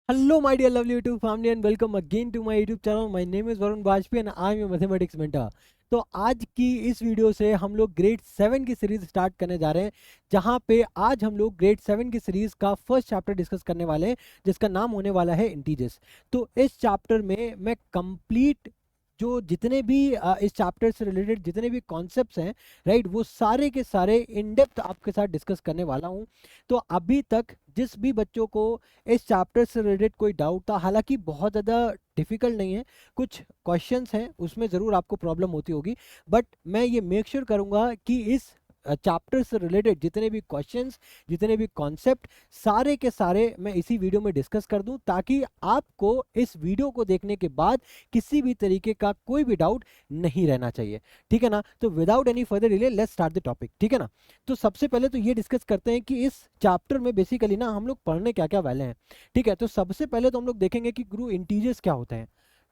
Hello, my dear lovely YouTube family, and welcome again to my YouTube channel. My name is Varun Bajpayee and I am your mathematics mentor. तो आज की इस video से हम लोग grade 7 की series start करने जा रहे हैं, जहां पे आज हम लोग ग्रेड 7 की सीरीज का फर्स्ट चैप्टर डिस्कस करने वाले हैं, जिसका नाम होने वाला है इंटीजर्स। तो इस चैप्टर में मैं कंप्लीट जो जितने भी इस चैप्टर से रिलेटेड जितने भी कॉन्सेप्ट्स हैं, राइट, वो सारे के सारे इन डेप्थ आपके साथ डिस्कस करने वाला हूं। तो अभी तक जिस भी बच्चों को इस चैप्टर से रिलेटेड कोई डाउट था, हालांकि बहुत ज़्यादा डिफिकल्ट नहीं है, कुछ क्वेश्चंस हैं उसमें ज़रूर आपको प्रॉब्लम होती होगी, बट मैं ये मेक श्योर करूंगा कि इस चैप्टर से रिलेटेड जितने भी क्वेश्चंस, जितने भी कॉन्सेप्ट, सारे के सारे मैं इसी वीडियो में डिस्कस कर दूं, ताकि आपको इस वीडियो को देखने के बाद किसी भी तरीके का कोई भी डाउट नहीं रहना चाहिए। ठीक है ना? तो without any further delay let's start the topic. ठीक है ना? तो सबसे पहले तो ये डिस्कस करते हैं कि इस चैप्टर में बेसिकली ना हम लोग पढ़ने क्या क्या वाले हैं। ठीक है, तो सबसे पहले तो हम लोग देखेंगे कि गुरु इंटीजर्स क्या होते हैं।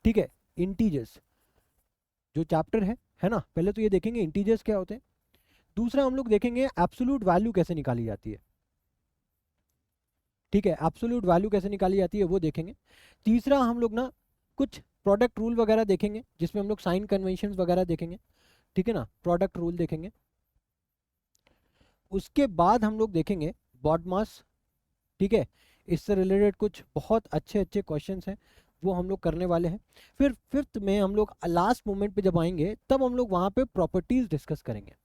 ठीक है, इंटीजर्स जो चैप्टर है ना, पहले तो ये देखेंगे इंटीजर्स क्या होते हैं। दूसरा हम लोग देखेंगे एब्सोल्यूट वैल्यू कैसे निकाली जाती है। ठीक है, एब्सोल्यूट वैल्यू कैसे निकाली जाती है वो देखेंगे। तीसरा हम लोग ना कुछ प्रोडक्ट रूल वगैरह देखेंगे, जिसमें हम लोग साइन कन्वेंशन वगैरह देखेंगे। ठीक है ना, प्रोडक्ट रूल देखेंगे। उसके बाद हम लोग देखेंगे बॉडमास। ठीक है, इससे रिलेटेड कुछ बहुत अच्छे अच्छे क्वेश्चंस हैं, वो हम लोग करने वाले हैं। फिर फिफ्थ में हम लोग लास्ट मोमेंट पे जब आएंगे, तब हम लोग वहाँ पे प्रॉपर्टीज डिस्कस करेंगे।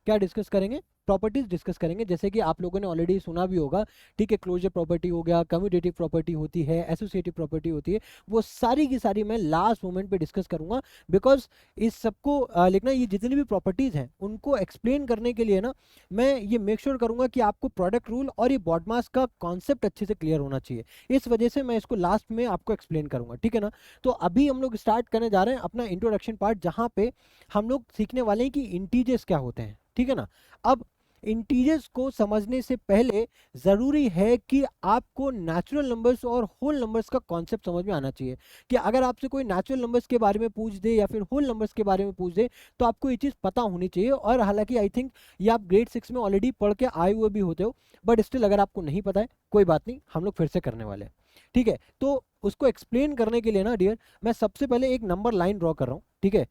क्या डिस्कस करेंगे? प्रॉपर्टीज डिस्कस करेंगे, जैसे कि आप लोगों ने ऑलरेडी सुना भी होगा। ठीक है, क्लोजर प्रॉपर्टी हो गया, कम्यूटेटिव प्रॉपर्टी होती है, एसोसिएटिव प्रॉपर्टी होती है, वो सारी की सारी मैं लास्ट मोमेंट पे डिस्कस करूंगा। बिकॉज इस सबको लिखना, ये जितनी भी प्रॉपर्टीज हैं उनको एक्सप्लेन करने के लिए ना, मैं ये मेक श्योर करूंगा कि आपको प्रोडक्ट रूल और ये बॉडमास का कॉन्सेप्ट अच्छे से क्लियर होना चाहिए। इस वजह से मैं इसको लास्ट में आपको एक्सप्लेन करूंगा। ठीक है ना? तो अभी हम लोग स्टार्ट करने जा रहे हैं अपना इंट्रोडक्शन पार्ट, जहाँ पे हम लोग सीखने वाले हैं कि इंटीजर्स क्या होते हैं। ठीक है ना? अब इंटीजर्स को समझने से पहले जरूरी है कि आपको नेचुरल नंबर्स और होल नंबर्स का कॉन्सेप्ट समझ में आना चाहिए। कि अगर आपसे कोई नेचुरल नंबर्स के बारे में पूछ दे या फिर होल नंबर्स के बारे में पूछ दे, तो आपको ये चीज़ पता होनी चाहिए। और हालांकि आई थिंक ये आप ग्रेड 6 में ऑलरेडी पढ़ के आए हुए भी होते हो, बट स्टिल अगर आपको नहीं पता है, कोई बात नहीं, हम लोग फिर से करने वाले हैं। ठीक है, तो उसको एक्सप्लेन करने के लिए ना डियर, मैं सबसे पहले एक नंबर लाइन ड्रॉ कर रहा हूँ। ठीक है,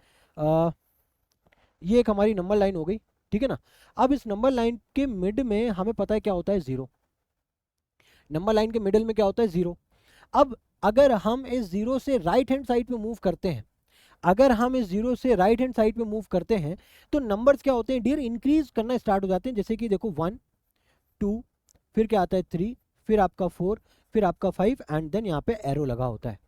ये एक हमारी नंबर लाइन हो गई। ठीक है ना? अब इस नंबर लाइन के मिड में हमें पता है क्या होता है, जीरो। नंबर लाइन के मिडल में क्या होता है, जीरो। अब अगर हम इस जीरो से राइट हैंड साइड पे मूव करते हैं, अगर हम इस जीरो से राइट हैंड साइड पे मूव करते हैं, तो नंबर्स क्या होते हैं डियर, इंक्रीज करना स्टार्ट हो जाते हैं। जैसे कि देखो 1 2, फिर क्या आता है 3, फिर आपका 4, फिर आपका 5, एंड देन यहाँ पे एरो लगा होता है।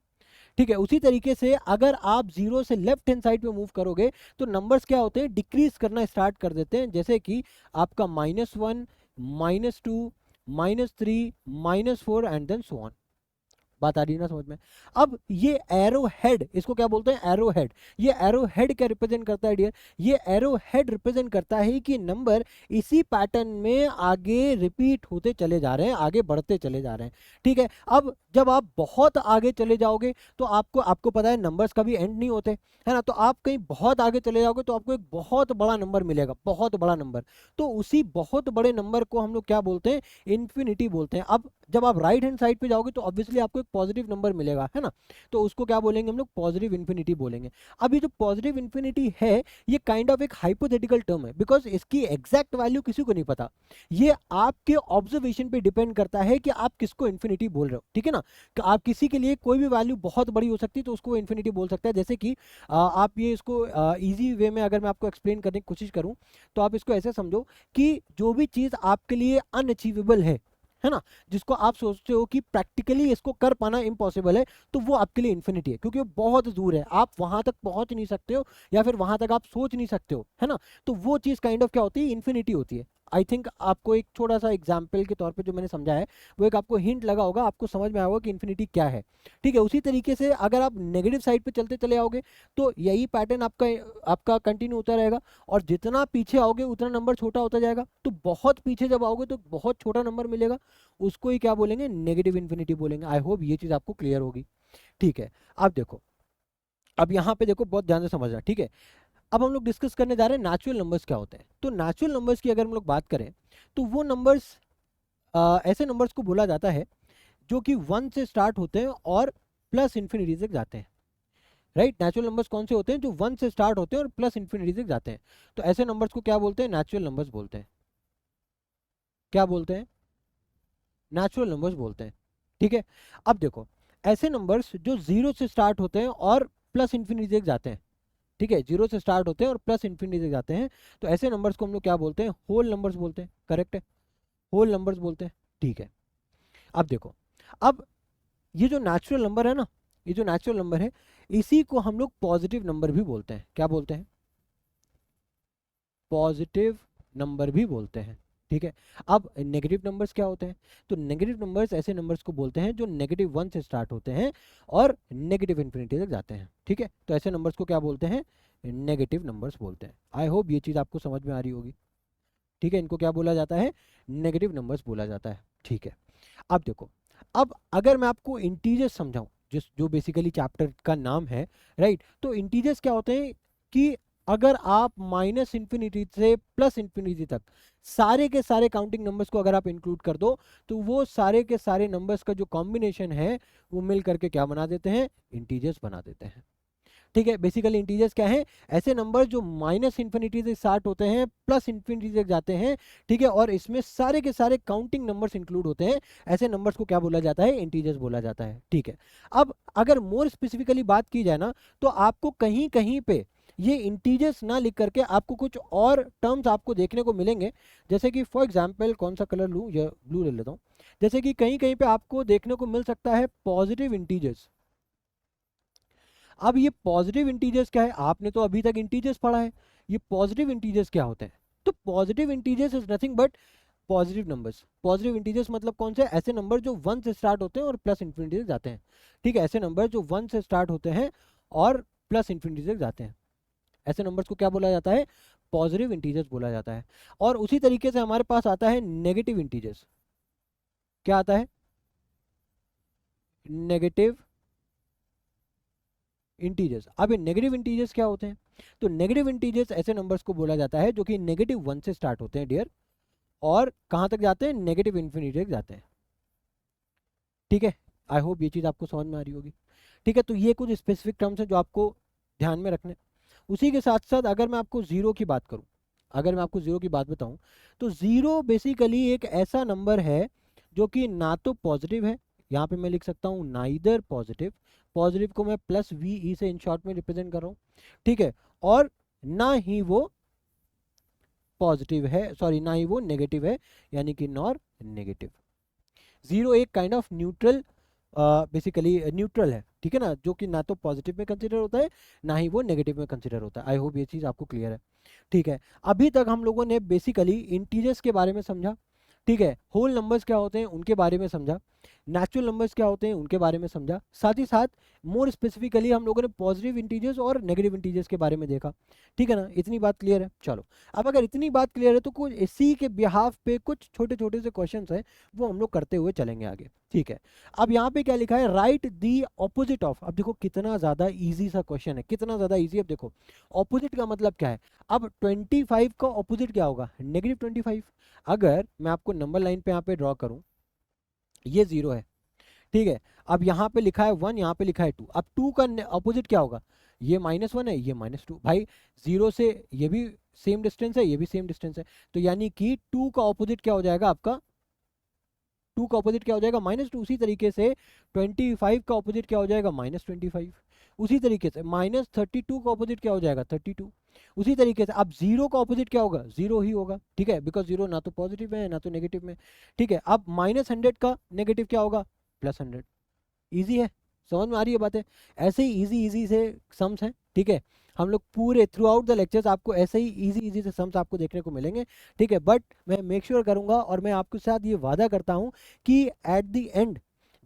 ठीक है, उसी तरीके से अगर आप जीरो से लेफ्ट हैंड साइड पे मूव करोगे, तो नंबर्स क्या होते हैं, डिक्रीज करना स्टार्ट कर देते हैं। जैसे कि आपका -1, -2, -3, -4, एंड देन सो ऑन। बात आ रही है ना समझ में? अब ये एरो हेड, इसको क्या बोलते हैं, एरो हेड। ये एरो हेड क्या रिप्रेजेंट करता है डियर? ये एरो हेड रिप्रेजेंट करता है कि नंबर इसी पैटर्न में आगे रिपीट होते चले जा रहे हैं, आगे बढ़ते चले जा रहे हैं। ठीक है, अब जब आप बहुत आगे चले जाओगे, तो आपको आपको पता है नंबर्स कभी एंड नहीं होते, है ना? तो आप कहीं बहुत आगे चले जाओगे तो आपको एक बहुत बड़ा नंबर मिलेगा, बहुत बड़ा नंबर। तो उसी बहुत बड़े नंबर को हम लोग क्या बोलते हैं, इन्फिनिटी बोलते हैं। अब जब आप राइट हैंड साइड पे जाओगे, तो ऑब्वियसली आपको एक पॉजिटिव नंबर मिलेगा, है ना? तो उसको क्या बोलेंगे हम लोग, पॉजिटिव इन्फिनिटी बोलेंगे। अब ये जो पॉजिटिव इन्फिनिटी है, ये काइंड ऑफ एक हाइपोथेटिकल टर्म है, बिकॉज इसकी एग्जैक्ट वैल्यू किसी को नहीं पता। ये आपके ऑब्जर्वेशन पे डिपेंड करता है कि आप किसको इन्फिनिटी बोल रहे हो। ठीक है ना? कि आप किसी के लिए कोई भी वैल्यू बहुत बड़ी हो सकती है, तो उसको इन्फिनिटी बोल सकता है। जैसे कि आप ये इसको इजी वे में अगर मैं आपको एक्सप्लेन करने की कोशिश करूं, तो आप इसको ऐसे समझो कि जो भी चीज आपके लिए अनअचीवेबल है ना, जिसको आप सोचते हो कि प्रैक्टिकली इसको कर पाना इम्पॉसिबल है, तो वो आपके लिए इन्फिनिटी है, क्योंकि वो बहुत दूर है, आप वहां तक पहुंच नहीं सकते हो, या फिर वहां तक आप सोच नहीं सकते हो, है ना? तो वो चीज काइंड ऑफ क्या होती है, इन्फिनिटी होती है। आई थिंक आपको एक छोटा सा एग्जाम्पल के तौर पे जो मैंने समझा है, वो एक आपको हिंट लगा होगा, आपको समझ में आया होगा कि इन्फिनिटी क्या है। ठीक है, उसी तरीके से अगर आप नेगेटिव साइड पे चलते चले आओगे, तो यही पैटर्न आपका आपका कंटिन्यू होता रहेगा। और जितना पीछे आओगे उतना नंबर छोटा होता जाएगा। तो बहुत पीछे जब आओगे तो बहुत छोटा नंबर मिलेगा, उसको ही क्या बोलेंगे, नेगेटिव इन्फिनिटी बोलेंगे। आई होप ये चीज आपको क्लियर होगी। ठीक है, अब देखो, अब यहाँ पे देखो, बहुत ध्यान से समझना। ठीक है, अब हम लोग डिस्कस करने जा रहे हैं नेचुरल नंबर्स क्या होते हैं। तो नेचुरल नंबर्स की अगर हम लोग बात करें, तो वो नंबर्स, ऐसे नंबर्स को बोला जाता है जो कि 1 से स्टार्ट होते हैं और प्लस इन्फिनिटी तक जाते हैं, राइट। नेचुरल नंबर्स कौन से होते हैं? जो 1 से स्टार्ट होते हैं और प्लस इन्फिनिटी तक जाते हैं। तो ऐसे नंबर्स को क्या बोलते हैं? नेचुरल नंबर्स बोलते हैं। क्या बोलते हैं? नेचुरल नंबर्स बोलते हैं, ठीक है। अब देखो, ऐसे नंबर्स जो 0 से स्टार्ट होते हैं और प्लस इन्फिनिटी तक जाते हैं, ठीक है, 0 से स्टार्ट होते हैं और प्लस इन्फिनिटी तक जाते हैं, तो ऐसे नंबर्स को हम लोग क्या बोलते हैं? होल नंबर्स बोलते हैं, करेक्ट है, होल नंबर्स बोलते हैं, ठीक है। अब देखो, अब ये जो नेचुरल नंबर है ना, ये जो नेचुरल नंबर है, इसी को हम लोग पॉजिटिव नंबर भी बोलते हैं। क्या बोलते हैं? पॉजिटिव नंबर भी बोलते हैं, ठीक है। अब नेगेटिव नंबर्स क्या होते हैं? तो नेगेटिव नंबर्स ऐसे नंबर्स को बोलते हैं जो -1 से स्टार्ट होते हैं और नेगेटिव इन्फिनिटी तक जाते हैं, ठीक है। तो ऐसे नंबर्स को क्या बोलते हैं? नेगेटिव नंबर्स बोलते हैं। आई होप ये चीज़ आपको समझ में आ रही होगी, ठीक है। इनको क्या बोला जाता है? नेगेटिव नंबर्स बोला जाता है, ठीक है। अब देखो, अब अगर मैं आपको इंटीजर्स समझाऊं, जिस जो बेसिकली चैप्टर का नाम है, राइट, तो इंटीजर्स क्या होते हैं कि अगर आप माइनस इन्फिनिटी से प्लस इन्फिनिटी तक सारे के सारे काउंटिंग नंबर्स को अगर आप इंक्लूड कर दो, तो वो सारे के सारे नंबर्स का जो कॉम्बिनेशन है वो मिल करके क्या बना देते हैं? इंटीजर्स बना देते हैं, ठीक है। बेसिकली इंटीजर्स क्या है? ऐसे नंबर जो माइनस इन्फिनिटी से स्टार्ट होते हैं, प्लस इन्फिनिटी तक जाते हैं, ठीक है, और इसमें सारे के सारे काउंटिंग नंबर्स इंक्लूड होते हैं, ऐसे नंबर्स को क्या बोला जाता है? इंटीजर्स बोला जाता है, ठीक है। अब अगर मोर स्पेसिफिकली बात की जाए ना, तो आपको कहीं कहीं पे ये इंटीजर्स ना लिख करके आपको कुछ और टर्म्स आपको देखने को मिलेंगे, जैसे कि फॉर एग्जाम्पल, कौन सा कलर लूँ, या ब्लू ले लेता हूँ। जैसे कि कहीं कहीं पे आपको देखने को मिल सकता है पॉजिटिव इंटीजर्स। अब ये पॉजिटिव इंटीजर्स क्या है? आपने तो अभी तक इंटीजर्स पढ़ा है, ये पॉजिटिव इंटीजर्स क्या होते हैं? तो positive integers is nothing but positive numbers. Positive integers मतलब कौन से? ऐसे नंबर जो 1 से स्टार्ट होते हैं और प्लस इन्फिनिटी तक जाते हैं, ठीक है। ऐसे नंबर जो 1 से स्टार्ट होते हैं और प्लस इन्फिनिटी तक जाते हैं, ऐसे नंबर्स को क्या बोला जाता है? पॉजिटिव इंटीजर्स बोला जाता है। और उसी तरीके से हमारे पास आता है नेगेटिव इंटीजर्स। क्या आता है? Negative integers. अब ये नेगेटिव इंटीजर्स क्या होते हैं? तो नेगेटिव इंटीजर्स ऐसे नंबर्स को बोला जाता है जो कि -1 से स्टार्ट होते हैं डियर, और कहां तक जाते हैं? नेगेटिव इन्फिनिटी तक जाते हैं, ठीक है। आई होप ये चीज़ आपको समझ में आ रही होगी, ठीक है। तो ये कुछ स्पेसिफिक टर्म्स हैं जो आपको ध्यान में रखने। उसी के साथ साथ अगर मैं आपको ज़ीरो की बात करूं, अगर मैं आपको ज़ीरो की बात बताऊं, तो ज़ीरो बेसिकली एक ऐसा नंबर है जो कि ना तो पॉजिटिव है, यहाँ पे मैं लिख सकता हूँ नाइदर पॉजिटिव, पॉजिटिव को मैं प्लस वी ई से इन शॉर्ट में रिप्रेजेंट कर रहा हूँ, ठीक है, और ना ही वो पॉजिटिव है, सॉरी, ना ही वो नेगेटिव है, यानी कि नॉर नेगेटिव। जीरो एक kind of neutral, basically neutral है, ठीक है ना, जो कि ना तो पॉजिटिव में कंसिडर होता है ना ही वो नेगेटिव में कंसिडर होता है। आई होप ये चीज़ आपको क्लियर है, ठीक है। अभी तक हम लोगों ने बेसिकली इंटीजर्स के बारे में समझा, ठीक है, होल नंबर्स क्या होते हैं उनके बारे में समझा, नेचुरल नंबर्स क्या होते हैं उनके बारे में समझा, साथ ही साथ मोर स्पेसिफिकली हम लोगों ने पॉजिटिव इंटीजर्स और नेगेटिव इंटीजर्स के बारे में देखा, ठीक है ना। इतनी बात क्लियर है? चलो, अब अगर इतनी बात क्लियर है तो कुछ इसी के बिहाफ पे कुछ छोटे छोटे से क्वेश्चन हैं, वो हम लोग करते हुए चलेंगे आगे, ठीक है। अब यहाँ पे क्या लिखा है? Right the opposite of. अब देखो कितना ज़्यादा ईजी सा क्वेश्चन है, कितना ज़्यादा ईजी। अब देखो, ऑपोजिट का मतलब क्या है? अब 25 का ऑपोजिट क्या होगा? -25। अगर मैं आपको नंबर लाइन पे यहाँ पे ड्रॉ करूँ, ये 0 है, ठीक है। अब यहाँ पे लिखा है 1, यहाँ पे लिखा है 2। अब 2 का अपोजिट क्या होगा? ये -1 है, ये -2। भाई 0 से ये भी सेम डिस्टेंस है, ये भी सेम डिस्टेंस है, तो यानी कि 2 का ऑपोजिट क्या हो जाएगा आपका? 2 का ऑपोजिट क्या हो जाएगा? -2। उसी तरीके से 25 का ऑपोजिट क्या हो जाएगा? -25। उसी तरीके से -32 का ऑपोजिट क्या हो जाएगा? 32। उसी तरीके से अब 0 का ऑपोजिट क्या होगा? 0 ही होगा, ठीक है, बिकॉज 0 ना तो पॉजिटिव में है ना तो नेगेटिव में, ठीक है। अब -100 का नेगेटिव क्या होगा? +100। इजी है, समझ में आ रही है बातें? ऐसे ही इजी इजी से सम्स हैं, ठीक है। हम लोग पूरे थ्रू आउट द लेक्चर्स आपको ऐसे ही इजी इजी से सम्स आपको देखने को मिलेंगे, ठीक है। बट मैं मेक श्योर करूंगा और मैं आपके साथ ये वादा करता हूं कि एट द एंड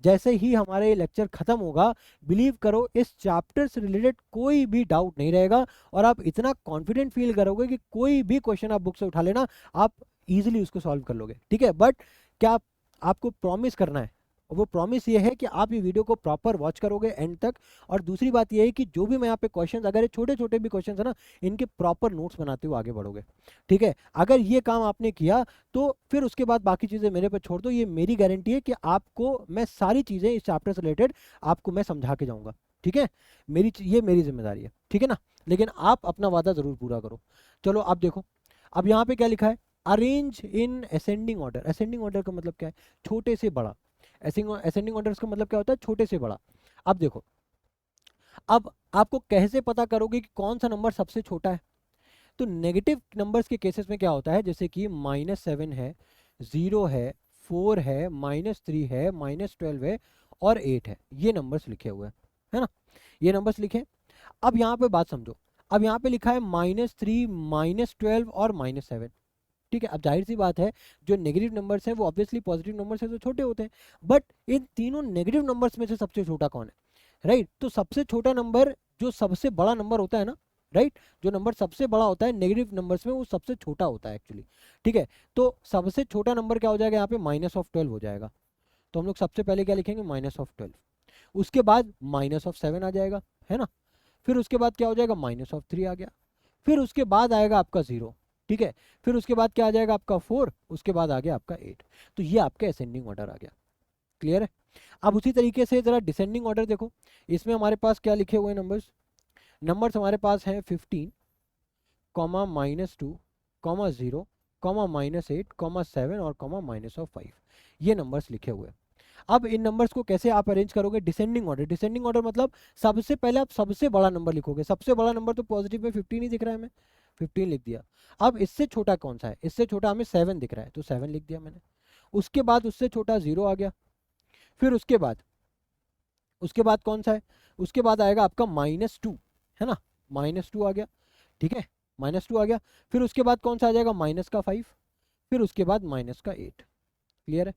जैसे ही हमारा ये लेक्चर खत्म होगा, बिलीव करो इस चैप्टर से रिलेटेड कोई भी डाउट नहीं रहेगा, और आप इतना कॉन्फिडेंट फील करोगे कि कोई भी क्वेश्चन आप बुक से उठा लेना, आप इजीली उसको सॉल्व कर लोगे, ठीक है। बट क्या आपको प्रॉमिस करना है? और वो प्रॉमिस ये है कि आप ये वीडियो को प्रॉपर वॉच करोगे एंड तक। और दूसरी बात ये है कि जो भी मैं यहाँ पे क्वेश्चंस, अगर ये छोटे छोटे भी क्वेश्चंस है ना, इनके प्रॉपर नोट्स बनाते हुए आगे बढ़ोगे। ठीक है, अगर ये काम आपने किया तो फिर उसके बाद बाकी चीज़ें मेरे पे छोड़ दो। ये मेरी गारंटी है कि आपको मैं सारी चीज़ें इस चैप्टर से रिलेटेड आपको मैं समझा के जाऊँगा। ठीक है, ये मेरी जिम्मेदारी है, ठीक है ना। लेकिन आप अपना वादा ज़रूर पूरा करो। चलो अब देखो, अब यहाँ पे क्या लिखा है, arrange in ascending order. Ascending order का मतलब क्या है, छोटे से बड़ा। असेंडिंग ऑर्डर का मतलब क्या होता है, छोटे से बड़ा। अब देखो, अब आपको कैसे पता करोगे कि कौन सा नंबर सबसे छोटा है। तो नेगेटिव नंबर्स के केसेस में क्या होता है, जैसे कि -7 है, 0 है, 4 है, -3 है, -12 है और 8 है, ये नंबर्स लिखे हुए हैं, है ना, ये नंबर्स लिखे। अब यहाँ पे बात समझो, अब यहाँ पे लिखा है -3, -12 और -7। ठीक है, अब जाहिर सी बात है, जो नेगेटिव नंबर्स हैं वो ऑब्वियसली पॉजिटिव नंबर से तो छोटे होते हैं, बट इन तीनों नेगेटिव नंबर्स में से सबसे छोटा कौन है, राइट। तो सबसे छोटा नंबर जो सबसे बड़ा नंबर होता है ना, राइट, जो नंबर सबसे बड़ा होता है नेगेटिव नंबर्स में वो सबसे छोटा होता है एक्चुअली। ठीक है, तो सबसे छोटा नंबर क्या हो जाएगा यहाँ पे, -12 हो जाएगा। तो हम लोग सबसे पहले क्या लिखेंगे, -12। उसके बाद -7 आ जाएगा, है ना। फिर उसके बाद क्या हो जाएगा, -3 आ गया। फिर उसके बाद आएगा आपका 0। ठीक है, फिर उसके बाद क्या आ जाएगा आपका 4, उसके बाद आ गया आपका 8। तो ये आपका असेंडिंग ऑर्डर आ गया। क्लियर है। अब उसी तरीके से जरा डिसेंडिंग ऑर्डर देखो, इसमें हमारे पास क्या लिखे हुए नंबर्स, नंबर्स हमारे पास हैं 15, -2, 0, -8, -7 और -5। ये नंबर्स लिखे हुए हैं। अब इन नंबर्स को कैसे आप अरेंज करोगे, डिसेंडिंग ऑर्डर। डिसेंडिंग ऑर्डर मतलब सबसे पहले आप सबसे बड़ा नंबर लिखोगे। सबसे बड़ा नंबर तो पॉजिटिव में 15 ही दिख रहा है, हमें 15 लिख दिया। अब इससे छोटा कौन सा है, इससे छोटा हमें 7 दिख रहा है, तो 7 लिख दिया मैंने। उसके बाद उससे छोटा 0 आ गया। फिर उसके बाद कौन सा है, उसके बाद आएगा आपका -2, है ना, -2 आ गया। ठीक है, -2 आ गया। फिर उसके बाद कौन सा आ जाएगा, -5। फिर उसके बाद -8। क्लियर है,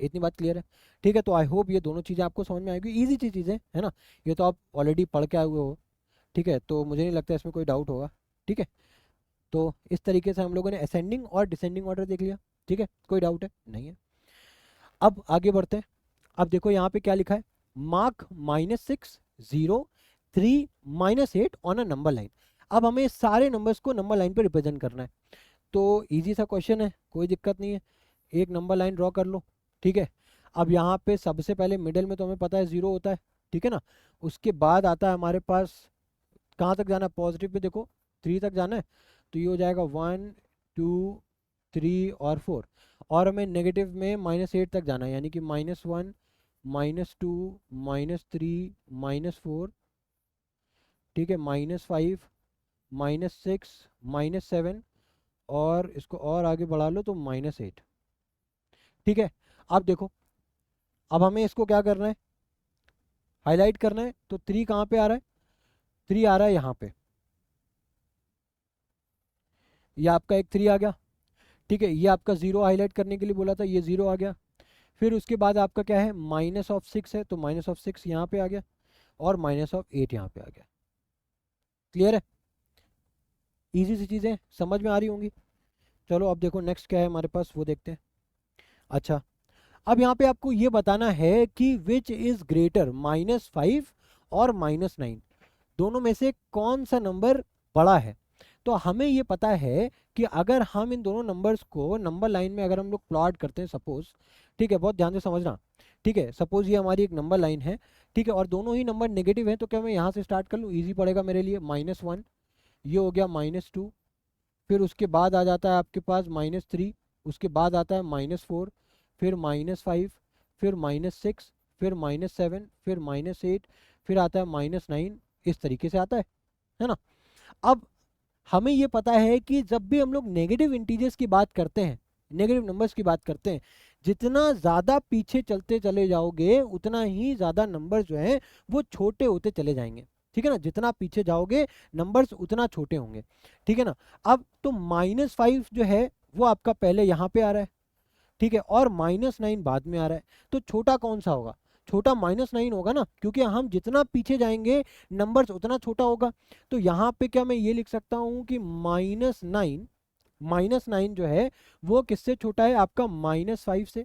इतनी बात क्लियर है। ठीक है, तो आई होप ये दोनों चीज़ें आपको समझ में आएगी, इजी चीज़ें है ना, ये तो आप ऑलरेडी पढ़ के आए हुए हो। ठीक है, तो मुझे नहीं लगता इसमें कोई डाउट होगा। ठीक है, तो इस तरीके से हम लोगों ने असेंडिंग और डिसेंडिंग ऑर्डर देख लिया। ठीक है, कोई डाउट है नहीं है। अब आगे बढ़ते हैं। अब देखो यहाँ पे क्या लिखा है, mark -6, 0, 3, -8 on a number line. अब हमें सारे नंबर्स को नंबर लाइन पे रिप्रेजेंट करना है। तो इजी सा क्वेश्चन है, कोई दिक्कत नहीं है, एक नंबर लाइन ड्रॉ कर लो। ठीक है, अब यहाँ पे सबसे पहले मिडिल में तो हमें पता है 0 होता है, ठीक है ना। उसके बाद आता है हमारे पास, कहाँ तक जाना है, पॉजिटिव पे देखो 3 तक जाना है, तो ये हो जाएगा 1, 2, 3 और 4। और हमें नेगेटिव में -8 तक जाना है, यानी कि -1, -2, -3, -4। ठीक है, -5, -6, -7 और इसको और आगे बढ़ा लो तो -8। ठीक है, अब देखो, अब हमें इसको क्या करना है, हाईलाइट करना है। तो 3 कहाँ पे आ रहा है, 3 आ रहा है यहाँ पे, ये आपका एक 3 आ गया। ठीक है, ये आपका 0 हाईलाइट करने के लिए बोला था, ये 0 आ गया। फिर उसके बाद आपका क्या है, -6 है, तो -6 यहाँ पे आ गया और -8 यहाँ पे आ गया। क्लियर है, इजी सी चीज़ें समझ में आ रही होंगी। चलो अब देखो नेक्स्ट क्या है हमारे पास, वो देखते हैं। अच्छा, अब यहाँ पे आपको ये बताना है कि विच इज ग्रेटर, -5 और -9, दोनों में से कौन सा नंबर बड़ा है। तो हमें ये पता है कि अगर हम इन दोनों नंबर्स को नंबर लाइन में अगर हम लोग प्लॉट करते हैं सपोज, ठीक है, बहुत ध्यान से समझना। ठीक है, सपोज ये हमारी एक नंबर लाइन है, ठीक है, और दोनों ही नंबर नेगेटिव हैं, तो क्या मैं यहाँ से स्टार्ट कर लूँ, ईजी पड़ेगा मेरे लिए। -1, ये हो गया -2, फिर उसके बाद आ जाता है आपके पास -3, उसके बाद आता है -4, फिर -5, फिर -6, फिर -7, फिर -8, फिर आता है -9, इस तरीके से आता है ना। अब हमें ये पता है कि जब भी हम लोग नेगेटिव इंटीजर्स की बात करते हैं, नेगेटिव नंबर्स की बात करते हैं, जितना ज़्यादा पीछे चलते चले जाओगे उतना ही ज़्यादा नंबर जो हैं वो छोटे होते चले जाएंगे। ठीक है ना, जितना पीछे जाओगे नंबर्स उतना छोटे होंगे। ठीक है ना। अब तो -5 जो है वो आपका पहले यहाँ पे आ रहा है, ठीक है, और -9 बाद में आ रहा है, तो छोटा कौन सा होगा, छोटा -9 होगा ना, क्योंकि हम जितना पीछे जाएंगे नंबर्स उतना छोटा होगा। तो यहाँ पे क्या मैं ये लिख सकता हूँ कि -9 जो है वो किससे छोटा है, आपका -5 से।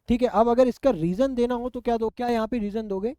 ठीक है, अब अगर इसका रीजन देना हो तो क्या दो, क्या यहाँ पे रीजन दोगे?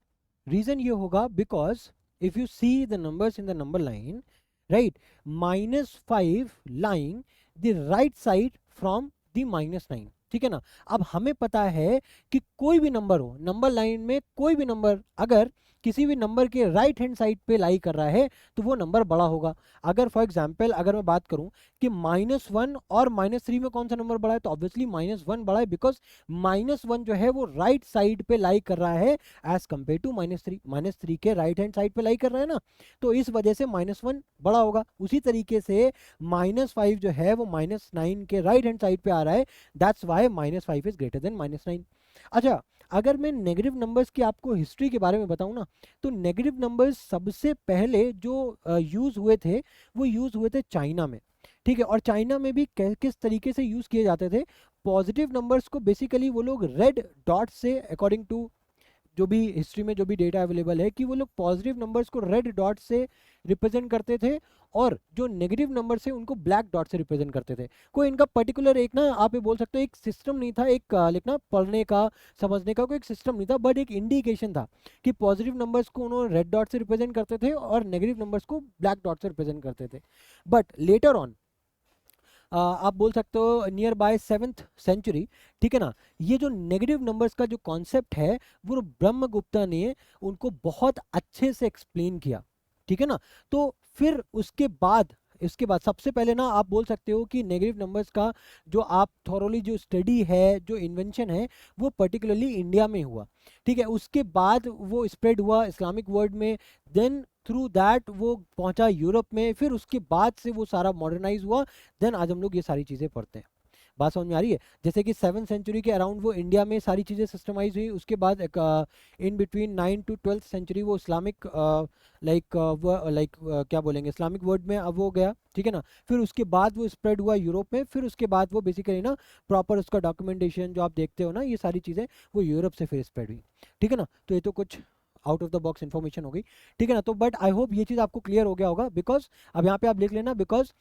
रीजन ये होगा because if you see the numbers in the number line, right, -5 lying the right side from the -9, ठीक है ना। अब हमें पता है कि कोई भी नंबर हो नंबर लाइन में, कोई भी नंबर अगर किसी भी नंबर के राइट हैंड साइड पे लाई कर रहा है तो वो नंबर बड़ा होगा। अगर फॉर एग्जांपल अगर मैं बात करूं कि -1 और -3 में कौन सा नंबर बड़ा है, तो ऑब्वियसली -1 बड़ा है, बिकॉज -1 जो है वो राइट साइड पे लाई कर रहा है एज कंपेयर टू -3। -3 के राइट हैंड साइड पे लाई कर रहा है ना, तो इस वजह से -1 बड़ा होगा। उसी तरीके से -5 जो है वो -9 के राइट हैंड साइड पे आ रहा है, that's why -5 is greater than -9। अच्छा, अगर मैं नेगेटिव नंबर्स की आपको हिस्ट्री के बारे में बताऊं ना, तो नेगेटिव नंबर्स सबसे पहले जो यूज हुए थे वो यूज हुए थे चाइना में, ठीक है। और चाइना में भी किस तरीके से यूज किए जाते थे, पॉजिटिव नंबर्स को बेसिकली वो लोग रेड डॉट से, अकॉर्डिंग टू जो भी हिस्ट्री में जो भी डेटा अवेलेबल है, कि वो लोग पॉजिटिव नंबर्स को रेड डॉट से रिप्रेजेंट करते थे और जो नेगेटिव नंबर्स है उनको ब्लैक डॉट से रिप्रेजेंट करते थे। कोई इनका पर्टिकुलर एक ना, आप ये बोल सकते हो एक सिस्टम नहीं था, एक लिखना पढ़ने का समझने का कोई एक सिस्टम नहीं था, बट एक इंडिकेशन था कि पॉजिटिव नंबर्स को उन्होंने रेड डॉट से रिप्रेजेंट करते थे और नेगेटिव नंबर्स को ब्लैक डॉट से रिप्रेजेंट करते थे। बट लेटर ऑन आप बोल सकते हो नियर बाय 7th सेंचुरी, ठीक है ना, ये जो नेगेटिव नंबर्स का जो कॉन्सेप्ट है वो ब्रह्मगुप्ता ने उनको बहुत अच्छे से एक्सप्लेन किया, ठीक है ना। तो फिर उसके बाद सबसे पहले ना आप बोल सकते हो कि नेगेटिव नंबर्स का जो आप थॉरोली जो स्टडी है, जो इन्वेंशन है, वो पर्टिकुलरली इंडिया में हुआ, ठीक है। उसके बाद वो स्प्रेड हुआ इस्लामिक वर्ल्ड में, देन थ्रू दैट वो पहुंचा यूरोप में, फिर उसके बाद से वो सारा मॉडर्नाइज हुआ, देन आज हम लोग ये सारी चीज़ें पढ़ते हैं। बात समझ में आ रही है? जैसे कि 7th सेंचुरी के अराउंड वो इंडिया में सारी चीज़ें सिस्टमाइज हुई, उसके बाद in between 9 to 12th century वो इस्लामिक क्या बोलेंगे, इस्लामिक वर्ल्ड में अब वो गया, ठीक है ना। फिर उसके बाद वो स्प्रेड हुआ यूरोप में, फिर उसके बाद वो बेसिकली ना प्रॉपर उसका डॉक्यूमेंटेशन जो आप देखते हो ना, ये सारी चीज़ें वो यूरोप से फिर स्प्रेड हुई, ठीक है ना। तो ये तो कुछ out of the box information हो गई, ठीक है ना। तो बट आई होप ये चीज़ आपको क्लियर हो गया होगा, बिकॉज अब यहाँ पे आप लिख लेना, बिकॉज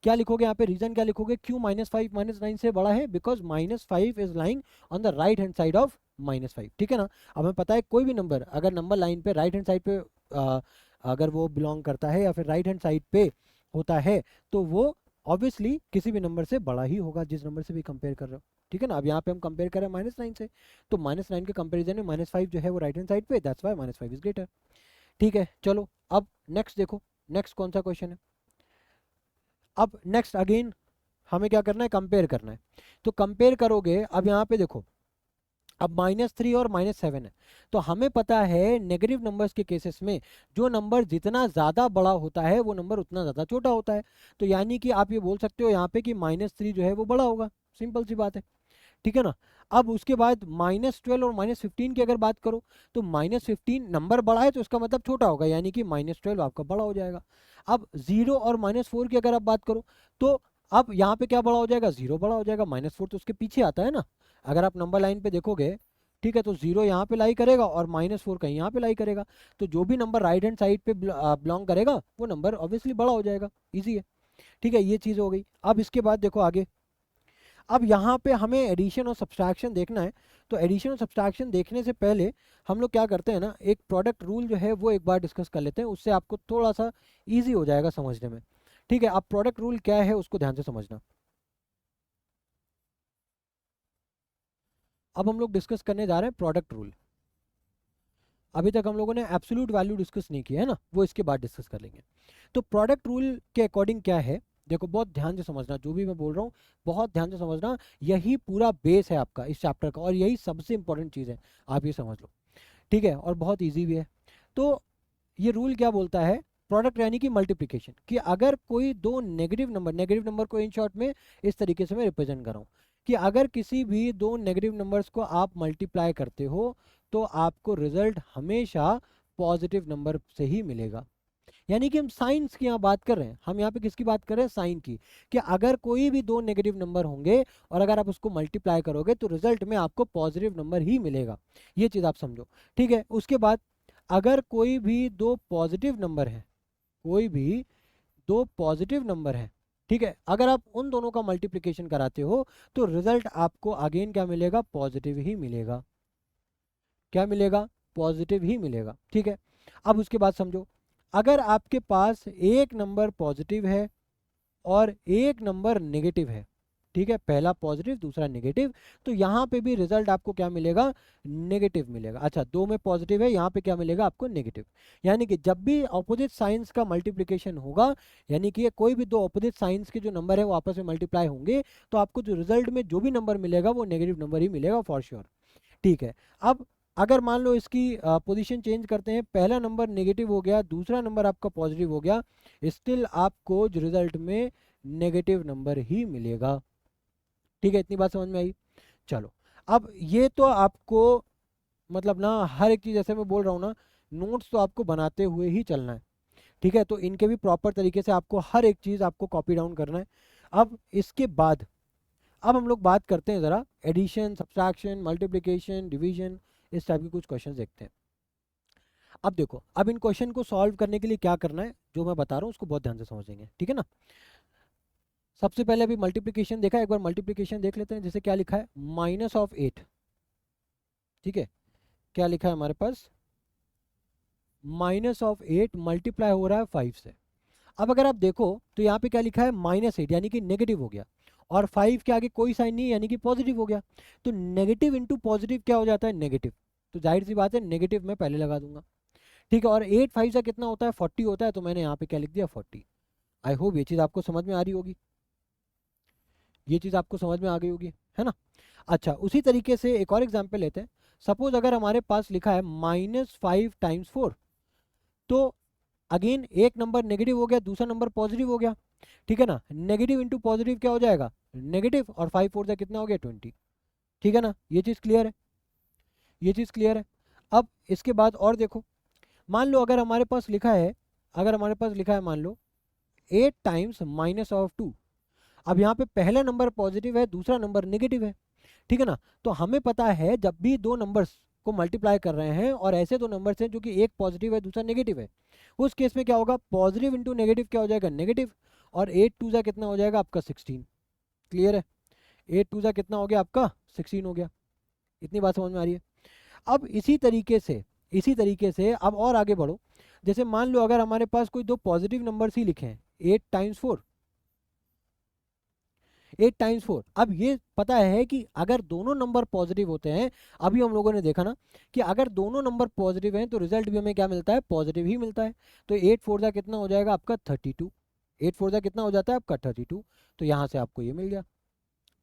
क्या लिखोगे यहाँ पे, रीजन क्या लिखोगे, क्यों -5 -9 से बड़ा है, because -5 is lying on the right hand side of -5, ठीक है ना। अब हमें पता है कोई भी नंबर अगर नंबर लाइन पे राइट हैंड साइड पे अगर वो बिलोंग करता है या फिर राइट हैंड साइड पे होता है, तो वो ऑब्वियसली किसी भी नंबर से बड़ा ही होगा जिस नंबर से भी कंपेयर कर रहे हो, ठीक है ना। अब यहाँ पे हम कंपेयर कर रहे हैं -9 से, तो -9 के कंपेरिजन में -5 जो है वो राइट हैंड साइड पे, दैट्स वाई -5 इज ग्रेटर, ठीक है। चलो अब नेक्स्ट देखो, नेक्स्ट कौन सा क्वेश्चन है। अब नेक्स्ट अगेन हमें क्या करना है, कंपेयर करना है। तो कंपेयर करोगे, अब यहाँ पे देखो, अब -3 और -7 है, तो हमें पता है नेगेटिव नंबर्स के केसेस में जो नंबर जितना ज़्यादा बड़ा होता है वो नंबर उतना ज़्यादा छोटा होता है। तो यानी कि आप ये बोल सकते हो यहाँ पे कि -3 जो है वो बड़ा होगा, सिंपल सी बात है, ठीक है ना। अब उसके बाद -12 और -15 की अगर बात करो, तो -15 नंबर बड़ा है तो उसका मतलब छोटा होगा, यानी कि -12 आपका बड़ा हो जाएगा। अब 0 और -4 की अगर आप बात करो, तो अब यहाँ पे क्या बड़ा हो जाएगा, 0 बड़ा हो जाएगा, -4 तो उसके पीछे आता है ना। अगर आप नंबर लाइन पे देखोगे, ठीक है, तो 0 यहाँ पे लाई करेगा और -4 कहीं यहाँ पे लाई करेगा, तो जो भी नंबर राइट हैंड साइड पे बिलोंग करेगा वो नंबर ऑब्वियसली बड़ा हो जाएगा, ईजी है, ठीक है। ये चीज़ हो गई। अब इसके बाद देखो आगे, अब यहाँ पे हमें एडिशन और सब्सट्रैक्शन देखना है। तो एडिशन और सब्सट्रैक्शन देखने से पहले हम लोग क्या करते हैं ना, एक प्रोडक्ट रूल जो है वो एक बार डिस्कस कर लेते हैं, उससे आपको थोड़ा सा इजी हो जाएगा समझने में, ठीक है। अब प्रोडक्ट रूल क्या है उसको ध्यान से समझना। अब हम लोग डिस्कस करने जा रहे हैं प्रोडक्ट रूल। अभी तक हम लोगों ने एब्सोल्यूट वैल्यू डिस्कस नहीं किया है ना, वो इसके बाद डिस्कस कर लेंगे। तो प्रोडक्ट रूल के अकॉर्डिंग क्या है, देखो बहुत ध्यान से समझना, जो भी मैं बोल रहा हूँ बहुत ध्यान से समझना, यही पूरा बेस है आपका इस चैप्टर का और यही सबसे इंपॉर्टेंट चीज़ है, आप ये समझ लो, ठीक है। और बहुत ईजी भी है। तो ये रूल क्या बोलता है, प्रोडक्ट यानी कि मल्टीप्लिकेशन, कि अगर कोई दो नेगेटिव नंबर को इन शॉर्ट में इस तरीके से मैं रिप्रेजेंट कर रहा हूँ कि अगर किसी भी दो नेगेटिव नंबर्स को आप मल्टीप्लाई करते हो तो आपको रिजल्ट हमेशा पॉजिटिव नंबर से ही मिलेगा। यानी कि हम साइंस की यहाँ बात कर रहे हैं, हम यहाँ पे किसकी बात कर रहे हैं, साइन की, कि अगर कोई भी दो नेगेटिव नंबर होंगे और अगर आप उसको मल्टीप्लाई करोगे तो रिजल्ट में आपको पॉजिटिव नंबर ही मिलेगा, ये चीज़ आप समझो, ठीक है। उसके बाद अगर कोई भी दो पॉजिटिव नंबर है, कोई भी दो पॉजिटिव नंबर है, ठीक है, अगर आप उन दोनों का मल्टीप्लिकेशन कराते हो तो रिजल्ट आपको अगेन क्या मिलेगा, पॉजिटिव ही मिलेगा। क्या मिलेगा, पॉजिटिव ही मिलेगा। ठीक है, अब उसके बाद समझो, अगर आपके पास एक नंबर पॉजिटिव है और एक नंबर नेगेटिव है, ठीक है, पहला पॉजिटिव दूसरा नेगेटिव, तो यहाँ पे भी रिजल्ट आपको क्या मिलेगा, नेगेटिव मिलेगा। अच्छा, दो में पॉजिटिव है, यहाँ पे क्या मिलेगा आपको, नेगेटिव। यानी कि जब भी ऑपोजिट साइंस का मल्टीप्लिकेशन होगा, यानी कि ये कोई भी दो ऑपोजिट साइंस के जो नंबर है वो आपस में मल्टीप्लाई होंगे, तो आपको जो रिजल्ट में जो भी नंबर मिलेगा वो नेगेटिव नंबर ही मिलेगा फॉर श्योर। ठीक है, अब अगर मान लो इसकी पोजीशन चेंज करते हैं, पहला नंबर नेगेटिव हो गया, दूसरा नंबर आपका पॉजिटिव हो गया, स्टिल आपको जो रिजल्ट में नेगेटिव नंबर ही मिलेगा। ठीक है, इतनी बात समझ में आई। चलो, अब ये तो आपको मतलब ना हर एक चीज़, जैसे मैं बोल रहा हूँ ना, नोट्स तो आपको बनाते हुए ही चलना है। ठीक है, तो इनके भी प्रॉपर तरीके से आपको हर एक चीज़ आपको कॉपी डाउन करना है। अब इसके बाद अब हम लोग बात करते हैं ज़रा एडिशन, सब्सट्रैक्शन, मल्टीप्लिकेशन, डिवीजन, इस टाइप के कुछ क्वेश्चन देखते हैं। अब देखो, अब इन क्वेश्चन को सॉल्व करने के लिए क्या करना है, जो मैं बता रहा हूँ उसको बहुत ध्यान से समझेंगे। ठीक है ना, सबसे पहले अभी मल्टीप्लिकेशन देखा, एक बार मल्टीप्लिकेशन देख लेते हैं। जैसे क्या लिखा है, -8। ठीक है, क्या लिखा है हमारे पास, -8 मल्टीप्लाई हो रहा है 5 से। अब अगर आप देखो तो यहाँ पे क्या लिखा है, -8 यानी कि नेगेटिव हो गया, और 5 के आगे कोई साइन नहीं यानी कि पॉजिटिव हो गया। तो नेगेटिव इंटू पॉजिटिव क्या हो जाता है, नेगेटिव। तो जाहिर सी बात है नेगेटिव मैं पहले लगा दूंगा। ठीक है, और 8 5 से कितना होता है, 40 होता है, तो मैंने यहाँ पे क्या लिख दिया, 40। आई होप ये चीज़ आपको समझ में आ रही होगी, ये चीज़ आपको समझ में आ गई होगी, है ना। अच्छा, उसी तरीके से एक और एग्जाम्पल लेते हैं। सपोज अगर हमारे पास लिखा है -5 टाइम्स 4, तो अगेन एक नंबर नेगेटिव हो गया, दूसरा नंबर पॉजिटिव हो गया। ठीक है ना, नेगेटिव इंटू पॉजिटिव क्या हो जाएगा, नेगेटिव, और 5 4 से कितना हो गया, 20। ठीक है ना, ये चीज़ क्लियर है, ये चीज़ क्लियर है। अब इसके बाद और देखो, मान लो अगर हमारे पास लिखा है, अगर हमारे पास लिखा है मान लो 8 टाइम्स -2। अब यहाँ पे पहला नंबर पॉजिटिव है, दूसरा नंबर नेगेटिव है। ठीक है ना, तो हमें पता है जब भी दो नंबर्स को मल्टीप्लाई कर रहे हैं और ऐसे दो नंबर्स हैं जो कि एक पॉजिटिव है दूसरा नेगेटिव है, उस केस में क्या होगा, पॉजिटिव इंटू नेगेटिव क्या हो जाएगा, नेगेटिव, और 8 2 जा कितना हो जाएगा आपका, 16। क्लियर है, 8 2 जा कितना हो गया आपका, 16 हो गया। इतनी बात समझ में आ रही है। अब इसी तरीके से अब और आगे बढ़ो। जैसे मान लो अगर हमारे पास कोई दो पॉजिटिव नंबर्स ही लिखे हैं, 8 टाइम्स 4, 8 टाइम्स 4। अब ये पता है कि अगर दोनों नंबर पॉजिटिव होते हैं, अभी हम लोगों ने देखा ना कि अगर दोनों नंबर पॉजिटिव हैं तो रिजल्ट भी हमें क्या मिलता है, पॉजिटिव ही मिलता है। तो 8 4 जा कितना हो जाएगा आपका, 32। 8 4 जा कितना हो जाता है आपका, 32। तो यहाँ से आपको ये मिल गया।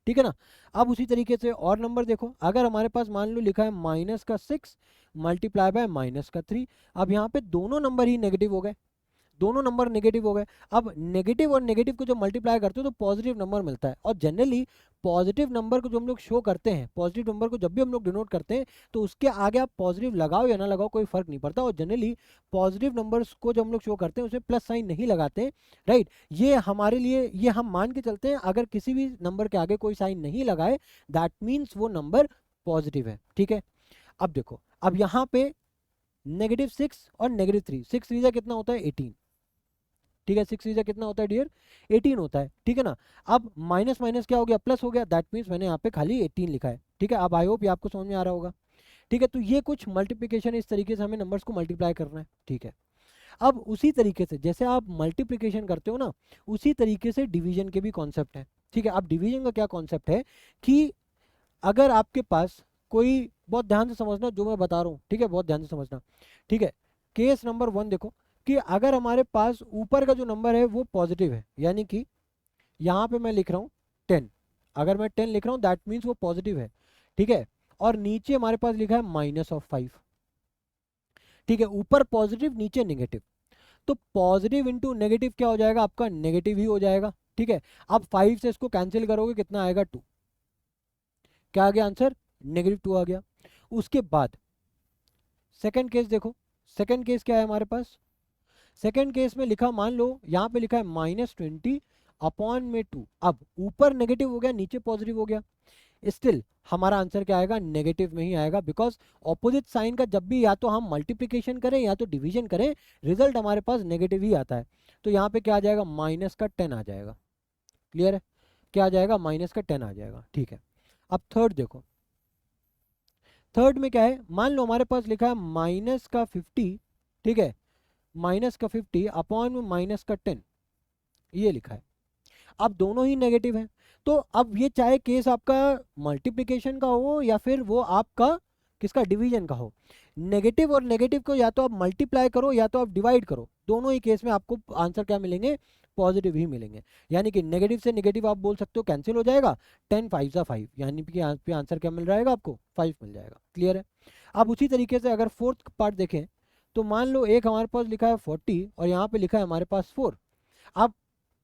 ठीक है ना, अब उसी तरीके से और नंबर देखो, अगर हमारे पास मान लो लिखा है -6 मल्टीप्लाई बाय -3। अब यहाँ पे दोनों नंबर ही नेगेटिव हो गए, दोनों नंबर नेगेटिव हो गए। अब नेगेटिव और नेगेटिव को जब मल्टीप्लाई करते हो तो पॉजिटिव नंबर मिलता है, और जनरली पॉजिटिव नंबर को जो हम लोग शो करते हैं, पॉजिटिव नंबर को जब भी हम लोग डिनोट करते हैं, तो उसके आगे आप पॉजिटिव लगाओ या ना लगाओ कोई फर्क नहीं पड़ता। और जनरली पॉजिटिव नंबर्स को जब हम लोग शो करते हैं उसमें प्लस साइन नहीं लगाते हैं, राइट। ये हमारे लिए, ये हम मान के चलते हैं, अगर किसी भी नंबर के आगे कोई साइन नहीं लगाए, दैट मीन्स वो नंबर पॉजिटिव है। ठीक है, अब देखो, अब यहाँ पे -6 और -3, 6 3 कितना होता है, 18। ठीक है, 6 3 कितना होता है डियर, 18 होता है। ठीक है ना, अब माइनस माइनस क्या हो गया, प्लस हो गया, दैट मीन्स मैंने यहाँ पे खाली 18 लिखा है। ठीक है, अब आई होप ये आपको समझ में आ रहा होगा। ठीक है, तो ये कुछ मल्टीप्लिकेशन, इस तरीके से हमें नंबर्स को मल्टीप्लाई करना है। ठीक है, अब उसी तरीके से जैसे आप मल्टीप्लिकेशन करते हो ना, उसी तरीके से डिवीजन के भी कॉन्सेप्ट है। ठीक है, अब डिवीजन का क्या कॉन्सेप्ट है कि अगर आपके पास कोई, बहुत ध्यान से समझना जो मैं बता रहा हूँ, ठीक है, बहुत ध्यान से समझना। ठीक है, केस नंबर 1 देखो, कि अगर हमारे पास ऊपर का जो नंबर है वो पॉजिटिव है, यानी कि यहाँ पे मैं लिख रहा हूँ 10, अगर मैं 10 लिख रहा हूँ दैट मीन्स वो पॉजिटिव है। ठीक है, और नीचे हमारे पास लिखा है -5। ठीक है, ऊपर पॉजिटिव नीचे नेगेटिव, तो पॉजिटिव इंटू नेगेटिव क्या हो जाएगा आपका, नेगेटिव ही हो जाएगा। ठीक है, अब 5 से इसको कैंसिल करोगे कितना आएगा, 2। क्या आ गया आंसर, -2 आ गया। उसके बाद सेकंड केस देखो, सेकंड केस क्या है हमारे पास, सेकंड केस में लिखा, मान लो यहाँ पे लिखा है -20 अपॉन में 2। अब ऊपर नेगेटिव हो गया नीचे पॉजिटिव हो गया, स्टिल हमारा आंसर क्या आएगा, नेगेटिव में ही आएगा, बिकॉज ऑपोजिट साइन का जब भी या तो हम मल्टीप्लिकेशन करें या तो डिवीजन करें, रिजल्ट हमारे पास नेगेटिव ही आता है। तो यहाँ पे क्या आ जाएगा, -10 आ जाएगा। क्लियर है? क्या आ जाएगा? माइनस का 10 आ जाएगा। ठीक है, अब थर्ड देखो, थर्ड में क्या है, मान लो हमारे पास लिखा है माइनस का 50, ठीक है, माइनस का 50 अपॉन में माइनस का 10, ये लिखा है। अब दोनों ही नेगेटिव हैं, तो अब ये चाहे केस आपका मल्टीप्लिकेशन का हो या फिर वो आपका किसका, डिवीजन का हो, नेगेटिव और नेगेटिव को या तो आप मल्टीप्लाई करो या तो आप डिवाइड करो, दोनों ही केस में आपको आंसर क्या मिलेंगे? पॉजिटिव ही मिलेंगे। यानी कि नेगेटिव से नेगेटिव आप बोल सकते हो कैंसिल हो जाएगा, 10 5 सा 5, यानी कि यहाँ पे आंसर क्या मिल जाएगा आपको? 5 मिल जाएगा। क्लियर है? अब उसी तरीके से अगर फोर्थ पार्ट देखें, तो मान लो एक हमारे पास लिखा है 40 और यहाँ पे लिखा है हमारे पास 4। अब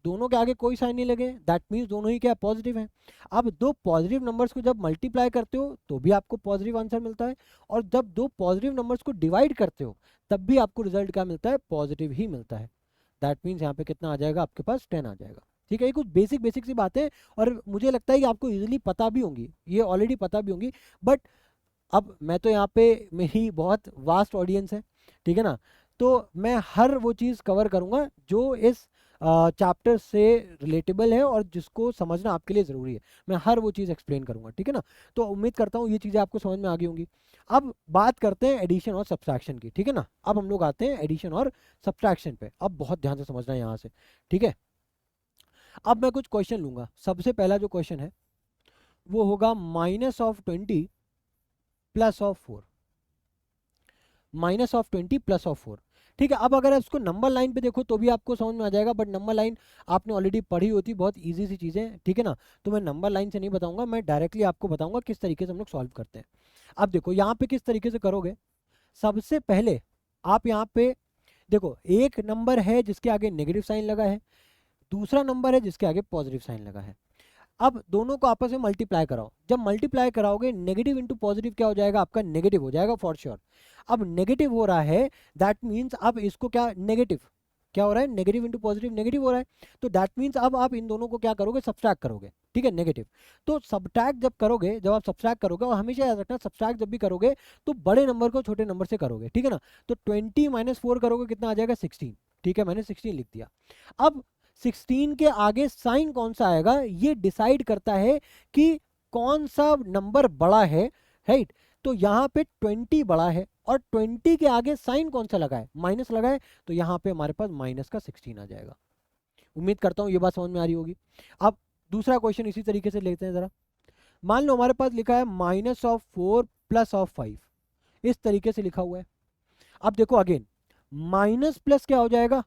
दोनों के आगे कोई साइन नहीं लगे, दैट मीन्स दोनों ही क्या, पॉजिटिव हैं। अब दो पॉजिटिव नंबर्स को जब मल्टीप्लाई करते हो तो भी आपको पॉजिटिव आंसर मिलता है, और जब दो पॉजिटिव नंबर्स को डिवाइड करते हो तब भी आपको रिजल्ट क्या मिलता है? पॉजिटिव ही मिलता है। दैट मीन्स यहाँ पे कितना आ जाएगा आपके पास? 10 आ जाएगा। ठीक है, ये कुछ बेसिक बेसिक सी बातें, और मुझे लगता है कि आपको इजीली पता भी होंगी, ये ऑलरेडी पता भी होंगी, बट अब मैं तो यहाँ पे, मेरी बहुत वास्ट ऑडियंस है, ठीक है ना, तो मैं हर वो चीज़ कवर करूँगा जो इस चैप्टर से रिलेटेबल है और जिसको समझना आपके लिए ज़रूरी है, मैं हर वो चीज़ एक्सप्लेन करूँगा। ठीक है ना, तो उम्मीद करता हूँ ये चीज़ें आपको समझ में आ गई होंगी। अब बात करते हैं एडिशन और सब्सट्रैक्शन की। ठीक है ना, अब हम लोग आते हैं एडिशन और सब्सट्रैक्शन पे। अब बहुत ध्यान से समझना है यहाँ से, ठीक है। अब मैं कुछ क्वेश्चन लूँगा। सबसे पहला जो क्वेश्चन है वो होगा -20 +4, -20 +4। ठीक है, अब अगर इसको नंबर लाइन पे देखो तो भी आपको समझ में आ जाएगा, बट नंबर लाइन आपने ऑलरेडी पढ़ी होती, बहुत इजी सी चीज़ें, ठीक है ना, तो मैं नंबर लाइन से नहीं बताऊंगा, मैं डायरेक्टली आपको बताऊंगा किस तरीके से हम लोग सॉल्व करते हैं। अब देखो यहाँ पे किस तरीके से करोगे। सबसे पहले आप यहाँ पे देखो, एक नंबर है जिसके आगे नेगेटिव साइन लगा है, दूसरा नंबर है जिसके आगे पॉजिटिव साइन लगा है। अब दोनों को आपस में मल्टीप्लाई कराओ, जब मल्टीप्लाई कराओगे नेगेटिव इंटू पॉजिटिव क्या हो जाएगा आपका? नेगेटिव हो जाएगा फॉर श्योर। अब नेगेटिव हो रहा है, दैट मीन्स अब इसको क्या, नेगेटिव क्या हो रहा है? नेगेटिव इंटू पॉजिटिव नेगेटिव हो रहा है, तो दैट मीन्स अब आप इन दोनों को क्या करोगे? सब्सट्रैक्ट करोगे। ठीक है, नेगेटिव। तो सब्सट्रैक्ट जब करोगे, जब आप सब्सट्रैक्ट करोगे, और हमेशा याद रखना सब्सट्रैक्ट जब भी करोगे तो बड़े नंबर को छोटे नंबर से करोगे। ठीक है ना, तो 20 -4 करोगे, कितना आ जाएगा? 16। ठीक है, मैंने 16 लिख दिया। अब 16 के आगे साइन कौन सा आएगा ये डिसाइड करता है कि कौन सा नंबर बड़ा है, राइट। तो यहाँ पे 20 बड़ा है, और 20 के आगे साइन कौन सा लगा है? माइनस लगा है, तो यहाँ पे हमारे पास माइनस का 16 आ जाएगा। उम्मीद करता हूँ ये बात समझ में आ रही होगी। अब दूसरा क्वेश्चन इसी तरीके से लेते हैं जरा। मान लो हमारे पास लिखा है -4 +5, इस तरीके से लिखा हुआ है। अब देखो अगेन, माइनस प्लस क्या हो जाएगा?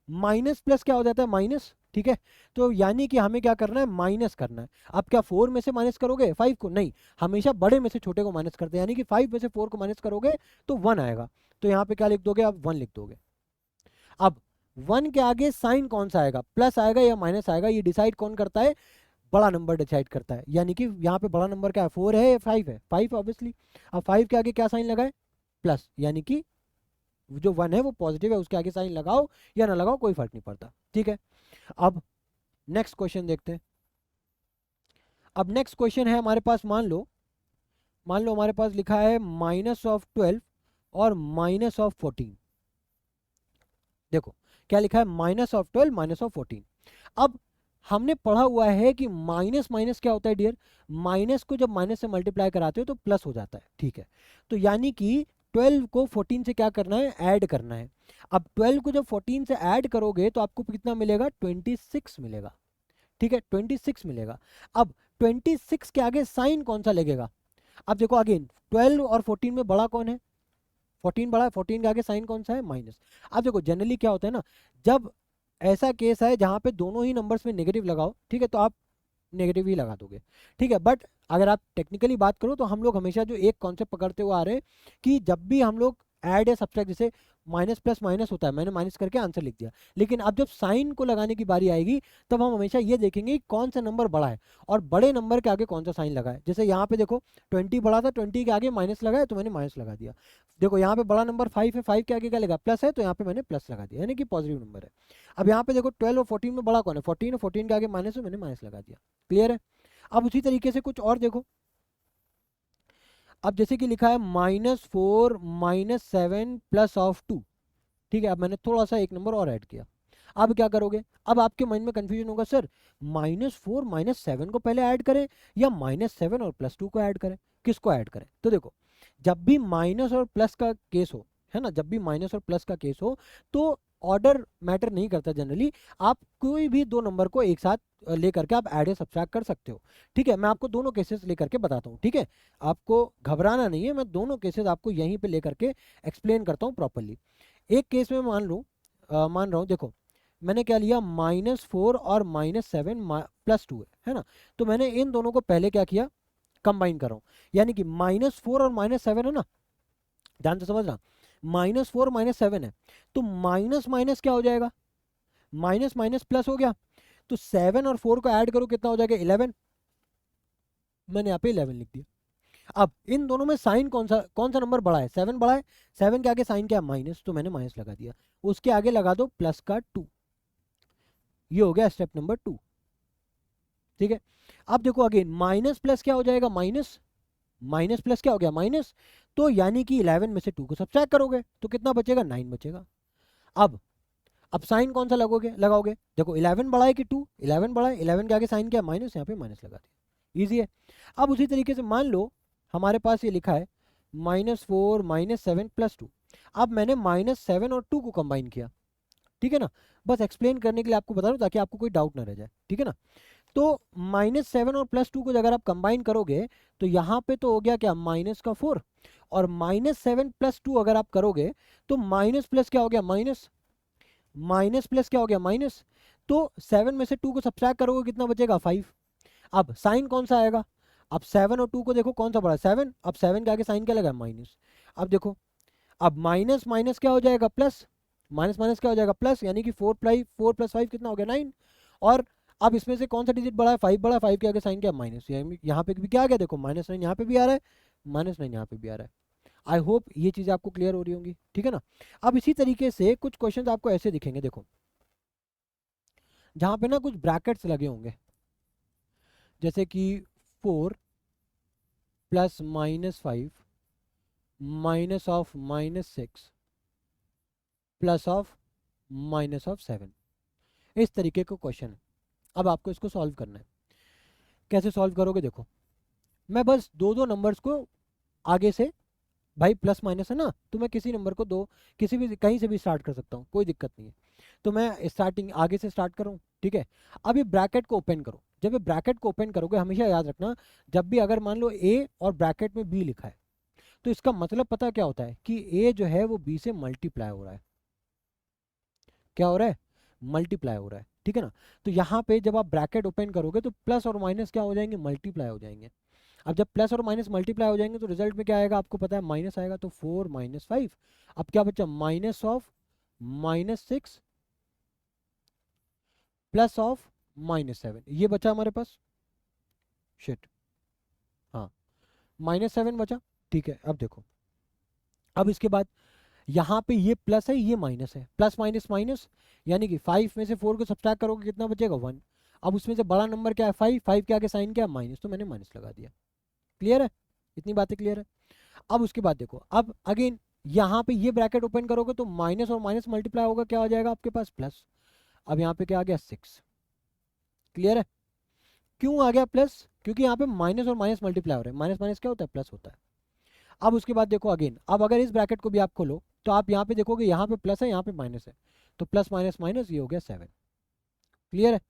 माइनस प्लस क्या हो जाता है? माइनस। ठीक है, तो यानी कि हमें क्या करना है? माइनस करना है। अब क्या 4 में से माइनस करोगे 5 को? नहीं, हमेशा बड़े में से छोटे को माइनस करते हैं, यानी कि 5 में से 4 को माइनस करोगे तो 1 आएगा। तो यहाँ पे क्या लिख दोगे? आप 1 लिख दोगे। अब 1 के आगे साइन कौन सा आएगा? प्लस आएगा या माइनस आएगा, ये डिसाइड कौन करता है? बड़ा नंबर डिसाइड करता है। यानी कि यहाँ पे बड़ा नंबर क्या है? 4 है या 5 है? 5 ऑब्वियसली। अब 5 के आगे क्या साइन लगा है? प्लस, यानी कि जो 1 है वो पॉजिटिव है, उसके आगे साइन लगाओ या ना लगाओ कोई फर्क नहीं पड़ता। ठीक है, अब नेक्स्ट क्वेश्चन देखते हैं। अब नेक्स्ट क्वेश्चन है हमारे पास, मान लो हमारे पास लिखा है -12 और -14। देखो क्या लिखा है? -12 -14। अब हमने पढ़ा हुआ है कि माइनस माइनस क्या होता है डियर? माइनस को जब माइनस से मल्टीप्लाई कराते हो तो प्लस हो जाता है। ठीक है, तो यानी कि 12 को 14 से क्या करना है? ऐड करना है। अब 12 को जब 14 से ऐड करोगे तो आपको कितना मिलेगा? 26 मिलेगा। ठीक है, 26 मिलेगा। अब 26 के आगे साइन कौन सा लगेगा? अब देखो अगेन, 12 और 14 में बड़ा कौन है? 14 बड़ा है, 14 के आगे साइन कौन सा है? माइनस। अब देखो जनरली क्या होता है ना, जब ऐसा केस है जहाँ पे दोनों ही नंबर्स में नेगेटिव लगाओ, ठीक है, तो आप नेगेटिव ही लगा दोगे। ठीक है, बट अगर आप टेक्निकली बात करो तो हम लोग हमेशा जो एक कॉन्सेप्ट पकड़ते हुए आ रहे हैं कि जब भी हम लोग ऐड या सब्सट्रैक्ट, जैसे माइनस प्लस माइनस होता है, मैंने माइनस करके आंसर लिख दिया, लेकिन अब जब साइन को लगाने की बारी आएगी तब हम हमेशा ये देखेंगे कि कौन सा नंबर बड़ा है और बड़े नंबर के आगे कौन सा साइन लगा है। जैसे यहाँ पे देखो 20 बड़ा था, 20 के आगे माइनस लगा है तो मैंने माइनस लगा दिया। देखो यहाँ पे बड़ा नंबर 5 है, 5 के आगे क्या लगा? प्लस है, तो यहाँ पे मैंने प्लस लगा दिया, यानी कि पॉजिटिव नंबर है। अब यहाँ पे देखो 12 और 14 में बड़ा कौन है? 14 और 14 के आगे माइनस है, मैंने माइनस लगा दिया। क्लियर है? अब उसी तरीके से कुछ और देखो। अब जैसे कि लिखा है -4 -7 +2। ठीक है, अब मैंने थोड़ा सा एक नंबर और ऐड किया। अब क्या करोगे, अब आपके माइंड में कंफ्यूजन होगा, सर -4 -7 को पहले ऐड करें या -7 और +2 को ऐड करें, किसको ऐड करें? तो देखो, जब भी माइनस और प्लस का केस हो, है ना, जब भी माइनस और प्लस का केस हो तो ऑर्डर मैटर नहीं करता जनरली। आप कोई भी दो नंबर को एक साथ लेकर के आप ऐड या सब्ट्रैक्ट कर सकते हो। ठीक है, मैं आपको दोनों केसेस लेकर के बताता हूँ। ठीक है, आपको घबराना नहीं है, मैं दोनों केसेस आपको यहीं पे लेकर के एक्सप्लेन करता हूँ प्रॉपरली। एक केस में मान रहा हूँ, देखो मैंने क्या लिया, -4 और -7 +2 है ना, तो मैंने इन दोनों को पहले क्या किया, कंबाइन कर रहा हूँ। यानी कि -4 और -7 है ना, ध्यान से समझना, -4 -7 है, तो माइनस माइनस क्या हो जाएगा, माइनस माइनस प्लस हो गया। तो 7 और 4 को ऐड करो, कितना हो जाएगा, 11। मैंने यहाँ पे 11 लिख दिया। अब इन दोनों में साइन कौन सा नंबर बड़ा है, 7 बड़ा है। 7 के आगे साइन क्या है, माइनस, तो मैंने माइनस लगा दिया। उसके आगे लगा दो प्लस का 2। ये हो गया स्टेप नंबर 2। ठीक है, अब देखो अगेन, माइनस प्लस क्या हो जाएगा, माइनस, माइनस प्लस क्या हो गया, माइनस। तो यानी कि 11 में से 2 को सब्ट्रैक्ट करोगे तो कितना बचेगा, 9 बचेगा। अब साइन कौन सा लगाओगे, देखो 11 बड़ा है कि 2, 11 बड़ा है, 11 के आगे साइन क्या, माइनस, यहाँ पे माइनस लगा दिया, ईजी है। अब उसी तरीके से मान लो हमारे पास ये लिखा है -4 -7 +2। अब मैंने -7 और 2 को कंबाइन किया। ठीक है ना, बस एक्सप्लेन करने के लिए आपको बता रहा हूँ ताकि आपको कोई डाउट ना रह जाए। ठीक है ना, तो -7 और +2 को अगर आप कंबाइन करोगे तो यहाँ पे तो हो गया क्या, -4, और -7 +2 अगर आप करोगे तो माइनस प्लस क्या हो गया, माइनस, माइनस प्लस क्या हो गया, माइनस। तो 7 में से 2 को सब्ट्रैक्ट करोगे, कितना बचेगा, 5। अब साइन कौन सा आएगा, अब 7 और 2 को देखो कौन सा बड़ा है, 7। अब 7 के आगे साइन क्या लगा, माइनस। अब देखो, अब माइनस माइनस क्या हो जाएगा, प्लस, माइनस माइनस क्या हो जाएगा, प्लस, यानी कि 4 + 5 कितना हो गया, 9। और अब इसमें से कौन सा डिजिट बड़ा है, 5 बड़ा है, 5 के आगे साइन क्या, माइनस। यहाँ पे भी क्या आ गया, देखो -9 यहाँ पे भी आ रहा है, -9 यहाँ पे भी आ रहा है। आई होप ये चीज़ें आपको क्लियर हो रही होंगी। ठीक है ना, अब इसी तरीके से कुछ क्वेश्चन आपको ऐसे दिखेंगे, देखो जहाँ पे ना कुछ ब्रैकेट्स लगे होंगे, जैसे कि 4 + -5 -6 +-7, इस तरीके का क्वेश्चन है। अब आपको इसको सॉल्व करना है। कैसे सॉल्व करोगे, देखो मैं बस दो दो नंबर्स को आगे से, भाई प्लस माइनस है ना, तो मैं किसी नंबर को दो, किसी भी कहीं से भी स्टार्ट कर सकता हूँ, कोई दिक्कत नहीं है। तो मैं स्टार्टिंग आगे से स्टार्ट कर रहा हूँ। ठीक है, अब ये ब्रैकेट को ओपन करो। जब ये ब्रैकेट को ओपन करोगे, हमेशा याद रखना, जब भी अगर मान लो ए और ब्रैकेट में बी लिखा है, तो इसका मतलब पता क्या होता है कि ए जो है वो बी से मल्टीप्लाई हो रहा है। क्या हो रहा है, मल्टीप्लाई हो रहा है। ठीक है ना, तो यहाँ पे जब आप ब्रैकेट ओपन करोगे तो प्लस और माइनस क्या हो जाएंगे, मल्टीप्लाई हो जाएंगे। अब जब प्लस और माइनस मल्टीप्लाई हो जाएंगे तो रिजल्ट में क्या आएगा, आपको पता है, माइनस आएगा। तो 4 -5, अब क्या बचा, -6 +7, ये बचा हमारे पास, शिट, हाँ, -7 बचा। ठीक है, अब देखो, अब इसके बाद यहाँ पे ये प्लस है, ये माइनस है, प्लस माइनस माइनस, यानी कि 5 में से 4 को सब्ट्रैक्ट करोगे, कितना बचेगा, 1। अब उसमें से बड़ा नंबर क्या है, 5, 5 के आगे साइन क्या है, माइनस, तो मैंने माइनस लगा दिया। क्लियर है, इतनी बातें क्लियर है। अब उसके बाद देखो, अब अगेन यहाँ पे ये ब्रैकेट ओपन करोगे तो माइनस और माइनस मल्टीप्लाई होगा, क्या हो जाएगा आपके पास, प्लस। अब यहाँ पे क्या आ गया, 6। क्लियर है, क्यों आ गया प्लस, क्योंकि यहाँ पे माइनस और माइनस मल्टीप्लाई हो रहे हैं, माइनस माइनस क्या होता है, प्लस होता है। अब उसके बाद देखो अगेन, अब अगर इस ब्रैकेट को भी आप खोलो तो आप यहाँ पे देखोगे, यहाँ पे प्लस है, यहाँ पे माइनस है, तो प्लस माइनस माइनस, ये हो गया 7। क्लियर है,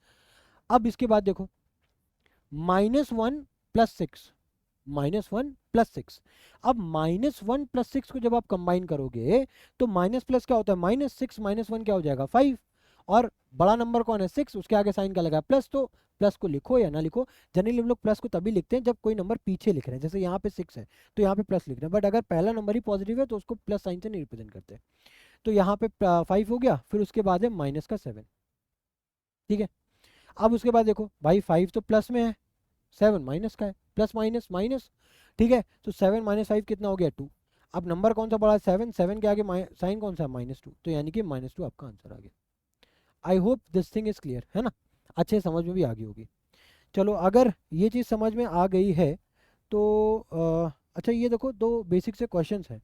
अब इसके बाद देखो, -1 + 6, -1 + 6। अब -1 + 6 को जब आप कंबाइन करोगे तो माइनस प्लस क्या होता है, -6 -1 क्या हो जाएगा, 5। और बड़ा नंबर कौन है, 6, उसके आगे साइन का लगा प्लस, तो प्लस को लिखो या ना लिखो। जनरली हम लोग प्लस को तभी लिखते हैं जब कोई नंबर पीछे लिख रहे हैं, जैसे यहाँ पे 6 है तो यहाँ पे प्लस लिख रहे हैं, बट अगर पहला नंबर ही पॉजिटिव है तो उसको प्लस साइन से नहीं रिप्रेजेंट करते। तो यहाँ पे 5 हो गया, फिर उसके बाद है -7। ठीक है, अब उसके बाद देखो भाई, 5 तो प्लस में है, 7 माइनस का है, प्लस माइनस माइनस। ठीक है, तो 7 -5 कितना हो गया, 2। अब नंबर कौन सा बड़ा है, 7, 7 के आगे साइन कौन सा है, -2, तो यानी कि -2 आपका आंसर आ गया। I hope this thing is clear, है ना, अच्छे समझ में भी आ गई होगी। चलो, अगर ये चीज़ समझ में आ गई है तो अच्छा, ये देखो दो बेसिक से क्वेश्चंस हैं।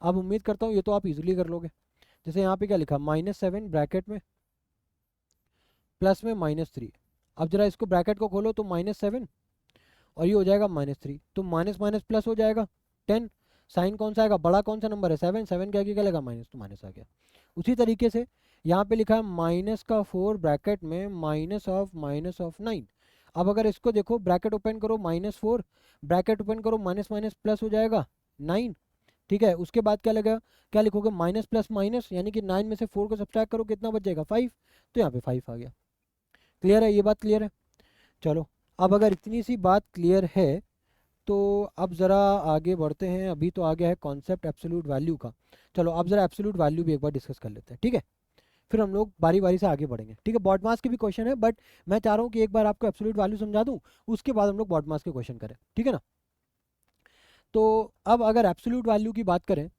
अब उम्मीद करता हूँ ये तो आप इजीली कर लोगे। जैसे यहाँ पे क्या लिखा, -7 ब्रैकेट में प्लस में -3। अब जरा इसको ब्रैकेट को खोलो तो -7 और ये हो जाएगा -3, तो माइनस माइनस प्लस हो जाएगा 10। साइन कौन सा आएगा, बड़ा कौन सा नंबर है 7, 7 के आगे क्या लगा माइनस, तो माइनस आ गया। उसी तरीके से यहाँ पे लिखा है -4 ब्रैकेट में -9। अब अगर इसको देखो ब्रैकेट ओपन करो -4 ब्रैकेट ओपन करो माइनस माइनस प्लस हो जाएगा 9। ठीक है, उसके बाद क्या लगेगा, क्या लिखोगे माइनस प्लस माइनस, यानी कि 9 में से 4 को सब्ट्रैक्ट करो कितना बच जाएगा 5, तो यहाँ पे 5 आ गया। क्लियर है, ये बात क्लियर है। चलो अब अगर इतनी सी बात क्लियर है तो अब ज़रा आगे बढ़ते हैं। अभी तो आ गया है कॉन्सेप्ट एब्सोल्यूट वैल्यू का। चलो अब ज़रा एब्सोल्यूट वैल्यू भी एक बार डिस्कस कर लेते हैं, ठीक है। फिर हम लोग बारी बारी से आगे बढ़ेंगे, ठीक है। बॉड मास के भी क्वेश्चन है, बट मैं चाह रहा हूँ कि एक बार आपको एब्सोल्यूट वैल्यू समझा दूँ, उसके बाद हम लोग बॉड मास के क्वेश्चन करें, ठीक है ना। तो अब अगर एब्सोल्यूट वैल्यू की बात करें,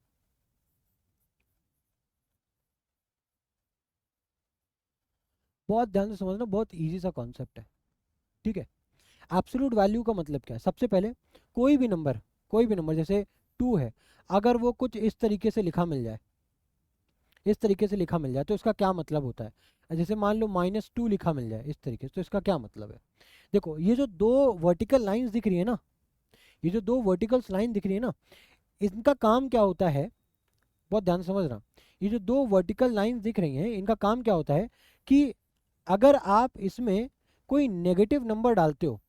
बहुत ध्यान से समझना, बहुत ईजी सा कॉन्सेप्ट है, ठीक है। एब्सोल्यूट वैल्यू का मतलब क्या है, सबसे पहले कोई भी नंबर जैसे 2 है, अगर वो कुछ इस तरीके से लिखा मिल जाए, इस तरीके से लिखा मिल जाए तो इसका क्या मतलब होता है। जैसे मान लो -2 लिखा मिल जाए इस तरीके से, तो इसका क्या मतलब है। देखो ये जो दो वर्टिकल लाइंस दिख रही है ना, ये जो दो वर्टिकल लाइन दिख रही है ना, इनका काम क्या होता है, बहुत ध्यान से समझना। ये जो दो वर्टिकल लाइंस दिख रही हैं, इनका काम क्या होता है कि अगर आप इसमें कोई नेगेटिव नंबर डालते हो,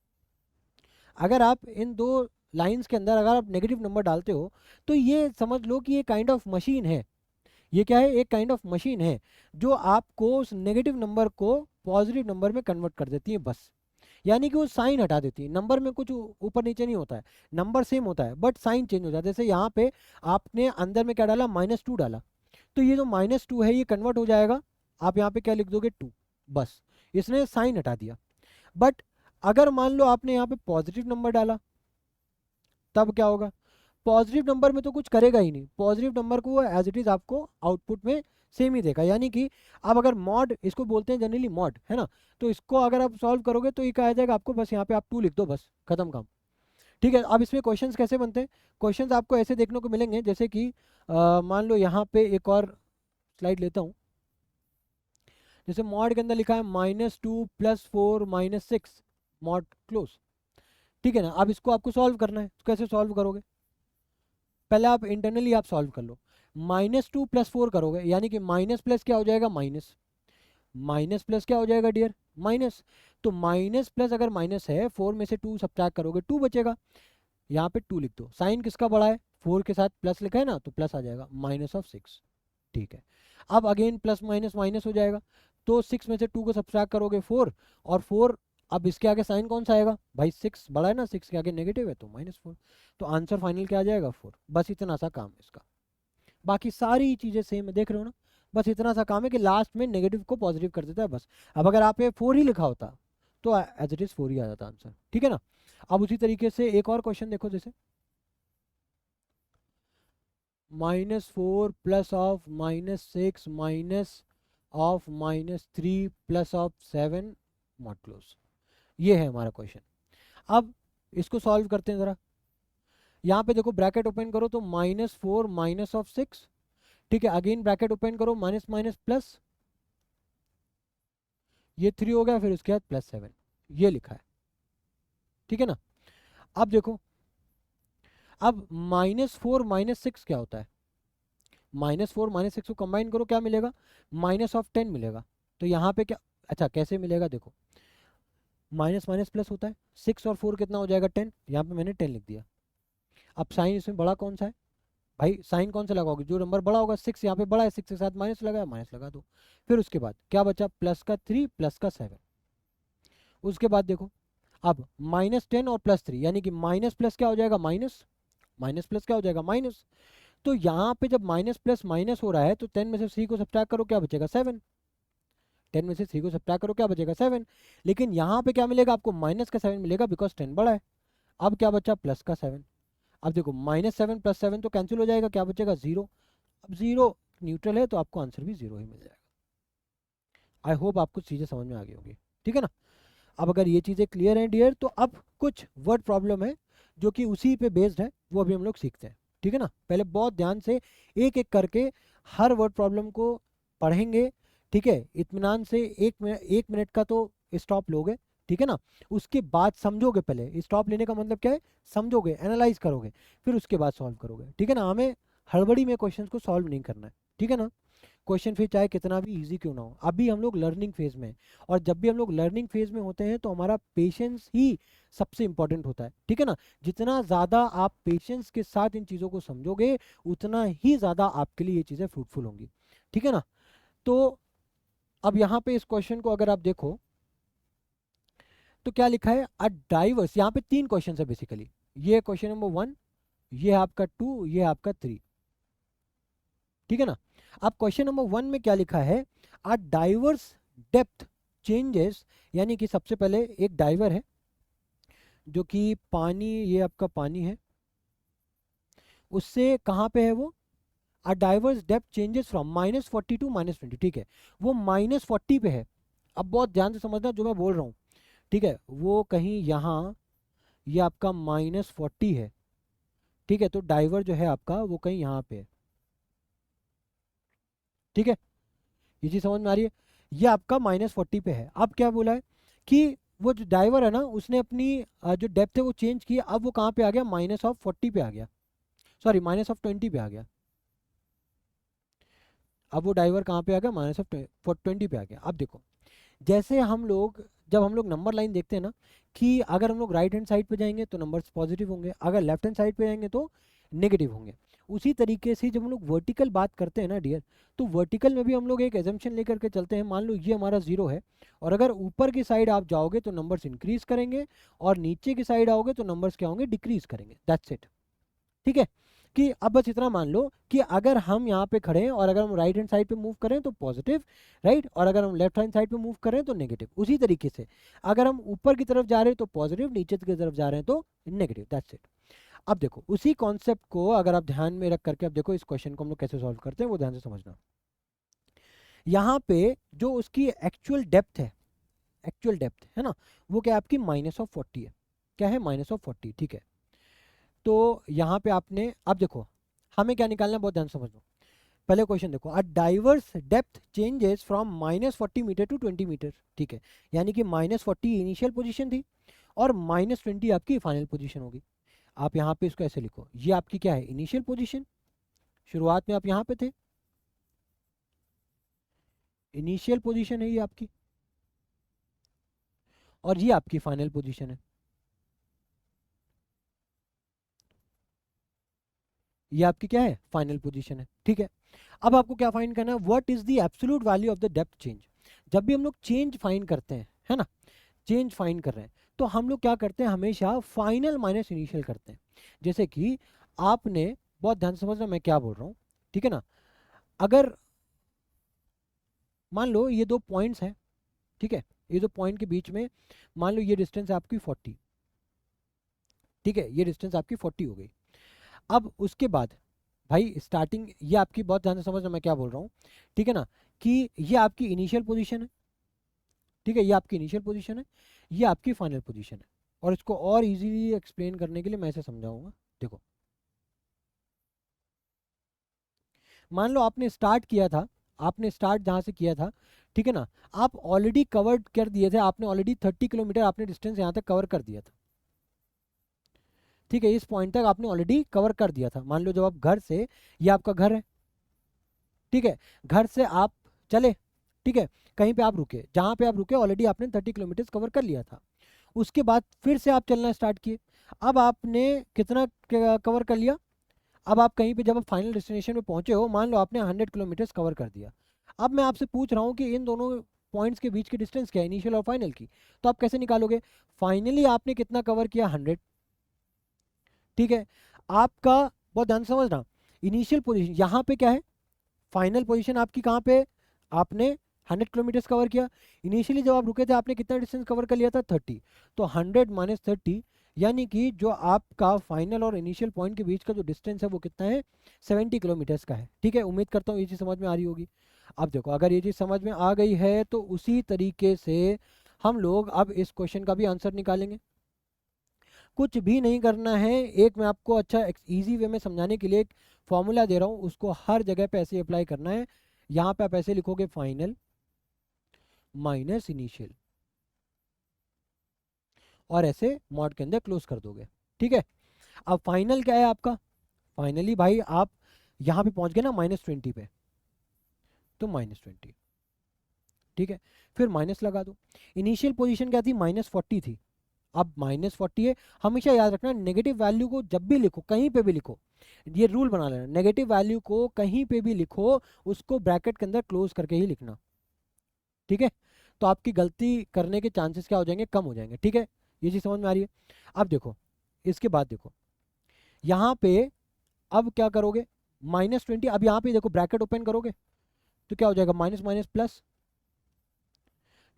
अगर आप इन दो लाइंस के अंदर अगर आप नेगेटिव नंबर डालते हो, तो ये समझ लो कि ये काइंड ऑफ मशीन है। ये क्या है, एक काइंड ऑफ मशीन है जो आपको उस नेगेटिव नंबर को पॉजिटिव नंबर में कन्वर्ट कर देती है, बस। यानी कि वो साइन हटा देती है, नंबर में कुछ ऊपर नीचे नहीं होता है, नंबर सेम होता है बट साइन चेंज हो जाता है। जैसे यहाँ पे आपने अंदर में क्या डाला, -2 डाला, तो ये जो -2 है ये कन्वर्ट हो जाएगा, आप यहाँ पे क्या लिख दोगे 2, बस। इसने साइन हटा दिया। बट अगर मान लो आपने यहाँ पे पॉजिटिव नंबर डाला, तब क्या होगा, पॉजिटिव नंबर में तो कुछ करेगा ही नहीं, पॉजिटिव नंबर को वो एज इट इज आपको आउटपुट में सेम ही देगा। यानी कि अब अगर मॉड, इसको बोलते हैं जनरली मॉड, है ना, तो इसको अगर आप सॉल्व करोगे तो ये कहा जाएगा आपको, बस यहाँ पे आप 2 लिख दो, बस खत्म काम, ठीक है। अब इसमें क्वेश्चंस कैसे बनते हैं, क्वेश्चंस आपको ऐसे देखने को मिलेंगे, जैसे कि मान लो यहाँ पे एक और स्लाइड लेता हूँ। जैसे मॉड के अंदर लिखा है -2 + 4 -6 मॉड क्लोज, ठीक है ना। अब इसको आपको सॉल्व करना है, कैसे सॉल्व करोगे, पहले आप इंटरनली आप सॉल्व कर लो। -2 + 4 करोगे, यानी कि माइनस प्लस क्या हो जाएगा, माइनस माइनस प्लस क्या हो जाएगा डियर, माइनस। तो माइनस प्लस अगर माइनस है, 4 में से 2 सब्ट्रैक्ट करोगे 2 बचेगा, यहाँ पे 2 लिख दो। साइन किसका बड़ा है, 4 के साथ प्लस लिखा है ना, तो प्लस आ जाएगा -6, ठीक है। अब अगेन प्लस माइनस माइनस हो जाएगा, तो 6 में से 2 को सब्ट्रैक्ट करोगे 4, और 4, अब इसके आगे साइन कौन सा आएगा भाई, 6 बड़ा है ना, 6 के आगे नेगेटिव है तो -4, तो आंसर फाइनल क्या आ जाएगा 4। बस इतना सा काम है इसका, बाकी सारी चीज़ें सेम है, देख रहे हो ना। बस इतना सा काम है कि लास्ट में नेगेटिव को पॉजिटिव कर देता है, बस। अब अगर आप ये 4 ही लिखा होता तो एज इट इज़ 4 ही आ जाता आंसर, ठीक है ना। अब उसी तरीके से एक और क्वेश्चन देखो, जैसे -4 + -6 -3 + 7 मॉड क्लोज, ये है हमारा क्वेश्चन। अब इसको सॉल्व करते हैं ज़रा। यहाँ पे देखो ब्रैकेट ओपन करो तो -4 -6, ठीक है। अगेन ब्रैकेट ओपन करो, माइनस माइनस प्लस, ये 3 हो गया, फिर उसके बाद +7, ये लिखा है, ठीक है ना। अब देखो, अब -4 -6 क्या होता है, -4 -6 को कंबाइन करो क्या मिलेगा, -10 मिलेगा। तो यहाँ पे क्या, अच्छा कैसे मिलेगा, देखो माइनस माइनस प्लस होता है, 6 और 4 कितना हो जाएगा 10, यहाँ पे मैंने 10 लिख दिया। अब साइन इसमें बड़ा कौन सा है भाई, साइन कौन सा लगाओगे, जो नंबर बड़ा होगा, 6 यहाँ पे बड़ा है, 6 के साथ माइनस लगाया, माइनस लगा दो। फिर उसके बाद क्या बचा, +3 +7। उसके बाद देखो, अब -10 और +3, यानी कि माइनस प्लस क्या हो जाएगा, माइनस माइनस प्लस क्या हो जाएगा, माइनस। तो यहाँ पे जब माइनस प्लस माइनस हो रहा है, तो 10 में से 3 को सब्ट्रैक्ट करो क्या बचेगा 7, 10 में से 3 को सब्ट्रैक्ट करो क्या बचेगा 7। लेकिन यहाँ पे क्या मिलेगा आपको, -7 मिलेगा, बिकॉज 10 बड़ा है। अब क्या बचा, +7। अब देखो -7 + 7 तो कैंसिल हो जाएगा, क्या बचेगा 0। अब 0 न्यूट्रल है, तो आपको आंसर भी 0 ही मिल जाएगा। आई होप आपको चीज़ें समझ में आ गई होंगी, ठीक है ना। अब अगर ये चीज़ें क्लियर हैं डियर, तो अब कुछ वर्ड प्रॉब्लम है जो कि उसी पे बेस्ड है, वो अभी हम लोग सीखते हैं, ठीक है ना। पहले बहुत ध्यान से एक एक करके हर वर्ड प्रॉब्लम को पढ़ेंगे, ठीक है, इत्मीनान से 1 मिनट का तो स्टॉप लोगे, ठीक है ना। उसके बाद समझोगे, पहले स्टॉप लेने का मतलब क्या है, समझोगे, एनालाइज करोगे, फिर उसके बाद सॉल्व करोगे, ठीक है ना। हमें हड़बड़ी में क्वेश्चंस को सॉल्व नहीं करना है, ठीक है ना। क्वेश्चन फिर चाहे कितना भी इजी क्यों ना हो, अभी हम लोग लर्निंग फेज में हैं, और जब भी हम लोग लर्निंग फेज में होते हैं तो हमारा पेशेंस ही सबसे इंपॉर्टेंट होता है, ठीक है ना। जितना ज़्यादा आप पेशेंस के साथ इन चीज़ों को समझोगे, उतना ही ज़्यादा आपके लिए ये चीज़ें फ्रूटफुल होंगी, ठीक है ना। तो अब यहाँ पे इस क्वेश्चन को अगर आप देखो तो क्या लिखा है, अ डाइवर्स, यहाँ पे 3 क्वेश्चन है बेसिकली। ये क्वेश्चन नंबर 1, ये आपका 2, ये आपका 3, ठीक है ना। अब क्वेश्चन नंबर 1 में क्या लिखा है, अ डाइवर्स डेप्थ चेंजेस, यानी कि सबसे पहले एक डाइवर है जो कि पानी, ये आपका पानी है, उससे कहाँ पे है वो, a diver's depth changes from -40 to -20, ठीक है। वो -40 पे है। अब बहुत ध्यान से समझना जो मैं बोल रहा हूँ, ठीक है। वो कहीं यहाँ, ये आपका -40 है, ठीक है। तो डाइवर जो है आपका वो कहीं यहाँ पे है, ठीक है। ये चीज़ समझ में आ रही है, ये आपका -40 पे है। अब क्या बोला है कि वो जो डाइवर है ना, उसने अपनी जो डेप्थ है वो चेंज की, अब वो कहाँ पे आ गया, -40 पे आ गया, सॉरी -20 पे आ गया। अब वो डाइवर कहाँ पे आ गया, -20 पे आ गया। अब देखो, जैसे हम लोग, जब हम लोग नंबर लाइन देखते हैं ना, कि अगर हम लोग राइट हैंड साइड पे जाएंगे तो नंबर्स पॉजिटिव होंगे, अगर लेफ्ट हैंड साइड पे जाएंगे तो नेगेटिव होंगे। उसी तरीके से जब हम लोग वर्टिकल बात करते हैं ना डियर, तो वर्टिकल में भी हम लोग एक एजम्पशन लेकर के चलते हैं। मान लो ये हमारा 0 है, और अगर ऊपर की साइड आप जाओगे तो नंबर्स इंक्रीज करेंगे, और नीचे की साइड आओगे तो नंबर्स क्या होंगे, डिक्रीज करेंगे, दैट्स इट, ठीक है। कि अब बस इतना मान लो कि अगर हम यहाँ पे खड़े हैं और अगर हम राइट हैंड साइड पे मूव करें तो पॉजिटिव, राइट, और अगर हम लेफ्ट हैंड साइड पे मूव करें तो नेगेटिव। उसी तरीके से अगर हम ऊपर की तरफ जा रहे हैं तो पॉजिटिव, नीचे की तरफ जा रहे हैं तो नेगेटिव, दैट्स इट। अब देखो, उसी कॉन्सेप्ट को अगर आप ध्यान में रख करके अब देखो इस क्वेश्चन को हम लोग कैसे सॉल्व करते हैं, वो ध्यान से समझना। यहाँ पे जो उसकी एक्चुअल डेप्थ है, एक्चुअल डेप्थ है ना, वो क्या है आपकी -40 है, क्या है, -40, ठीक है। तो यहाँ पे आपने, अब देखो हमें क्या निकालना है, बहुत ध्यान से समझो। पहले क्वेश्चन देखो, a diver's depth changes from -40 metre to 20 metre, ठीक है। यानी कि -40 इनिशियल पोजीशन थी और -20 आपकी फाइनल पोजीशन होगी। आप यहाँ पे इसको ऐसे लिखो, ये आपकी क्या है, इनिशियल पोजीशन, शुरुआत में आप यहाँ पे थे, इनिशियल पोजीशन है ये आपकी, और ये आपकी फाइनल पोजीशन है, ये आपकी क्या है, फाइनल पोजीशन है, ठीक है। अब आपको क्या फाइंड करना है, what is the absolute value of the depth change. जब भी हम लोग चेंज फाइंड करते हैं, है ना, चेंज फाइंड कर रहे हैं, तो हम लोग क्या करते हैं, हमेशा फाइनल माइनस इनिशियल करते हैं। जैसे कि आपने, बहुत ध्यान से समझना मैं क्या बोल रहा हूँ, ठीक है ना। अगर मान लो ये दो पॉइंट्स हैं, ठीक है, ये दो पॉइंट के बीच में मान लो ये डिस्टेंस है आपकी 40, ठीक है, ये डिस्टेंस आपकी 40 हो गई। अब उसके बाद भाई स्टार्टिंग, ये आपकी, बहुत ध्यान से समझना मैं क्या बोल रहा हूँ, ठीक है ना, कि ये आपकी इनिशियल पोजीशन है, ठीक है, ये आपकी इनिशियल पोजीशन है, ये आपकी फाइनल पोजीशन है। और इसको और इजीली एक्सप्लेन करने के लिए मैं ऐसे समझाऊंगा। देखो, मान लो आपने स्टार्ट किया था, आपने स्टार्ट जहाँ से किया था, ठीक है ना, आप ऑलरेडी कवर कर दिए थे, आपने ऑलरेडी 30 किलोमीटर आपने डिस्टेंस यहाँ तक कवर कर दिया था, ठीक है, इस पॉइंट तक आपने ऑलरेडी कवर कर दिया था। मान लो जब आप घर से, ये आपका घर है, ठीक है, घर से आप चले, ठीक है, कहीं पे आप रुके, जहाँ पे आप रुके ऑलरेडी आपने 30 किलोमीटर कवर कर लिया था। उसके बाद फिर से आप चलना स्टार्ट किए, अब आपने कितना कवर कर लिया, अब आप कहीं पे जब आप फाइनल डेस्टिनेशन पे पहुंचे हो, मान लो आपने 100 किलोमीटर कवर कर दिया। अब मैं आपसे पूछ रहा हूँ कि इन दोनों पॉइंट्स के बीच की डिस्टेंस क्या है, इनिशियल और फाइनल की, तो आप कैसे निकालोगे, फाइनली आपने कितना कवर किया, 100, ठीक है। आपका, बहुत ध्यान से समझना, इनिशियल पोजीशन यहाँ पे क्या है, फाइनल पोजीशन आपकी कहाँ पे, आपने 100 किलोमीटर कवर किया। इनिशियली जब आप रुके थे आपने कितना डिस्टेंस कवर कर लिया था, 30, तो 100 - 30, यानी कि जो आपका फाइनल और इनिशियल पॉइंट के बीच का जो डिस्टेंस है वो कितना है, 70 किलोमीटर्स का है, ठीक है। उम्मीद करता हूँ ये चीज़ समझ में आ रही होगी। अब देखो, अगर ये चीज़ समझ में आ गई है तो उसी तरीके से हम लोग अब इस क्वेश्चन का भी आंसर निकालेंगे। कुछ भी नहीं करना है, एक मैं आपको अच्छा इजी वे में समझाने के लिए एक फॉर्मूला दे रहा हूँ, उसको हर जगह पे ऐसे अप्लाई करना है। यहाँ पे आप ऐसे लिखोगे फाइनल, माइनस इनिशियल, और ऐसे मॉड के अंदर क्लोज कर दोगे। ठीक है, अब फाइनल क्या है आपका, फाइनली भाई आप यहाँ पे पहुँच गए ना -20 पे, तो -20, ठीक है, फिर माइनस लगा दो। इनिशियल पोजीशन क्या थी, -40 थी, अब -40 है। हमेशा याद रखना नेगेटिव वैल्यू को जब भी लिखो, कहीं पे भी लिखो, ये रूल बना लेना, नेगेटिव वैल्यू को कहीं पे भी लिखो उसको ब्रैकेट के अंदर क्लोज करके ही लिखना। ठीक है, तो आपकी गलती करने के चांसेस क्या हो जाएंगे, कम हो जाएंगे। ठीक है, ये चीज़ समझ में आ रही है। अब देखो, इसके बाद देखो यहाँ पे, अब क्या करोगे, -20, अब यहाँ पे देखो ब्रैकेट ओपन करोगे तो क्या हो जाएगा, माइनस माइनस प्लस।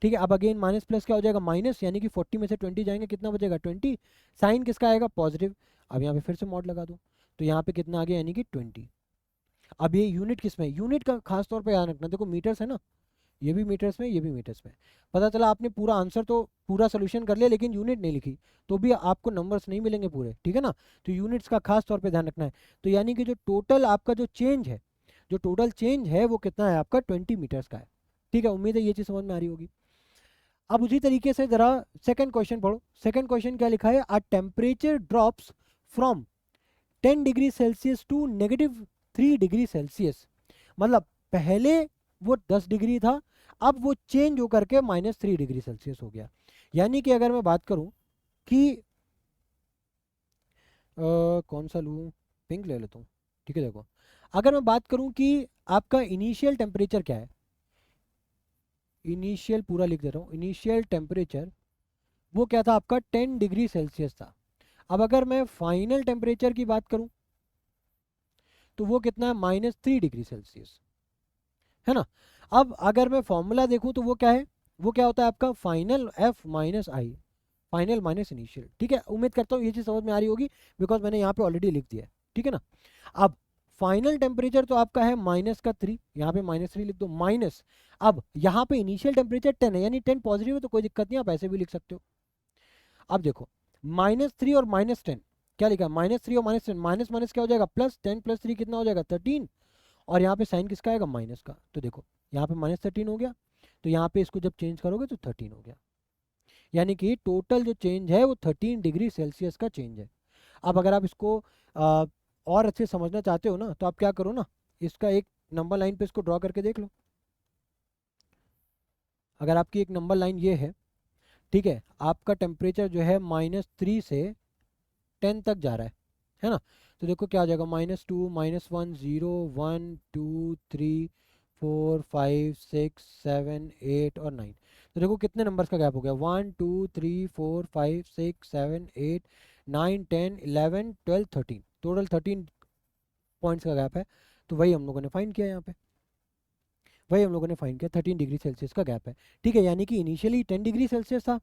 ठीक है, अब अगेन माइनस प्लस क्या हो जाएगा, माइनस, यानी कि 40 में से 20 जाएंगे, कितना बचेगा 20, साइन किसका आएगा, पॉजिटिव। अब यहाँ पे फिर से मॉड लगा दो, तो यहाँ पे कितना आ गया, यानी कि 20। अब ये यूनिट किस में, यूनिट का खास तौर पे याद रखना, देखो मीटर्स है ना, ये भी मीटर्स में, ये भी मीटर्स में। पता चला आपने पूरा आंसर तो पूरा सोल्यूशन कर लिया लेकिन यूनिट नहीं लिखी, तो भी आपको नंबर्स नहीं मिलेंगे पूरे। ठीक है ना, तो यूनिट्स का खास तौर पे ध्यान रखना है। तो यानी कि जो टोटल आपका जो चेंज है, जो टोटल चेंज है वो कितना है आपका, 20 मीटर्स का है। ठीक है, उम्मीद है ये चीज़ समझ में आ रही होगी। अब उसी तरीके से जरा सेकंड क्वेश्चन पढ़ो। सेकंड क्वेश्चन क्या लिखा है, a temperature drops from 10 degree Celsius to -3 degree Celsius. मतलब पहले वो 10 डिग्री था, अब वो चेंज होकर के -3 डिग्री सेल्सियस हो गया। यानी कि अगर मैं बात करूं कि कौन सा लूँ, पिंक ले लेता हूँ। ठीक है, देखो अगर मैं बात करूं कि आपका इनिशियल टेम्परेचर क्या है, इनिशियल पूरा लिख दे रहा हूँ, इनिशियल टेम्परेचर वो क्या था आपका, 10 डिग्री सेल्सियस था। अब अगर मैं फाइनल टेम्परेचर की बात करूं तो वो कितना है, -3 डिग्री सेल्सियस, है ना। अब अगर मैं फॉर्मूला देखूं तो वो क्या है, वो क्या होता है आपका, फाइनल एफ माइनस आई, फाइनल माइनस इनिशियल। ठीक है, उम्मीद करता हूँ ये चीज़ समझ में आ रही होगी, बिकॉज मैंने यहाँ पे ऑलरेडी लिख दिया है। ठीक है ना, अब फाइनल टेम्परेचर तो आपका है -3, यहाँ पे -3 लिख दो, माइनस, अब यहाँ पे इनिशियल टेम्परेचर 10 है, यानी 10 पॉजिटिव है तो कोई दिक्कत नहीं, आप ऐसे भी लिख सकते हो। अब देखो -3 और -10, क्या लिखा है, -3 और -10, माइनस माइनस क्या हो जाएगा, प्लस, 10 + 3 कितना हो जाएगा, 13, और यहाँ पे साइन किसका आएगा, माइनस का। तो देखो यहाँ पे -13 हो गया, तो यहाँ पे इसको जब चेंज करोगे तो 13 हो गया, यानी कि टोटल जो चेंज है वो 13 डिग्री सेल्सियस का चेंज है। अब अगर आप इसको और अच्छे से समझना चाहते हो ना, तो आप क्या करो ना, इसका एक नंबर लाइन पे इसको ड्रॉ करके देख लो। अगर आपकी एक नंबर लाइन ये है, ठीक है, आपका टेम्परेचर जो है -3 से 10 तक जा रहा है ना, तो देखो क्या आ जाएगा, -2, -1, 0, 1, 2, 3, 4, 5, 6, 7, 8 और 9। तो देखो कितने नंबर्स का गैप हो गया, 1, 2, 3, 4, 5, 6, 7, 8, 9, 10, 11, 12, 13, टोटल 13 पॉइंट्स का गैप है। तो वही हम लोगों ने फाइंड किया यहाँ पे, वही हम लोगों ने फाइंड किया, 13 डिग्री सेल्सियस का गैप है। ठीक है, यानी कि इनिशियली 10 डिग्री सेल्सियस था,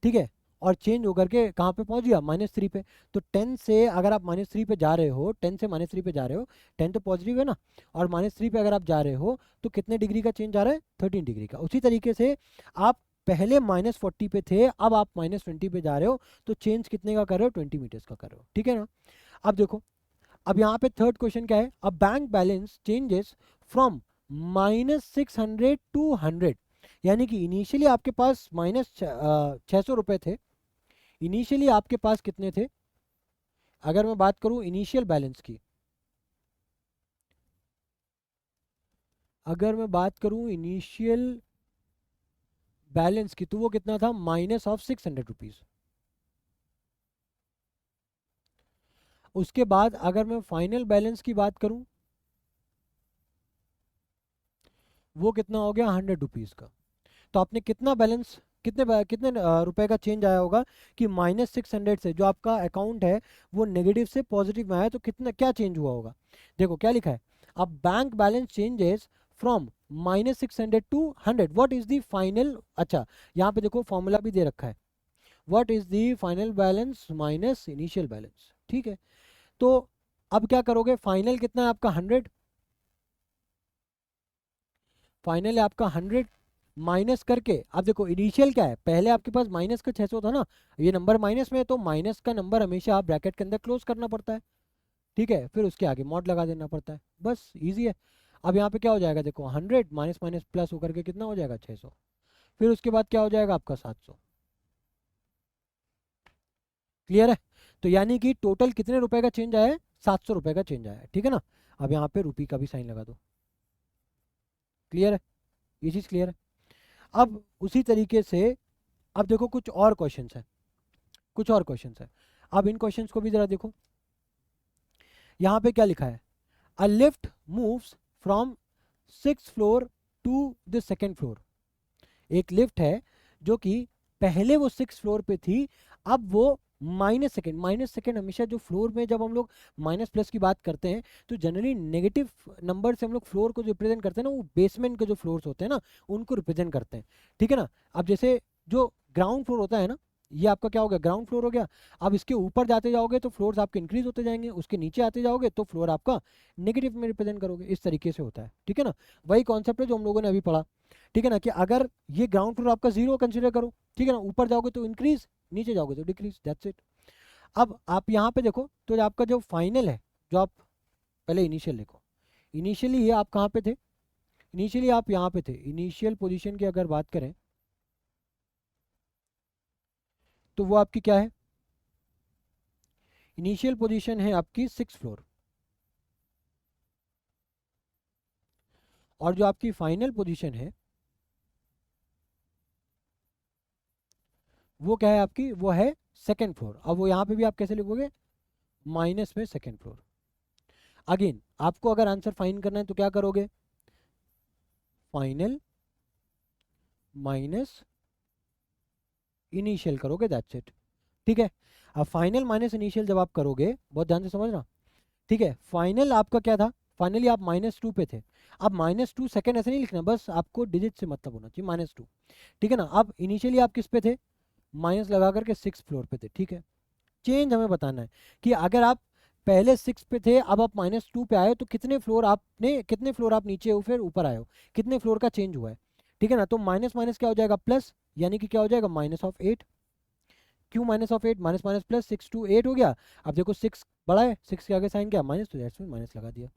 ठीक है, और चेंज होकर के कहाँ पे पहुंच गया, -3 पे। तो 10 से अगर आप -3 पे जा रहे हो, 10 से -3 पे जा रहे हो, 10 तो पॉजिटिव है ना, और -3 पे अगर आप जा रहे हो तो कितने डिग्री का चेंज आ रहा है, 13 डिग्री का। उसी तरीके से आप पहले -40 पे थे, अब आप -20 पे जा रहे हो, तो चेंज कितने का कर रहे हो, 20 मीटर्स का कर रहे हो। ठीक है ना, अब देखो, अब यहाँ पे थर्ड क्वेश्चन क्या है, अब bank balance changes from -600 to 100। यानी कि इनिशियली आपके पास -600 रुपये थे, इनिशियली आपके पास कितने थे, अगर मैं बात करूं इनिशियल बैलेंस की, अगर मैं बात करूं इनिशियल बैलेंस की, तो वो कितना था, -600 रुपीज़। उसके बाद अगर मैं फाइनल बैलेंस की बात करूं, वो कितना हो गया, 100 रुपीज़ का। तो आपने कितना बैलेंस, कितने रुपए का चेंज आया होगा कि -600 से जो आपका अकाउंट है वो नेगेटिव से पॉजिटिव में आया, तो कितना क्या चेंज हुआ होगा। देखो क्या लिखा है, अब bank balance changes from -600 to 100, what is the final, अच्छा यहाँ पे देखो फॉर्मूला भी दे रखा है, what is the final balance minus initial balance. ठीक है, तो अब क्या करोगे, फाइनल कितना है आपका 100, फाइनल है आपका 100, माइनस करके, अब देखो इनिशियल क्या है, पहले आपके पास माइनस का 600 था ना, ये नंबर माइनस में है, तो माइनस का नंबर हमेशा आप ब्रैकेट के अंदर क्लोज करना पड़ता है। ठीक है, फिर उसके आगे मॉड लगा देना पड़ता है, बस इजी है। अब यहाँ पे क्या हो जाएगा, देखो 100 माइनस माइनस प्लस होकर के कितना हो जाएगा, 600। फिर उसके बाद क्या हो जाएगा आपका 700। क्लियर है? तो यानी कि टोटल कितने रुपए का चेंज आया है? 700 रुपए का चेंज आया है, ठीक है ना। अब यहाँ पे रुपी का भी साइन लगा दो। क्लियर है? ये चीज़ क्लियर है। अब उसी तरीके से अब देखो कुछ और क्वेश्चंस हैं, कुछ और क्वेश्चंस हैं। अब इन क्वेश्चंस को भी जरा देखो। यहाँ पे क्या लिखा है? A lift moves from 6th floor to the second floor. एक लिफ्ट है जो कि पहले वो 6th फ्लोर पे थी, अब वो माइनस सेकेंड हमेशा जो फ्लोर में जब हम लोग माइनस प्लस की बात करते हैं तो जनरली नेगेटिव नंबर से हम लोग फ्लोर को जो रिप्रेजेंट करते हैं ना, वो बेसमेंट के जो फ्लोर्स होते हैं ना उनको रिप्रेजेंट करते हैं, ठीक है ना। अब जैसे जो ग्राउंड फ्लोर होता है ना, ये आपका क्या हो गया? ग्राउंड फ्लोर हो गया। अब इसके ऊपर जाते जाओगे तो फ्लोर्स आपके इंक्रीज होते जाएंगे, उसके नीचे आते जाओगे तो फ्लोर आपका नेगेटिव में रिप्रेजेंट करोगे। इस तरीके से होता है, ठीक है ना। वही कॉन्सेप्ट है जो हम लोगों ने अभी पढ़ा, ठीक है ना, कि अगर ये ग्राउंड फ्लोर आपका जीरो कंसीडर करो, ठीक है ना, ऊपर जाओगे तो इंक्रीज, नीचे जाओगे तो डिक्रीज, दैट्स इट। अब आप यहाँ पे देखो तो आपका जो फाइनल है, जो आप पहले इनिशियल लिखो। इनिशियली ये आप कहाँ पे थे? इनिशियली आप यहाँ पे थे। इनिशियल पोजीशन की अगर बात करें तो वो आपकी क्या है? इनिशियल पोजीशन है आपकी 6th फ्लोर, और जो आपकी फाइनल पोजीशन है वो क्या है आपकी? वो है सेकेंड फ्लोर। अब वो यहाँ पे भी आप कैसे लिखोगे? माइनस में सेकेंड फ्लोर। अगेन आपको अगर आंसर फाइंड करना है तो क्या करोगे? फाइनल माइनस इनिशियल करोगे, दैट्स इट, ठीक है। अब फाइनल माइनस इनिशियल जब आप करोगे, बहुत ध्यान से समझना, ठीक है। फाइनल आपका क्या था? फाइनली आप -2 पे थे। अब -2 सेकेंड ऐसे नहीं लिखना, बस आपको डिजिट से मतलब होना चाहिए -2, ठीक है ना। अब इनिशियली आप किस पे थे? माइनस लगा करके 6th फ्लोर पे थे, ठीक है। चेंज हमें बताना है कि अगर आप पहले 6 पे थे, अब आप -2 पे आए हो, तो कितने फ्लोर आपने, कितने फ्लोर आप नीचे हो फिर ऊपर आए हो, कितने फ्लोर का चेंज हुआ है, ठीक है ना। तो माइनस माइनस क्या हो जाएगा? प्लस, यानी कि क्या हो जाएगा? -8। क्यों -8? माइनस माइनस प्लस, 6 to 8 हो गया। अब देखो 6 बड़ा है, 6 के आगे साइन क्या? माइनस, तो दैट्स मीन माइनस लगा दिया।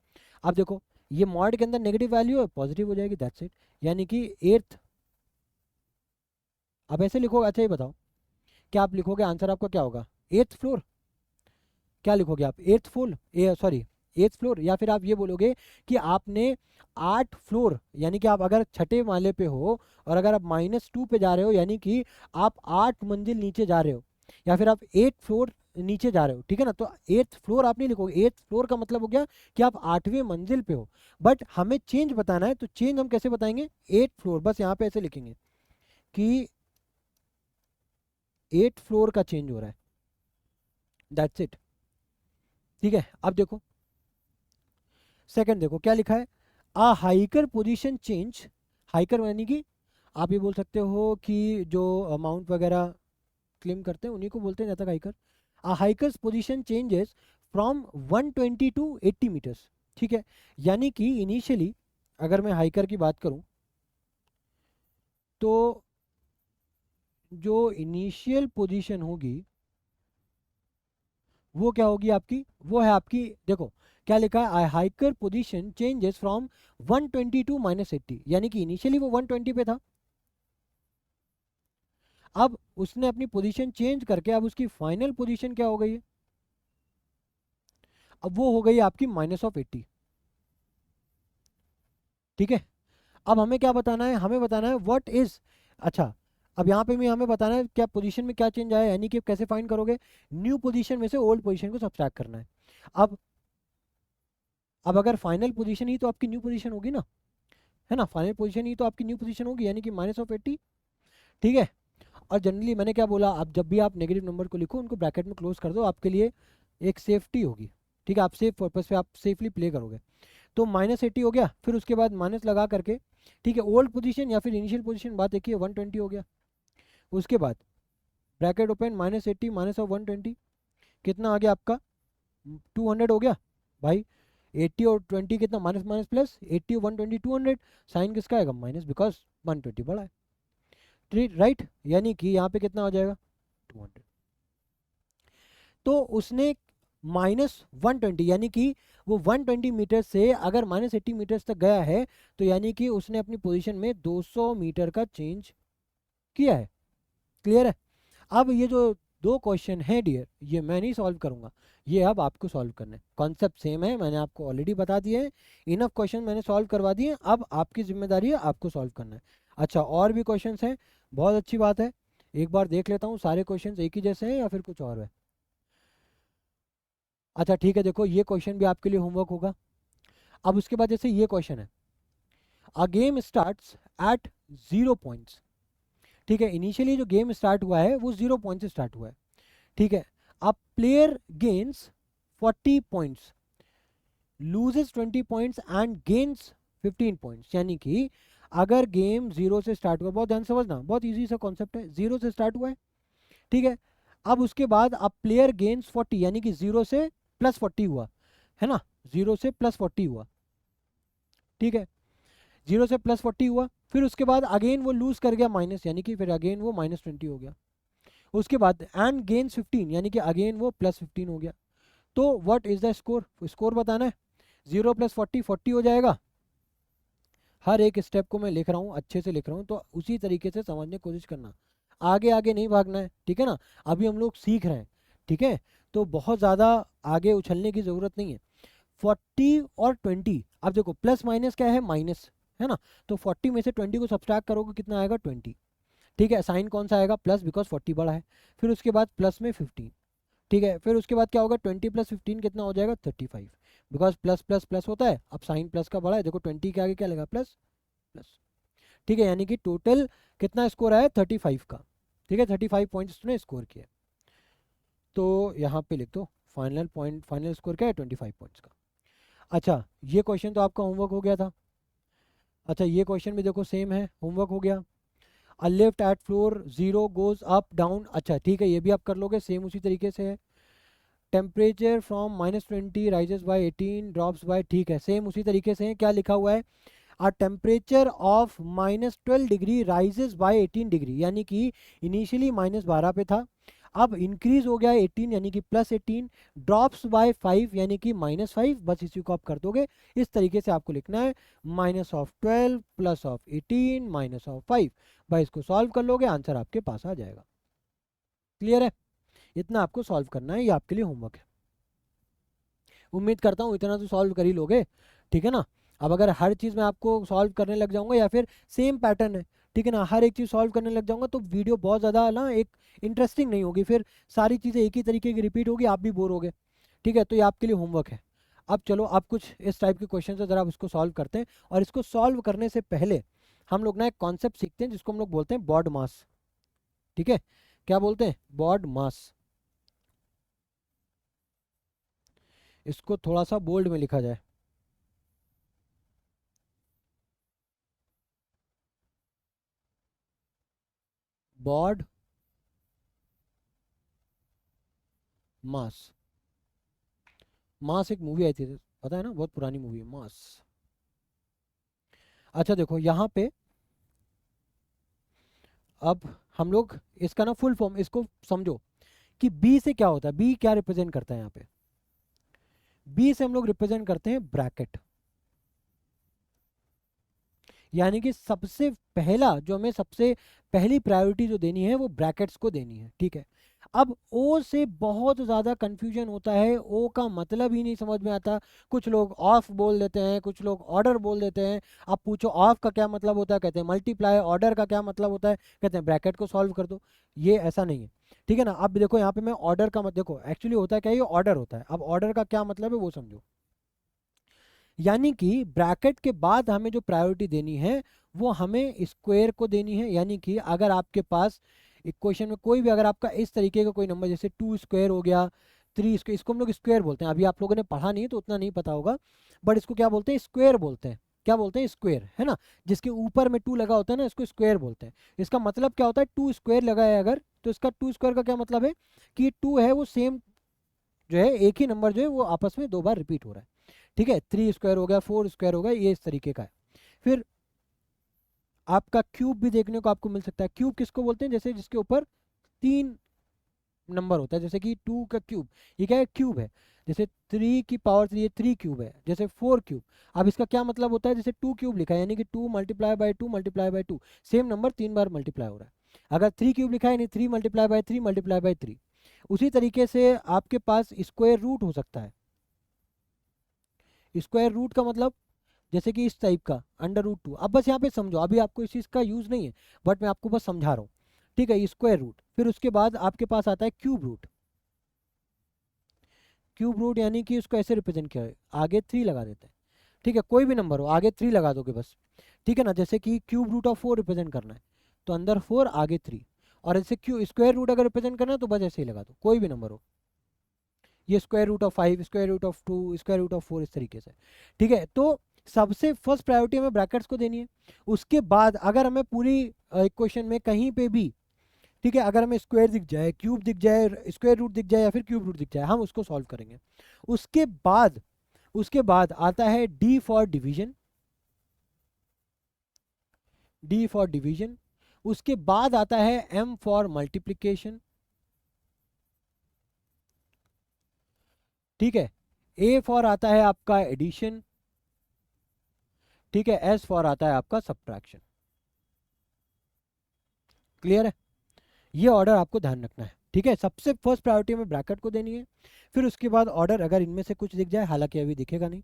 अब देखो ये मॉड के अंदर नेगेटिव वैल्यू है, पॉजिटिव हो जाएगी, दैट्स इट। यानी कि 8th। अब ऐसे लिखोगे, अच्छा ये बताओ, क्या आप लिखोगे आंसर आपका क्या होगा? 8th floor? क्या लिखोगे आप? 8th floor, sorry 8th floor, या फिर आप ये बोलोगे कि आपने 8 फ्लोर, यानी कि आप अगर छठे माले पे हो और अगर आप -2 पे जा रहे हो, यानी कि आप 8 मंजिल नीचे जा रहे हो, या फिर आप 8 फ्लोर नीचे जा रहे हो, ठीक है ना। तो 8th फ्लोर आप नहीं लिखोगे, 8th फ्लोर का मतलब हो गया कि आप 8वें मंजिल पे हो। बट हमें चेंज बताना है, तो चेंज हम कैसे बताएंगे? 8th फ्लोर, बस यहाँ पे ऐसे लिखेंगे कि 8th फ्लोर का चेंज हो रहा है, दैट्स इट, ठीक है। अब देखो सेकंड, देखो क्या लिखा है? आ हाइकर पोजीशन चेंज। हाइकर यानी कि आप ये बोल सकते हो कि जो अमाउंट वगैरह क्लेम करते हैं उन्हीं को बोलते हैं जहाँ तक hiker. A hiker's position changes from 120 to 80 metres, ठीक है। यानी कि इनिशियली अगर मैं हाइकर की बात करूं तो जो इनिशियल पोजीशन होगी वो क्या होगी आपकी? वो है आपकी, देखो क्या लिखा है? Hiker position changes from 120 to -80, यानी कि इनिशियली वो 120 पे था, अब उसने अपनी पोजीशन चेंज करके अब उसकी फाइनल पोजीशन क्या हो गई है? अब वो हो गई आपकी -80, ठीक है। अब हमें क्या बताना है? हमें बताना है व्हाट इज, अच्छा अब यहाँ पे भी हमें बताना है क्या पोजीशन में क्या चेंज आया, यानी कि कैसे फाइंड करोगे? न्यू पोजीशन में से ओल्ड पोजीशन को सब्ट्रैक्ट करना है। अब अब अगर फाइनल पोजीशन ही तो आपकी न्यू पोजीशन होगी ना, है ना। फाइनल पोजीशन ही तो आपकी न्यू पोजीशन होगी, यानी कि -80, ठीक है। और जनरली मैंने क्या बोला, आप जब भी आप नेगेटिव नंबर को लिखो उनको ब्रैकेट में क्लोज कर दो, आपके लिए एक सेफ्टी होगी, ठीक है। आप सेफ पर्पज पे आप सेफली प्ले करोगे। तो -80 हो गया, फिर उसके बाद माइनस लगा करके, ठीक है, ओल्ड पोजीशन या फिर इनिशियल पोजीशन, बात देखिए 120 हो गया। उसके बाद ब्रैकेट ओपन, -80 माइनस ऑफ 120, कितना आ गया आपका? 200 हो गया भाई। 80 और 20 कितना? माइनस माइनस प्लस, 80 और 120 200। साइन किसका आएगा? माइनस, बिकॉज 120 बड़ा है, राइट। यानी कि यहाँ पे कितना हो जाएगा? 200। तो उसने -120, यानी कि वो 120 मीटर से अगर -80 मीटर्स तक गया है, तो यानी कि उसने अपनी पोजीशन में 200 मीटर का चेंज किया है। क्लियर है। अब ये जो दो क्वेश्चन है डियर, ये मैं नहीं सॉल्व करूंगा, ये अब आपको सॉल्व करना है। कॉन्सेप्ट सेम है, मैंने आपको ऑलरेडी बता दिए हैं, इनफ क्वेश्चन मैंने सॉल्व करवा दिए, अब आपकी जिम्मेदारी है आपको सॉल्व करना है। अच्छा, और भी क्वेश्चंस हैं, बहुत अच्छी बात है। एक बार देख लेता हूँ सारे क्वेश्चंस एक ही जैसे हैं या फिर कुछ और है। अच्छा ठीक है, देखो ये क्वेश्चन भी आपके लिए होमवर्क होगा। अब उसके बाद जैसे ये क्वेश्चन है, a game starts at 0 points. ठीक है, इनिशियली जो गेम स्टार्ट हुआ है वो 0 पॉइंट से स्टार्ट हुआ है। ठीक है, अब player gains 40 points, loses 20 points and gains 15 points. यानी कि अगर गेम जीरो से स्टार्ट हुआ, बहुत ध्यान से समझना, बहुत इजी सा कॉन्सेप्ट है, जीरो से स्टार्ट हुआ है। ठीक है, अब उसके बाद अब प्लेयर गेन्स 40, यानी कि जीरो से प्लस 40 हुआ है ना, जीरो से प्लस 40 हुआ। ठीक है, जीरो से प्लस 40 हुआ, फिर उसके बाद अगेन वो लूज कर गया माइनस, यानी कि फिर अगेन वो -20 हो गया। उसके बाद एंड गेन्स 15, यानी कि अगेन वो +15 हो गया। तो what is the score, score बताना है। 0 + 40 40 हो जाएगा। हर एक स्टेप को मैं लिख रहा हूँ, अच्छे से लिख रहा हूँ, तो उसी तरीके से समझने की कोशिश करना, आगे आगे नहीं भागना है, ठीक है ना। अभी हम लोग सीख रहे हैं, ठीक है, तो बहुत ज़्यादा आगे उछलने की ज़रूरत नहीं है। 40 और 20, अब देखो प्लस माइनस क्या है, माइनस है ना, तो 40 में से 20 को सब्सट्रैक्ट करोगे कितना आएगा, 20। ठीक है, साइन कौन सा आएगा, प्लस, बिकॉज 40 बड़ा है। फिर उसके बाद प्लस में 15। ठीक है, फिर उसके बाद क्या होगा, 20 + 15 कितना हो जाएगा, 35, बिकॉज प्लस प्लस प्लस होता है, अब साइन प्लस का बड़ा है, देखो 20 के आगे क्या लगा, प्लस प्लस। ठीक है, यानी कि टोटल कितना स्कोर आया, 35 का। ठीक है, 35 पॉइंट्स उसने स्कोर किया। तो यहाँ पे लिख दो, फाइनल पॉइंट, फाइनल स्कोर क्या है, 25 पॉइंट्स का। अच्छा, ये क्वेश्चन तो आपका होमवर्क हो गया था। अच्छा, ये क्वेश्चन भी देखो सेम है, होमवर्क हो गया। A lift at floor 0 goes up down. अच्छा ठीक है, ये भी आप कर लोगे, सेम उसी तरीके से है। Temperature from -20 rises by 18 drops by, ठीक है, सेम उसी तरीके से है। क्या लिखा हुआ है, a temperature of -12 degree rises by 18 degree, यानी कि इनिशियली -12 पे था, अब इंक्रीज हो गया 18, यानी कि +18, ड्रॉप्स बाय 5, यानी कि -5, बस इसी को आप कर दोगे। इस तरीके से आपको लिखना है, -12 + 18 -5, भाई इसको सॉल्व कर लोगे, आंसर आपके पास आ जाएगा। क्लियर है, इतना आपको सॉल्व करना है, ये आपके लिए होमवर्क है। उम्मीद करता हूँ इतना तो सॉल्व कर ही लोगे, ठीक है ना। अब अगर हर चीज़ में आपको सॉल्व करने लग जाऊंगा या फिर सेम पैटर्न है, ठीक है ना, हर एक चीज़ सॉल्व करने लग जाऊंगा तो वीडियो बहुत ज़्यादा ना एक इंटरेस्टिंग नहीं होगी, फिर सारी चीज़ें एक ही तरीके की रिपीट होगी, आप भी बोर होगे। ठीक है, तो ये आपके लिए होमवर्क है। अब चलो, आप कुछ इस टाइप के क्वेश्चन है, ज़रा आप इसको सॉल्व करते हैं, और इसको सॉल्व करने से पहले हम लोग ना एक कॉन्सेप्ट सीखते हैं जिसको हम लोग बोलते हैं बॉड मास। ठीक है, क्या बोलते हैं, बॉड मास। इसको थोड़ा सा बोल्ड में लिखा जाए, बॉड मास। मास एक मूवी आई थी, पता है ना, बहुत पुरानी मूवी है मास। अच्छा देखो यहाँ पे, अब हम लोग इसका ना फुल फॉर्म इसको समझो कि बी से क्या होता है, बी क्या रिप्रेजेंट करता है यहाँ पे। बी से हम लोग रिप्रेजेंट करते हैं ब्रैकेट, यानी कि सबसे पहला जो हमें सबसे पहली प्रायोरिटी जो देनी है वो ब्रैकेट्स को देनी है। ठीक है, अब ओ से बहुत ज़्यादा कंफ्यूजन होता है, ओ का मतलब ही नहीं समझ में आता। कुछ लोग ऑफ बोल देते हैं, कुछ लोग ऑर्डर बोल देते हैं। आप पूछो ऑफ का क्या मतलब होता है, कहते हैं मल्टीप्लाई, ऑर्डर का क्या मतलब होता है, कहते हैं ब्रैकेट को सॉल्व कर दो। ये ऐसा नहीं है, ठीक है ना। अब देखो यहाँ पे मैं ऑर्डर का मत, देखो एक्चुअली होता है क्या, ये ऑर्डर होता है। अब ऑर्डर का क्या मतलब है वो समझो, यानी कि ब्रैकेट के बाद हमें जो प्रायोरिटी देनी है वो हमें स्क्वायर को देनी है। यानी कि अगर आपके पास इक्वेशन में कोई भी, अगर आपका इस तरीके का कोई नंबर, जैसे 2 स्क्वायर हो गया, 3 स्क्वायर, इसको हम लोग स्क्वायर बोलते हैं। अभी आप लोगों ने पढ़ा नहीं तो उतना नहीं पता होगा, बट इसको क्या बोलते हैं, स्क्वायर बोलते हैं। क्या बोलते हैं, स्क्वायर, है ना। जिसके ऊपर में 2 लगा होता है ना, इसको स्क्वायर बोलते हैं। इसका मतलब क्या होता है, 2 स्क्वायर लगा है अगर, तो इसका 2 स्क्वायर का क्या मतलब है कि 2 है वो सेम जो है, एक ही नंबर जो है वो आपस में 2 बार रिपीट हो रहा है। ठीक है, 3 स्क्वायर हो गया, 4 स्क्वायर हो गया, ये इस तरीके का है। फिर आपका क्यूब भी देखने को आपको मिल सकता है। क्यूब किसको बोलते हैं, जैसे जिसके ऊपर 3 नंबर होता है, जैसे कि 2 का क्यूब, ये क्या है, क्यूब है। जैसे 3 की पावर 3, ये 3 क्यूब है। जैसे 4 क्यूब, अब इसका क्या मतलब होता है, जैसे 2 क्यूब लिखा है, यानी कि 2 × 2 × 2 सेम नंबर 3 बार मल्टीप्लाई हो रहा है। अगर 3 क्यूब लिखा है नहीं 3 मल्टीप्लाई बाय 3 मल्टीप्लाई बाय 3। उसी तरीके से आपके पास स्क्वायर रूट हो सकता है। स्क्वायर रूट का मतलब जैसे कि इस टाइप का √2। अब बस यहाँ पे समझो, अभी आपको इस चीज़ का यूज़ नहीं है, बट मैं आपको बस समझा रहा हूँ। ठीक है, स्क्वायर रूट, फिर उसके बाद आपके पास आता है क्यूब रूट। क्यूब रूट यानी कि उसको ऐसे रिप्रेजेंट किया है, आगे 3 लगा देते हैं। ठीक है, कोई भी नंबर हो आगे 3 लगा दोगे बस। ठीक है ना, जैसे कि क्यूब रूट ऑफ 4 रिप्रेजेंट करना है तो अंदर 4 आगे 3। और ऐसे क्यू स्क्वायर रूट अगर रिप्रेजेंट करना है तो बस ऐसे ही लगा दो, कोई भी नंबर हो। ये square root of 5, square root of 2, square root of 4, इस तरीके से। ठीक है, तो सबसे फर्स्ट प्रायोरिटी हमें ब्रैकेट्स को देनी है। उसके बाद अगर हमें पूरी इक्वेशन में कहीं पे भी, ठीक है, अगर हमें स्क्वायर दिख जाए, क्यूब दिख जाए, स्क्वायर रूट दिख जाए या फिर क्यूब रूट दिख जाए, हम उसको सॉल्व करेंगे। उसके बाद आता है D for division. D for division. उसके बाद आता है एम फॉर मल्टीप्लिकेशन। ठीक है, ए फॉर आता है आपका एडिशन। ठीक है, एस फॉर आता है आपका सब्ट्रैक्शन। क्लियर है? ये ऑर्डर आपको ध्यान रखना है। ठीक है, सबसे फर्स्ट प्रायोरिटी में ब्रैकेट को देनी है, फिर उसके बाद ऑर्डर अगर इनमें से कुछ दिख जाए, हालांकि अभी दिखेगा नहीं।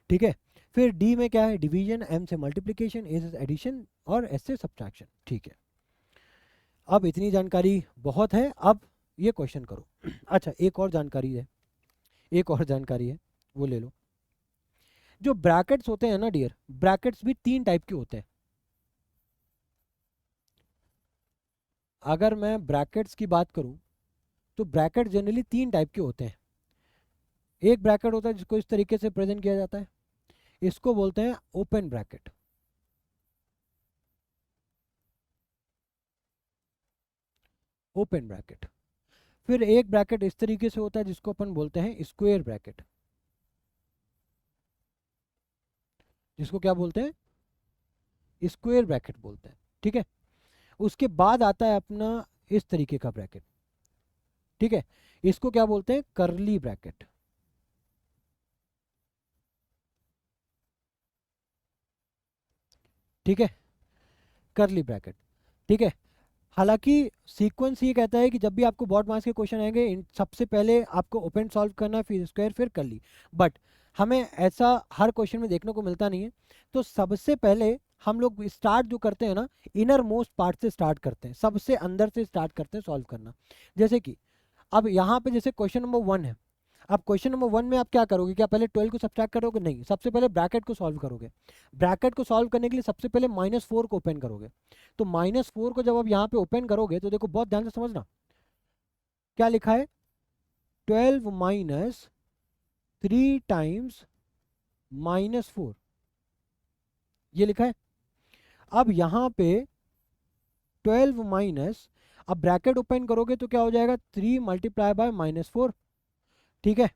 ठीक है, फिर डी में क्या है डिवीजन, एम से मल्टीप्लिकेशन, ए से एडिशन और एस से सब्ट्रैक्शन। ठीक है, अब इतनी जानकारी बहुत है, अब ये क्वेश्चन करो। अच्छा, एक और जानकारी है, वो ले लो। जो ब्रैकेट्स होते हैं ना डियर, ब्रैकेट्स भी 3 टाइप के होते हैं। अगर मैं ब्रैकेट्स की बात करूं तो ब्रैकेट जनरली 3 टाइप के होते हैं। एक ब्रैकेट होता है जिसको इस तरीके से प्रेजेंट किया जाता है, इसको बोलते हैं ओपन ब्रैकेट। Open bracket. फिर एक ब्रैकेट इस तरीके से होता है जिसको अपन बोलते हैं स्क्वायर ब्रैकेट। जिसको क्या बोलते हैं? स्क्वायर ब्रैकेट बोलते हैं। ठीक है, उसके बाद आता है अपना इस तरीके का ब्रैकेट। ठीक है, इसको क्या बोलते हैं? Curly bracket. ठीक है, कर्ली ब्रैकेट। ठीक है, हालांकि सीक्वेंस ये कहता है कि जब भी आपको बॉड मास के क्वेश्चन आएंगे, सबसे पहले आपको ओपन सॉल्व करना, फिर स्क्वायर, फिर कर्ली। बट हमें ऐसा हर क्वेश्चन में देखने को मिलता नहीं है। तो सबसे पहले हम लोग स्टार्ट जो करते हैं ना, इनर मोस्ट पार्ट से स्टार्ट करते हैं, सबसे अंदर से स्टार्ट करते हैं सॉल्व करना। जैसे कि अब यहाँ पे जैसे क्वेश्चन नंबर 1 है। अब क्वेश्चन नंबर 1 में आप क्या करोगे? क्या पहले 12 को सब्ट्रैक्ट करोगे? नहीं, सबसे पहले ब्रैकेट को सॉल्व करोगे। ब्रैकेट को सॉल्व करने के लिए सबसे पहले -4 को ओपन करोगे। तो -4 को जब आप यहाँ पे ओपन करोगे तो देखो बहुत ध्यान से समझना, क्या लिखा है? 12 माइनस 3 टाइम्स -4, ये लिखा है। अब यहाँ पे 12 माइनस, अब ब्रैकेट ओपन करोगे तो क्या हो जाएगा? 3 मल्टीप्लाई बाय -4। ठीक है,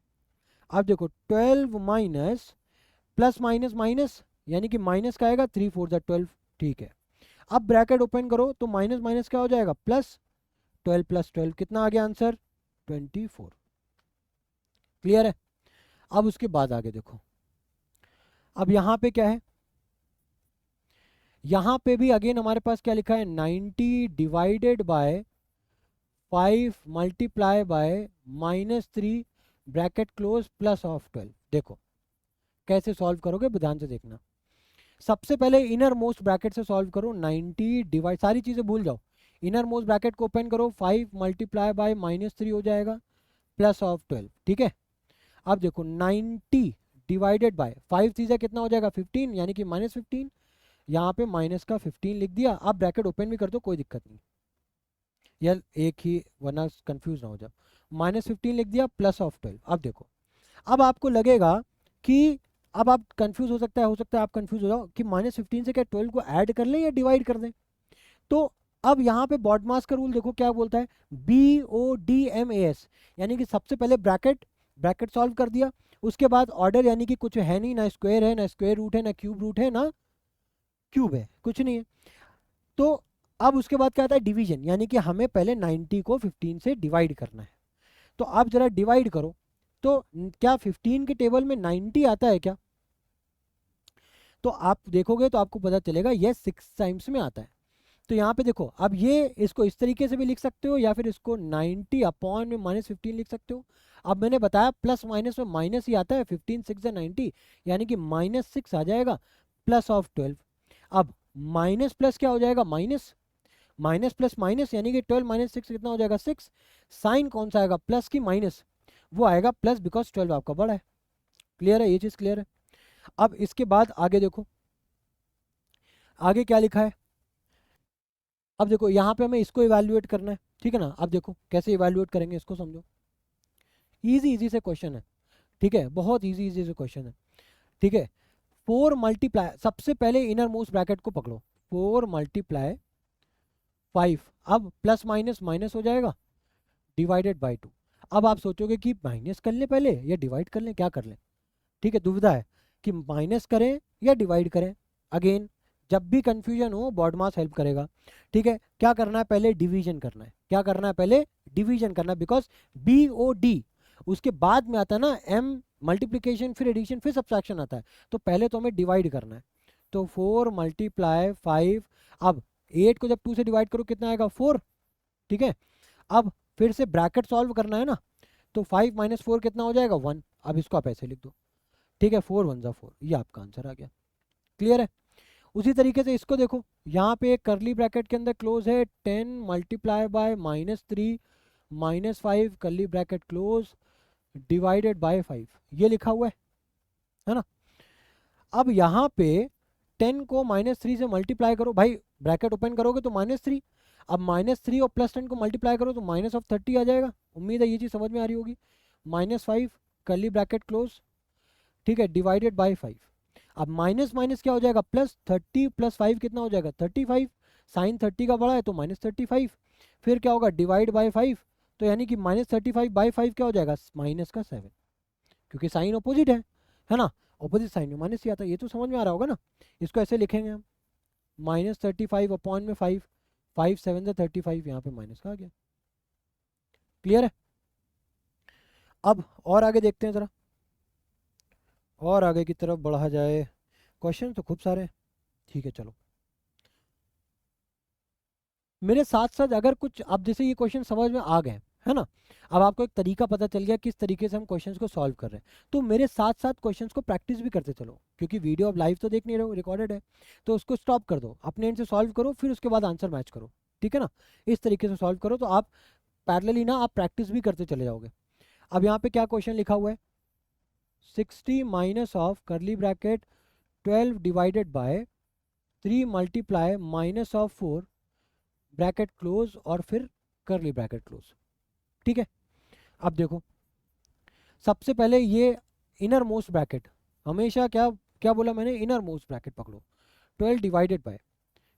अब देखो 12 माइनस प्लस माइनस माइनस, यानी कि माइनस का आएगा, 3 4 12। ठीक है, अब ब्रैकेट ओपन करो तो माइनस माइनस क्या हो जाएगा? प्लस 12 प्लस 12, कितना आ गया आंसर? 24। क्लियर है? अब उसके बाद आगे देखो, अब यहाँ पे क्या है? यहाँ पे भी अगेन हमारे पास क्या लिखा है? 90 divided by 5 multiply by -3 bracket close plus of 12। देखो कैसे सॉल्व करोगे, ध्यान से देखना। सबसे पहले इनर मोस्ट ब्रैकेट से सॉल्व करो। 90 डिवाइड, सारी चीजें भूल जाओ, इनर मोस्ट ब्रैकेट को ओपन करो, 5 मल्टीप्लाई बाय -3 हो जाएगा प्लस ऑफ 12। ठीक है, अब देखो 90 डिवाइडेड बाय 5 चीजें कितना हो जाएगा? 15, यानी कि -15। यहाँ पे माइनस का 15 लिख दिया। अब ब्रैकेट ओपन भी कर दो, कोई दिक्कत नहीं, यार एक ही, वरना कंफ्यूज ना हो जाओ। -15 लिख दिया प्लस ऑफ 12। अब देखो, अब आपको लगेगा कि अब आप कंफ्यूज हो सकता है आप कंफ्यूज हो जाओ कि -15 से क्या 12 को ऐड कर लें या डिवाइड कर दें। तो अब यहाँ पे बॉडमास का रूल देखो क्या बोलता है? BODMAS, यानी कि सबसे पहले ब्रैकेट सॉल्व कर दिया, उसके बाद ऑर्डर, यानी कि कुछ है नहीं, ना स्क्वायर है, ना स्क्वायर रूट है, ना क्यूब रूट है, ना क्यूब है, कुछ नहीं है। तो अब उसके बाद क्या आता है? डिवीजन, यानी कि हमें पहले 90 को 15 से डिवाइड करना है। तो आप जरा डिवाइड करो, तो क्या 15 के टेबल में 90 आता है क्या? तो आप देखोगे तो आपको पता चलेगा यस 6 टाइम्स में आता है। तो यहाँ पे देखो, अब ये इसको इस तरीके से भी लिख सकते हो या फिर इसको 90 अपॉन में -15 लिख सकते हो। अब मैंने बताया प्लस माइनस में माइनस ही आता है, 15 6 90, यानी कि -6 आ जाएगा प्लस ऑफ 12। अब माइनस प्लस क्या हो जाएगा, माइनस, माइनस प्लस माइनस, यानी कि 12 -6 कितना हो जाएगा, 6। साइन कौन सा आएगा, प्लस की माइनस, वो आएगा प्लस, बिकॉज 12 आपका बड़ा है। क्लियर है, ये चीज़ क्लियर है। अब इसके बाद आगे देखो, आगे क्या लिखा है। अब देखो यहाँ पे हमें इसको इवैल्यूएट करना है, ठीक है ना। अब देखो कैसे इवैल्यूएट करेंगे, इसको समझो। इजी इजी से क्वेश्चन है, ठीक है, बहुत इजी इजी से क्वेश्चन है, ठीक है। 4 मल्टीप्लाई, सबसे पहले इनर मोस्ट ब्रैकेट को पकड़ो, 4 मल्टीप्लाई 5, अब प्लस माइनस माइनस हो जाएगा, डिवाइडेड बाई 2। अब आप सोचोगे कि माइनस कर लें पहले या डिवाइड कर लें, क्या कर लें, ठीक है, दुविधा है कि माइनस करें या डिवाइड करें। अगेन जब भी कंफ्यूजन हो बॉडमास हेल्प करेगा, ठीक है। क्या करना है, पहले डिवीजन करना है, क्या करना है, पहले डिवीजन करना है, बिकॉज BOD उसके बाद में आता है ना, M मल्टीप्लीकेशन फिर एडिशन फिर सब्ट्रैक्शन आता है, तो पहले तो हमें डिवाइड करना है। तो 4 मल्टीप्लाई 5, अब 8 को जब 2 से डिवाइड करो कितना आएगा, 4, ठीक है। अब फिर से ब्रैकेट सॉल्व करना है ना, तो 5 - 4 कितना हो जाएगा, 1। अब इसको आप ऐसे लिख दो, ठीक है, 4 1 ज़ा 4, ये आपका आंसर आ गया। क्लियर है। उसी तरीके से इसको देखो, यहाँ पे एक करली ब्रैकेट के अंदर क्लोज है, 10 मल्टीप्लाई बाय -3 -5 करली ब्रैकेट क्लोज डिवाइडेड बाय 5, ये लिखा हुआ है ना। अब यहाँ पे 10 को -3 से मल्टीप्लाई करो, भाई ब्रैकेट ओपन करोगे तो -3, अब -3 और +10 को मल्टीप्लाई करो तो -30 आ जाएगा। उम्मीद है ये चीज़ समझ में आ रही होगी। -5 करली ब्रैकेट क्लोज, ठीक है, डिवाइडेड बाय 5। अब माइनस माइनस क्या हो जाएगा, +30 + 5 कितना हो जाएगा, 35। साइन 30 का बड़ा है तो -35, फिर क्या होगा, डिवाइड बाय 5, तो यानी कि -35/5 क्या हो जाएगा, -7, क्योंकि साइन अपोजिट है ना, अपोजिट साइन में माइनस ही आता है। ये तो समझ में आ रहा होगा ना। इसको ऐसे लिखेंगे हम, -35 अपॉन में 5, 5 7 35, यहाँ पे माइनस का आ गया। क्लियर है। अब और आगे देखते हैं ज़रा, और आगे की तरफ बढ़ा जाए। क्वेश्चन तो खूब सारे हैं, ठीक है चलो। मेरे साथ साथ अगर कुछ, अब जैसे ये क्वेश्चन समझ में आ गए है ना, अब आपको एक तरीका पता चल गया किस तरीके से हम क्वेश्चंस को सॉल्व कर रहे हैं, तो मेरे साथ साथ क्वेश्चंस को प्रैक्टिस भी करते चलो, क्योंकि वीडियो अब लाइव तो देख नहीं रहे हो, रिकॉर्डेड है। तो उसको स्टॉप कर दो, अपने एंड से सॉल्व करो, फिर उसके बाद आंसर मैच करो, ठीक है ना। इस तरीके से सॉल्व करो तो आप पैरेलली ना, आप प्रैक्टिस भी करते चले जाओगे। अब यहाँ पे क्या क्वेश्चन लिखा हुआ है, 60 माइनस ऑफ करली bracket 12 divided by 3 multiply -4 bracket close और फिर करली ब्रैकेट क्लोज, ठीक है। अब देखो सबसे पहले ये इनर मोस्ट ब्रैकेट, हमेशा क्या क्या बोला मैंने, इनर मोस्ट ब्रैकेट पकड़ो, 12 डिवाइडेड बाय,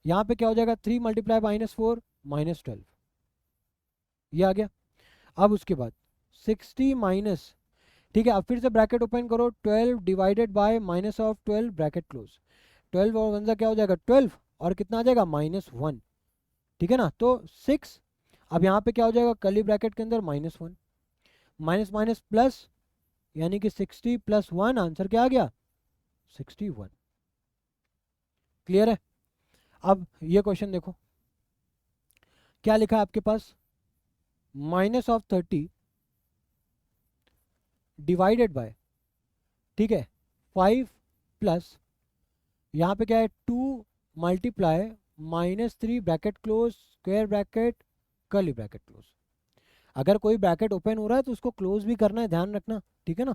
यहाँ पे क्या हो जाएगा, 3 मल्टीप्लाई -4 -12, ये आ गया। अब उसके बाद 60 माइनस, ठीक है, अब फिर से ब्रैकेट ओपन करो, 12 डिवाइडेड बाय -12 ब्रैकेट क्लोज, 12 और 1 क्या हो जाएगा, 12, और कितना आ जाएगा, -1, ठीक है ना। तो 6, अब यहाँ पे क्या हो जाएगा, कर्ली ब्रैकेट के अंदर -1, माइनस माइनस प्लस, यानी कि 60 + 1, आंसर क्या आ गया, 61। क्लियर है। अब ये क्वेश्चन देखो क्या लिखा है आपके पास, -30 डिवाइडेड बाय, ठीक है, 5 प्लस, यहाँ पे क्या है, 2 multiply -3 bracket close square bracket curly bracket close. अगर कोई ब्रैकेट ओपन हो रहा है तो उसको क्लोज भी करना है, ध्यान रखना, ठीक है ना।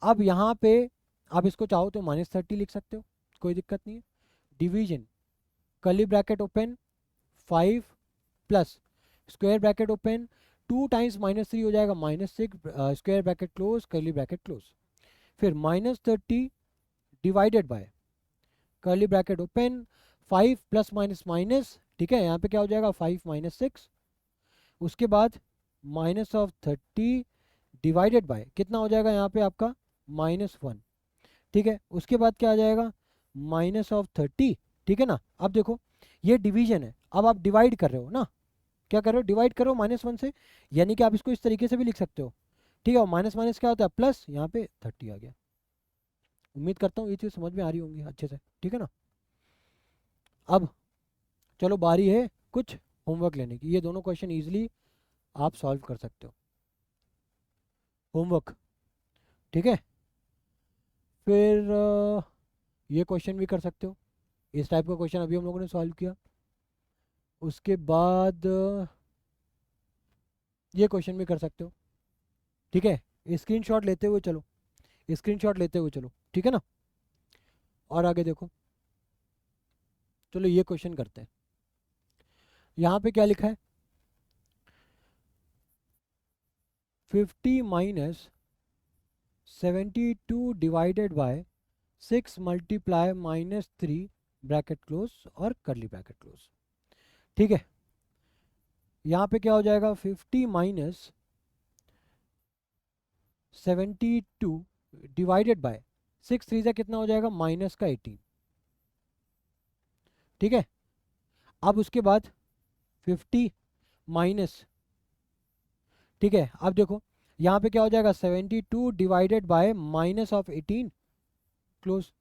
अब यहाँ पे आप इसको चाहो तो -30 लिख सकते हो, कोई दिक्कत नहीं है। Division, curly bracket open 5 plus square bracket open 2 times -3 हो जाएगा -6 square bracket close curly bracket close, फिर -30 divided by curly bracket open 5 plus minus minus, ठीक है, यहाँ पे क्या हो जाएगा, 5 - 6, उसके बाद -30 डिवाइडेड बाय कितना हो जाएगा यहाँ पे आपका, -1, ठीक है। उसके बाद क्या आ जाएगा, -30, ठीक है ना। अब देखो ये डिवीजन है, अब आप डिवाइड कर रहे हो ना, क्या कर रहे हो, डिवाइड कर रहे हो -1 से, यानी कि आप इसको इस तरीके से भी लिख सकते हो, ठीक है। और माइनस माइनस क्या होता है, प्लस, यहाँ पे 30 आ गया। उम्मीद करता हूँ ये चीज़ समझ में आ रही होंगी अच्छे से, ठीक है ना। अब चलो बारी है कुछ होमवर्क लेने की। ये दोनों क्वेश्चन इजीली आप सॉल्व कर सकते हो। होमवर्क, ठीक है। फिर ये क्वेश्चन भी कर सकते हो, इस टाइप का क्वेश्चन अभी हम लोगों ने सॉल्व किया। उसके बाद ये क्वेश्चन भी कर सकते हो, ठीक है। स्क्रीनशॉट लेते हुए चलो, स्क्रीनशॉट लेते हुए चलो, ठीक है ना। और आगे देखो, चलो ये क्वेश्चन करते हैं। यहाँ पे क्या लिखा है, 50 minus 72 divided by 6 multiply -3 bracket close और करली ब्रैकेट क्लोज, ठीक है। यहाँ पे क्या हो जाएगा, 50 माइनस 72 डिवाइडेड बाय 6 3 जा कितना हो जाएगा, माइनस का 18, ठीक है। अब उसके बाद 50 माइनस, ठीक है। अब देखो यहाँ पे क्या हो जाएगा, 72 divided by minus of 18 close,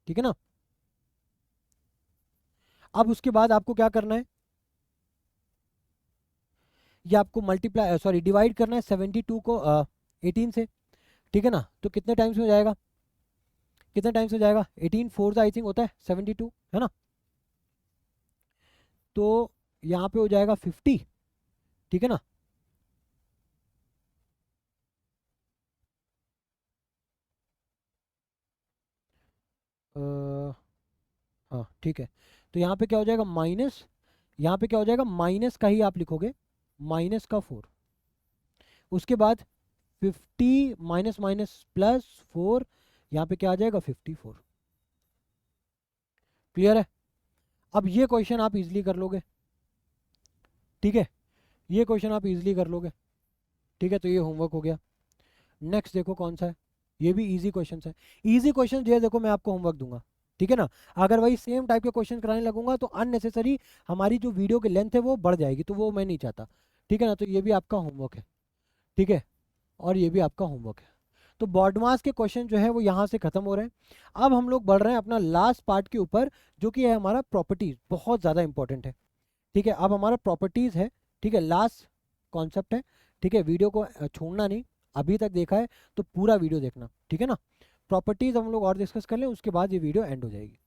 ठीक है ना। अब उसके बाद आपको क्या करना है, ये आपको मल्टीप्लाई सॉरी डिवाइड करना है 72 को 18 से, ठीक है ना। तो कितने टाइम्स में हो जाएगा, कितने टाइम्स हो जाएगा, 18 4 आई थिंक होता है 72, है ना। तो यहाँ पे हो जाएगा 50, ठीक है ना। हाँ ठीक है। तो यहाँ पे क्या हो जाएगा माइनस, यहाँ पे क्या हो जाएगा माइनस का ही आप लिखोगे, माइनस का 4। उसके बाद 50 माइनस माइनस प्लस 4, यहाँ पे क्या आ जाएगा 54। क्लियर है। अब ये क्वेश्चन आप इजीली कर लोगे, ठीक है। ये क्वेश्चन आप इजीली कर लोगे, ठीक है। तो ये होमवर्क हो गया। नेक्स्ट देखो कौन सा है, ये भी इजी क्वेश्चन है। इजी क्वेश्चन जो है देखो मैं आपको होमवर्क दूंगा, ठीक है ना। अगर वही सेम टाइप के क्वेश्चन कराने लगूंगा तो अननेसेसरी हमारी जो वीडियो की लेंथ है वो बढ़ जाएगी, तो वो मैं नहीं चाहता, ठीक है ना। तो ये भी आपका होमवर्क है, ठीक है। और ये भी आपका होमवर्क है। तो बॉडमास के क्वेश्चन जो है वो यहाँ से खत्म हो रहे हैं। अब हम लोग बढ़ रहे हैं अपना लास्ट पार्ट के ऊपर, जो कि है हमारा प्रॉपर्टीज, बहुत ज़्यादा इंपॉर्टेंट है, ठीक है। अब हमारा प्रॉपर्टीज है, ठीक है, लास्ट कॉन्सेप्ट है, ठीक है। वीडियो को छोड़ना नहीं, अभी तक देखा है तो पूरा वीडियो देखना, ठीक है ना। प्रॉपर्टीज हम लोग और डिस्कस कर लें, उसके बाद ये वीडियो एंड हो जाएगी।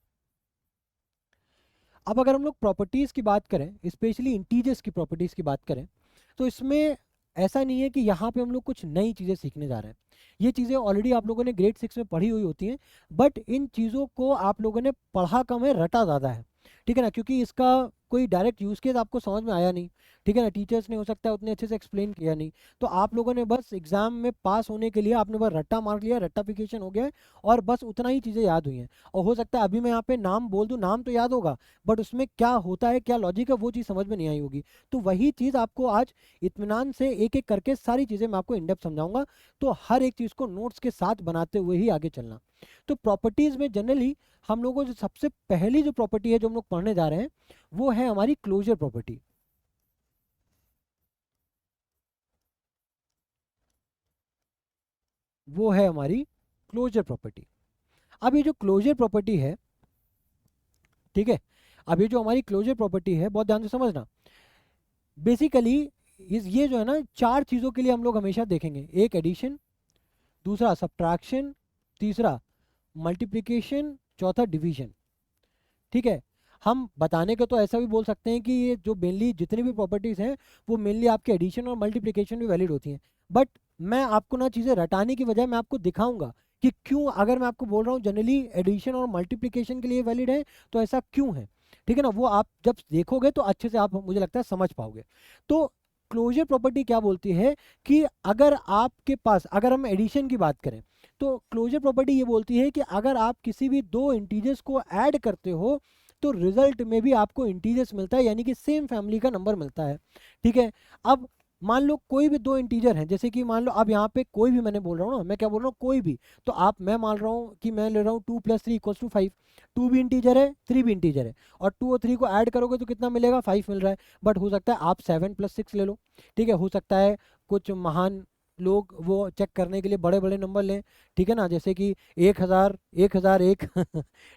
अब अगर हम लोग प्रॉपर्टीज की बात करें, स्पेशली इंटीजर्स की प्रॉपर्टीज की बात करें, तो इसमें ऐसा नहीं है कि यहाँ पे हम लोग कुछ नई चीज़ें सीखने जा रहे हैं। ये चीज़ें ऑलरेडी आप लोगों ने ग्रेड 6 में पढ़ी हुई होती हैं, बट इन चीज़ों को आप लोगों ने पढ़ा कम है, रटा ज़्यादा है, ठीक है ना। क्योंकि इसका कोई डायरेक्ट यूज़ केस आपको समझ में आया नहीं, ठीक है ना। टीचर्स ने हो सकता है उतने अच्छे से एक्सप्लेन किया नहीं, तो आप लोगों ने बस एग्जाम में पास होने के लिए आपने बस रट्टा मार लिया, रट्टाफिकेशन हो गया है, और बस उतना ही चीज़ें याद हुई हैं। और हो सकता है अभी मैं यहाँ पे नाम बोल दूँ, नाम तो याद होगा, बट उसमें क्या होता है, क्या लॉजिक है, वो चीज़ समझ में नहीं आई होगी। तो वही चीज़ आपको आज इत्मीनान से एक एक करके सारी चीज़ें मैं आपको इंडेप्थ समझाऊंगा। तो हर एक चीज़ को नोट्स के साथ बनाते हुए ही आगे चलना। तो प्रॉपर्टीज़ में जनरली हम लोगों को जो सबसे पहली जो प्रॉपर्टी है जो हम लोग पढ़ने जा रहे हैं, वो है हमारी क्लोजर प्रॉपर्टी। वो है हमारी क्लोजर प्रॉपर्टी। अब ये जो क्लोजर प्रॉपर्टी है, ठीक है, अब ये जो हमारी क्लोजर प्रॉपर्टी है, बहुत ध्यान से समझना। बेसिकली इस ये जो है ना, चार चीज़ों के लिए हम लोग हमेशा देखेंगे। एक एडिशन, दूसरा सब्ट्रैक्शन, तीसरा मल्टीप्लिकेशन, चौथा डिवीजन, ठीक है। हम बताने का तो ऐसा भी बोल सकते हैं कि ये जो मेनली जितनी भी प्रॉपर्टीज़ हैं वो मेनली आपके एडिशन और मल्टीप्लिकेशन भी वैलिड होती हैं। बट मैं आपको ना चीज़ें रटाने की बजाय मैं आपको दिखाऊंगा कि क्यों, अगर मैं आपको बोल रहा हूँ जनरली एडिशन और मल्टीप्लिकेशन के लिए वैलिड है तो ऐसा क्यों है, ठीक है ना। वो आप जब देखोगे तो अच्छे से आप, मुझे लगता है, समझ पाओगे। तो क्लोजर प्रॉपर्टी क्या बोलती है कि अगर आपके पास, अगर हम एडिशन की बात करें, तो क्लोजर प्रॉपर्टी ये बोलती है कि अगर आप किसी भी दो इंटीजर्स को ऐड करते हो तो रिजल्ट में भी आपको इंटीजर्स मिलता है, यानी कि सेम फैमिली का नंबर मिलता है, ठीक है। अब मान लो कोई भी दो इंटीजर हैं, जैसे कि मान लो अब यहाँ पे कोई भी, मैंने बोल रहा हूँ ना, मैं क्या बोल रहा हूँ, कोई भी। तो आप, मैं मान रहा हूँ कि मैं ले रहा हूँ 2 + 3 = 5। 2 भी इंटीजर है, 3 भी इंटीजर है, और 2 और 3 को ऐड करोगे तो कितना मिलेगा, 5 मिल रहा है। बट हो सकता है आप 7 + 6 ले लो, ठीक है। हो सकता है कुछ महान लोग वो चेक करने के लिए बड़े बड़े नंबर लें, ठीक है ना, जैसे कि 1000, 1001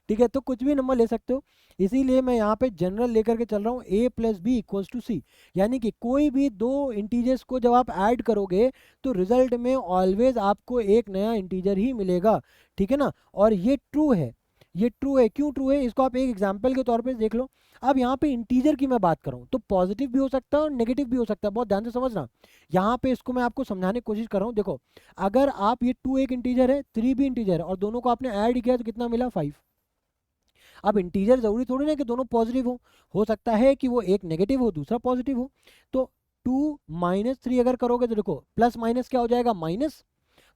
ठीक है, तो कुछ भी नंबर ले सकते हो। इसीलिए मैं यहाँ पे जनरल लेकर के चल रहा हूँ, a plus B equals to C, यानी कि कोई भी दो इंटीजर्स को जब आप ऐड करोगे तो रिजल्ट में ऑलवेज आपको एक नया इंटीजर ही मिलेगा, ठीक है ना। और ये ट्रू है, ये ट्रू है। क्यों ट्रू है, इसको आप एक एग्जाम्पल के तौर पे देख लो। अब यहाँ पे इंटीजर की मैं बात करूँ तो पॉजिटिव भी हो सकता है और नेगेटिव भी हो सकता है, बहुत ध्यान से समझना। यहाँ पे इसको मैं आपको समझाने की कोशिश कर रहा हूँ। देखो, अगर आप ये 2 एक इंटीजर है, 3 भी इंटीजर है, और दोनों को आपने ऐड किया तो कितना मिला, 5। अब इंटीजर जरूरी थोड़ी ना कि दोनों पॉजिटिव हो सकता है कि वो एक नेगेटिव हो दूसरा पॉजिटिव हो। तो 2 माइनस 3 अगर करोगे तो देखो प्लस माइनस क्या हो जाएगा, माइनस,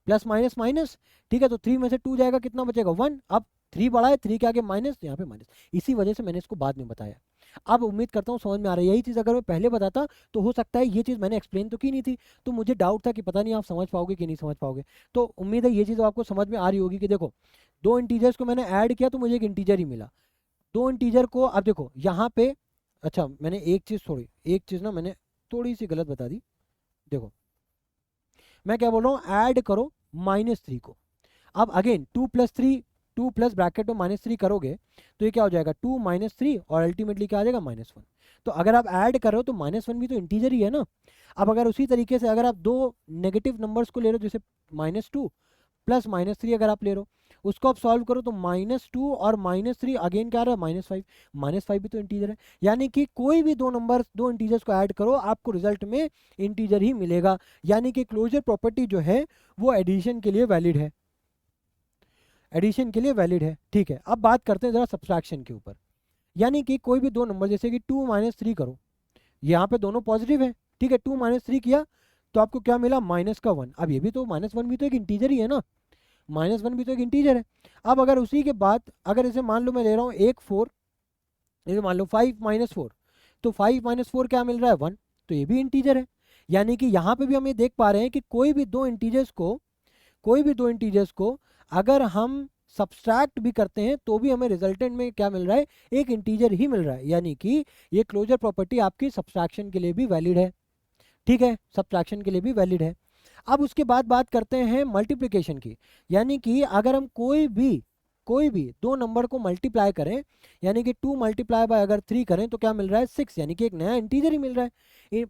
प्लस माइनस माइनस, ठीक है। तो 3 में से 2 जाएगा, कितना बचेगा, 1। अब 3 बड़ा है, 3 के आगे माइनस, यहाँ पे माइनस। इसी वजह से मैंने इसको बाद में बताया। अब उम्मीद करता हूँ समझ में आ रहा है। यही चीज़ अगर मैं पहले बताता तो हो सकता है ये चीज़ मैंने एक्सप्लेन तो की नहीं थी, तो मुझे डाउट था कि पता नहीं आप समझ पाओगे कि नहीं समझ पाओगे। तो उम्मीद है ये चीज़ आपको समझ में आ रही होगी कि देखो, दो इंटीजर्स को मैंने ऐड किया तो मुझे एक इंटीजर ही मिला। दो इंटीजर को, अब देखो यहाँ पे, अच्छा मैंने एक चीज़ ना मैंने थोड़ी सी गलत बता दी। देखो मैं क्या बोल रहा हूँ, ऐड करो -3 को। अब अगेन 2 प्लस 3, 2 प्लस ब्रैकेट में -3 करोगे तो ये क्या हो जाएगा, 2 -3 और अल्टीमेटली क्या आ जाएगा, -1। तो अगर आप ऐड कर रहे हो तो -1 भी तो इंटीजर ही है ना। अब अगर उसी तरीके से अगर आप दो नेगेटिव नंबर्स को ले रहे हो, जैसे -2 प्लस -3 अगर आप ले रहे हो, उसको आप सॉल्व करो तो -2 और -3 अगेन क्या आ रहा है, -5। -5 भी तो इंटीजर है, यानी कि कोई भी दो नंबर, दो इंटीजर्स को ऐड करो आपको रिजल्ट में इंटीजर ही मिलेगा। यानी कि क्लोजर प्रॉपर्टी जो है वो एडिशन के लिए वैलिड है, एडिशन के लिए वैलिड है, ठीक है। अब बात करते हैं जरा सब्सट्रैक्शन के ऊपर। यानी कि कोई भी दो नंबर, जैसे कि 2 -3 करो, यहाँ पे दोनों पॉजिटिव है, ठीक है। 2 -3 किया तो आपको क्या मिला, -1। अब ये भी तो -1 भी तो एक इंटीजर ही है ना, -1 भी तो एक इंटीजर है। अब अगर उसी के बाद अगर इसे मान लो मैं ले रहा हूँ 4, जैसे मान लो 5 - 4, तो 5 - 4 क्या मिल रहा है, 1। तो ये भी इंटीजर है। यानी कि यहाँ पे भी हम ये देख पा रहे हैं कि कोई भी दो इंटीजर्स को, कोई भी दो इंटीजर्स को अगर हम सब्सट्रैक्ट भी करते हैं तो भी हमें रिजल्टेंट में क्या मिल रहा है, एक इंटीजर ही मिल रहा है। यानी कि ये क्लोजर प्रॉपर्टी आपकी सब्सट्रैक्शन के लिए भी वैलिड है, ठीक है, सब्सट्रैक्शन के लिए भी वैलिड है। अब उसके बाद बात करते हैं मल्टीप्लिकेशन की। यानी कि अगर हम कोई भी दो नंबर को मल्टीप्लाई करें, यानी कि 2 मल्टीप्लाई बाय अगर 3 करें तो क्या मिल रहा है, 6, यानी कि एक नया इंटीजर ही मिल रहा है।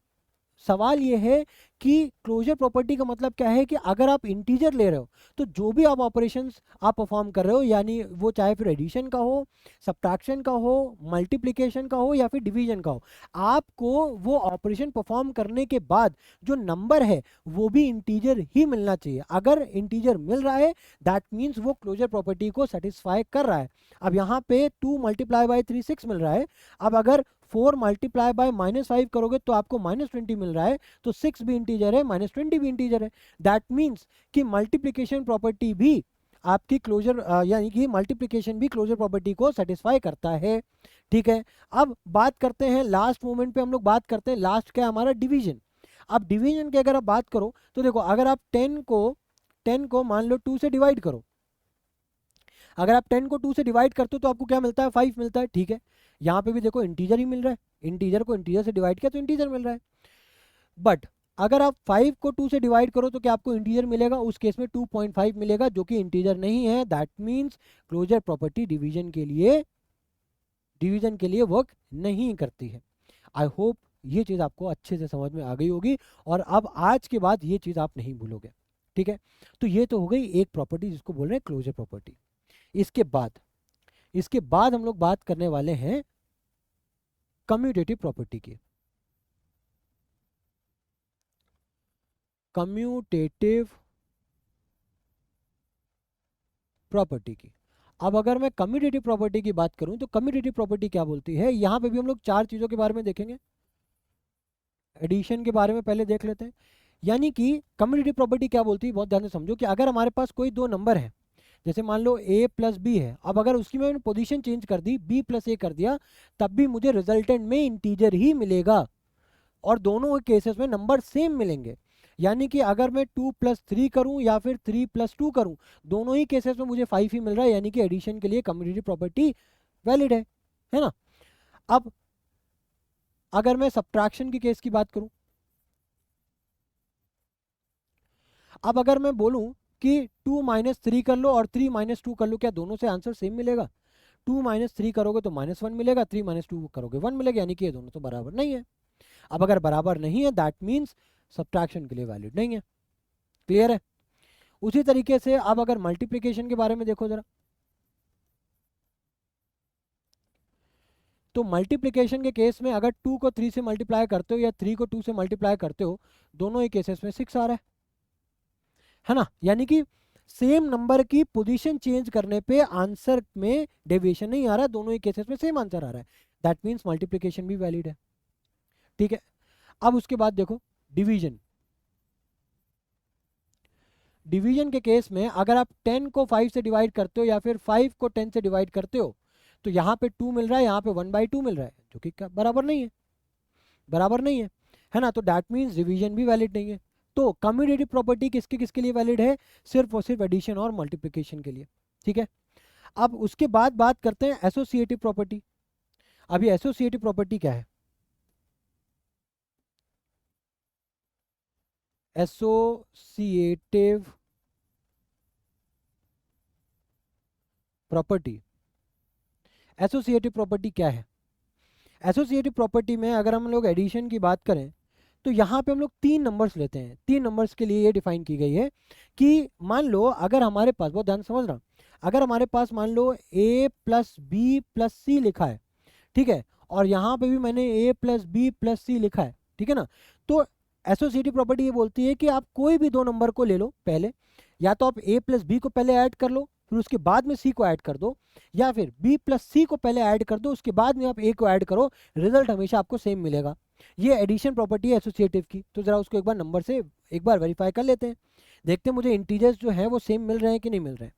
सवाल ये है कि क्लोजर प्रॉपर्टी का मतलब क्या है, कि अगर आप इंटीजर ले रहे हो तो जो भी आप ऑपरेशंस आप परफॉर्म कर रहे हो, यानी वो चाहे फिर एडिशन का हो, सब्ट्रैक्शन का हो, मल्टीप्लिकेशन का हो या फिर डिवीजन का हो, आपको वो ऑपरेशन परफॉर्म करने के बाद जो नंबर है वो भी इंटीजर ही मिलना चाहिए। अगर इंटीजर मिल रहा है दैट मीन्स वो क्लोजर प्रॉपर्टी को सेटिस्फाई कर रहा है। अब यहाँ पे 2 मल्टीप्लाई बाई 3 6 मिल रहा है। अब अगर 4 मल्टीप्लाई बाय -5 करोगे तो आपको -20 मिल रहा है। तो 6 भी इंटीजर है, -20 भी इंटीजर है। दैट मीन्स कि मल्टीप्लिकेशन प्रॉपर्टी भी आपकी क्लोजर यानी कि मल्टीप्लिकेशन भी क्लोजर प्रॉपर्टी को सेटिस्फाई करता है, ठीक है। अब बात करते हैं लास्ट मोमेंट पे, हम लोग बात करते हैं लास्ट क्या है हमारा, डिवीजन। अब डिवीजन की अगर आप बात करो तो देखो, अगर आप 10 को मान लो 2 से डिवाइड करो, अगर आप 10 को 2 से डिवाइड करते हो तो आपको क्या मिलता है, 5 मिलता है, ठीक है। यहाँ पे भी देखो इंटीजर ही मिल रहा है, इंटीजर को इंटीजर से डिवाइड किया तो इंटीजर मिल रहा है। बट अगर आप 5 को 2 से डिवाइड करो तो क्या आपको इंटीजर मिलेगा, उस केस में 2.5 मिलेगा जो कि इंटीजर नहीं है। That means closure property division के लिए वर्क नहीं करती है। आई होप ये चीज़ आपको अच्छे से समझ में आ गई होगी और अब आज के बाद ये चीज़ आप नहीं भूलोगे, ठीक है। तो ये तो हो गई एक प्रॉपर्टी जिसको बोल रहे हैं क्लोजर प्रॉपर्टी। इसके बाद हम लोग बात करने वाले हैं कम्यूटेटिव प्रॉपर्टी की। कम्यूटेटिव प्रॉपर्टी की। अब अगर मैं कम्यूटेटिव प्रॉपर्टी की बात करूं तो कम्यूटेटिव प्रॉपर्टी क्या बोलती है, यहां पे भी हम लोग चार चीजों के बारे में देखेंगे। एडिशन के बारे में पहले देख लेते हैं। यानी कि कम्यूटेटिव प्रॉपर्टी क्या बोलती है, बहुत ध्यान से समझो कि अगर हमारे पास कोई दो नंबर है, जैसे मान लो a प्लस बी है, अब अगर उसकी मैंने पोजीशन चेंज कर दी, b प्लस ए कर दिया, तब भी मुझे रिजल्टेंट में इंटीजर ही मिलेगा और दोनों केसेस में नंबर सेम मिलेंगे। यानी कि अगर मैं 2 + 3 करूं या फिर 3 + 2 करूं, दोनों ही केसेस में मुझे 5 ही मिल रहा है। यानी कि एडिशन के लिए कम्यूटेटिव प्रॉपर्टी वैलिड है ना। अब अगर मैं सब्ट्रैक्शन की केस की बात करूं, अब अगर मैं बोलूं कि 2 - 3 कर लो और 3 - 2 कर लो, क्या दोनों से आंसर सेम मिलेगा? 2 - 3 करोगे तो -1 मिलेगा, 3 - 2 करोगे 1 मिलेगा, यानी कि ये दोनों तो बराबर नहीं है। अब अगर बराबर नहीं है दैट मीन्स सब्ट्रैक्शन के लिए वैलिड नहीं है। क्लियर है? उसी तरीके से अब अगर मल्टीप्लिकेशन के बारे में देखो जरा, तो मल्टीप्लिकेशन के केस में अगर 2 को 3 से मल्टीप्लाई करते हो या 3 को 2 से मल्टीप्लाई करते हो, दोनों ही केसेस में 6 आ रहा है ना? यानी कि सेम नंबर की पोजीशन चेंज करने पे आंसर में डेविएशन नहीं आ रहा है, दोनों ही केसेस में सेम आंसर आ रहा है। दैट मीन्स मल्टीप्लिकेशन भी वैलिड है। ठीक है, अब उसके बाद देखो डिवीजन। डिवीजन के केस में अगर आप 10 को 5 से डिवाइड करते हो या फिर 5 को 10 से डिवाइड करते हो, तो यहाँ पे 2 मिल रहा है, यहाँ पे 1/2 मिल रहा है, जो कि बराबर नहीं है, बराबर नहीं है ना? तो दैट मीन्स डिवीजन भी वैलिड नहीं है। तो कम्यूटेटिव प्रॉपर्टी किसके किसके लिए वैलिड है? सिर्फ और सिर्फ एडिशन और मल्टीप्लिकेशन के लिए। ठीक है, अब उसके बाद बात करते हैं एसोसिएटिव प्रॉपर्टी। अभी एसोसिएटिव प्रॉपर्टी क्या है? एसोसिएटिव प्रॉपर्टी, एसोसिएटिव प्रॉपर्टी क्या है? एसोसिएटिव प्रॉपर्टी में अगर हम लोग एडिशन की बात करें, तो यहाँ पे हम लोग 3 नंबर्स लेते हैं। 3 नंबर्स के लिए ये डिफाइन की गई है कि मान लो अगर हमारे पास, बहुत ध्यान से समझना, अगर हमारे पास मान लो a+b+c लिखा है, ठीक है, और यहाँ पे भी मैंने a+b+c लिखा है, ठीक है ना? तो एसोसिएटिव प्रॉपर्टी ये बोलती है कि आप कोई भी 2 नंबर को ले लो पहले, या तो आप a+b को पहले ऐड कर लो, फिर उसके बाद में c को ऐड कर दो, या फिर b+c को पहले ऐड कर दो, उसके बाद में आप a को ऐड करो, रिजल्ट हमेशा आपको सेम मिलेगा। ये एडिशन प्रॉपर्टी है एसोसिएटिव की। तो जरा उसको एक बार नंबर से एक बार वेरीफाई कर लेते हैं, देखते हैं मुझे इंटीजर्स जो हैं वो सेम मिल रहे हैं कि नहीं मिल रहे हैं।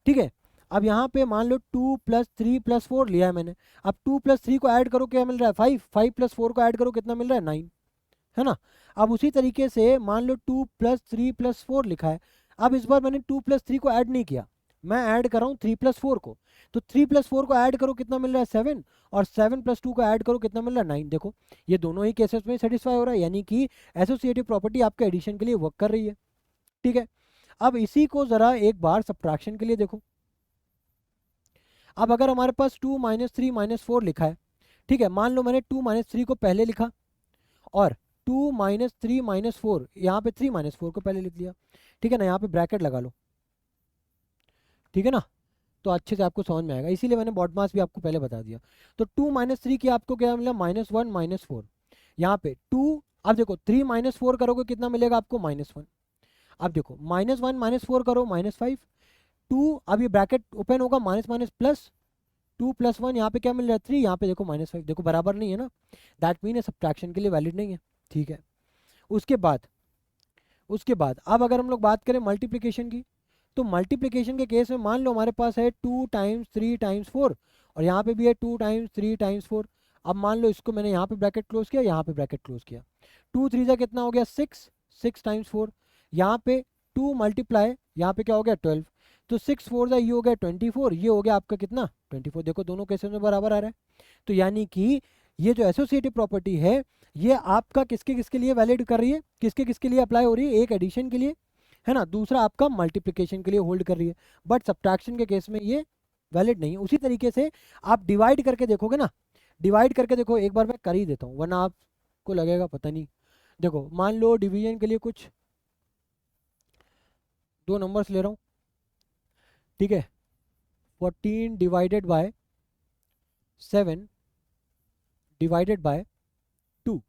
ठीक है, अब यहाँ पे मान लो 2+3+4 लिया है मैंने। अब 2+3 को ऐड करो, क्या मिल रहा है? 5। 5+4 को ऐड करो, कितना मिल रहा है? 9, है ना? अब उसी तरीके से मान लो 2+3+4 लिखा है। अब इस बार मैंने 2+3 को ऐड नहीं किया, मैं ऐड कर रहा हूँ 3+4 को। तो 3+4 को ऐड करो, कितना मिल रहा है? 7। और 7+2 को ऐड करो, कितना मिल रहा है? 9। देखो ये दोनों ही केसेस में सेटिस्फाई हो रहा है, यानी कि एसोसिएटिव प्रॉपर्टी आपके एडिशन के लिए वर्क कर रही है। ठीक है, अब इसी को जरा एक बार सब्ट्रैक्शन के लिए देखो। अब अगर हमारे पास 2-3-4 लिखा है, ठीक है, मान लो मैंने 2-3 को पहले लिखा और 2-3-4, यहाँ पे 3-4 को पहले लिख लिया, ठीक है ना? यहाँ पे ब्रैकेट लगा लो, ठीक है ना? तो अच्छे से आपको समझ में आएगा, इसीलिए मैंने बॉडमास भी आपको पहले बता दिया। तो 2-3 की आपको क्या मिला? -1 -4। यहाँ पे 2, अब देखो 3-4 करोगे कितना मिलेगा आपको? -1। अब देखो -1 -4 करो, -5। 2, अब ये ब्रैकेट ओपन होगा, माइनस माइनस प्लस, 2+1, यहाँ पे क्या मिल रहा है? 3, यहाँ पे देखो -5। देखो बराबर नहीं है ना, दैट मीन सब्ट्रैक्शन के लिए वैलिड नहीं है। ठीक है, उसके बाद अब अगर हम लोग बात करें मल्टीप्लिकेशन की, तो मल्टीप्लिकेशन के केस में मान लो हमारे पास है 2 × 3 × 4 और यहाँ पे भी है 2 × 3 × 4। अब मान लो इसको मैंने यहाँ पे ब्रैकेट क्लोज किया, यहाँ पे ब्रैकेट क्लोज किया, 2 3 जा कितना हो गया? 6, 6 × 4, यहाँ पे 2 मल्टीप्लाई, यहाँ पे क्या हो गया? 12। तो 6 4 जा ये हो गया 24, ये हो गया आपका कितना? 24। देखो दोनों केसेस में बराबर आ रहा है। तो यानी कि ये जो एसोसिएटिव प्रॉपर्टी है, ये आपका किसके किसके लिए वैलिड कर रही है, किसके किसके लिए अप्लाई हो रही है? एक एडिशन के लिए, है ना? दूसरा आपका मल्टीप्लिकेशन के लिए होल्ड कर रही है, बट सब्ट्रैक्शन के केस में ये वैलिड नहीं है। उसी तरीके से आप डिवाइड करके देखोगे ना, डिवाइड करके देखो, एक बार मैं कर ही देता हूँ वरना आपको लगेगा पता नहीं। देखो मान लो डिवीजन के लिए कुछ 2 नंबर्स ले रहा हूँ, ठीक है, 14 डिवाइडेड बाय 7 डिवाइडेड बाय 2,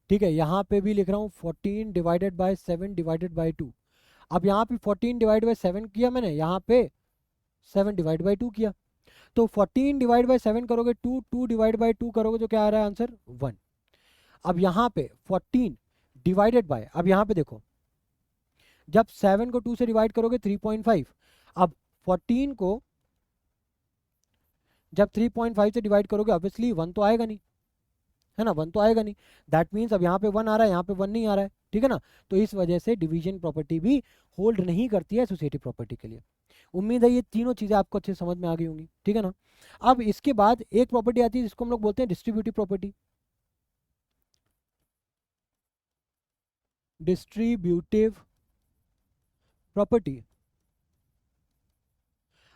ठीक है, यहाँ पे भी लिख रहा हूँ 14 डिवाइडेड बाय 7 डिवाइडेड बाय 2। अब यहाँ पे 14 डिवाइड बाय 7 किया मैंने, यहाँ पे 7 डिवाइड बाय 2 किया। तो 14 डिवाइड बाय 7 करोगे 2, 2 डिवाइड बाय 2 करोगे तो क्या आ रहा है आंसर? 1। अब यहाँ पे 14 डिवाइडेड बाय, अब यहाँ पे देखो, जब 7 को 2 से डिवाइड करोगे 3.5। अब 14 को जब 3.5 से डिवाइड करोगे ऑब्वियसली 1 तो आएगा नहीं, है ना? 1 तो आएगा नहीं, दैट मीन्स अब यहाँ पे 1 आ रहा है, यहाँ पे 1 नहीं आ रहा है, ठीक है ना? तो इस वजह से डिवीजन प्रॉपर्टी भी होल्ड नहीं करती है एसोसिएटिव प्रॉपर्टी के लिए। उम्मीद है ये तीनों चीज़ें आपको अच्छे से समझ में आ गई होंगी, ठीक है ना? अब इसके बाद एक प्रॉपर्टी आती है जिसको हम लोग बोलते हैं डिस्ट्रीब्यूटिव प्रॉपर्टी। Distributive property.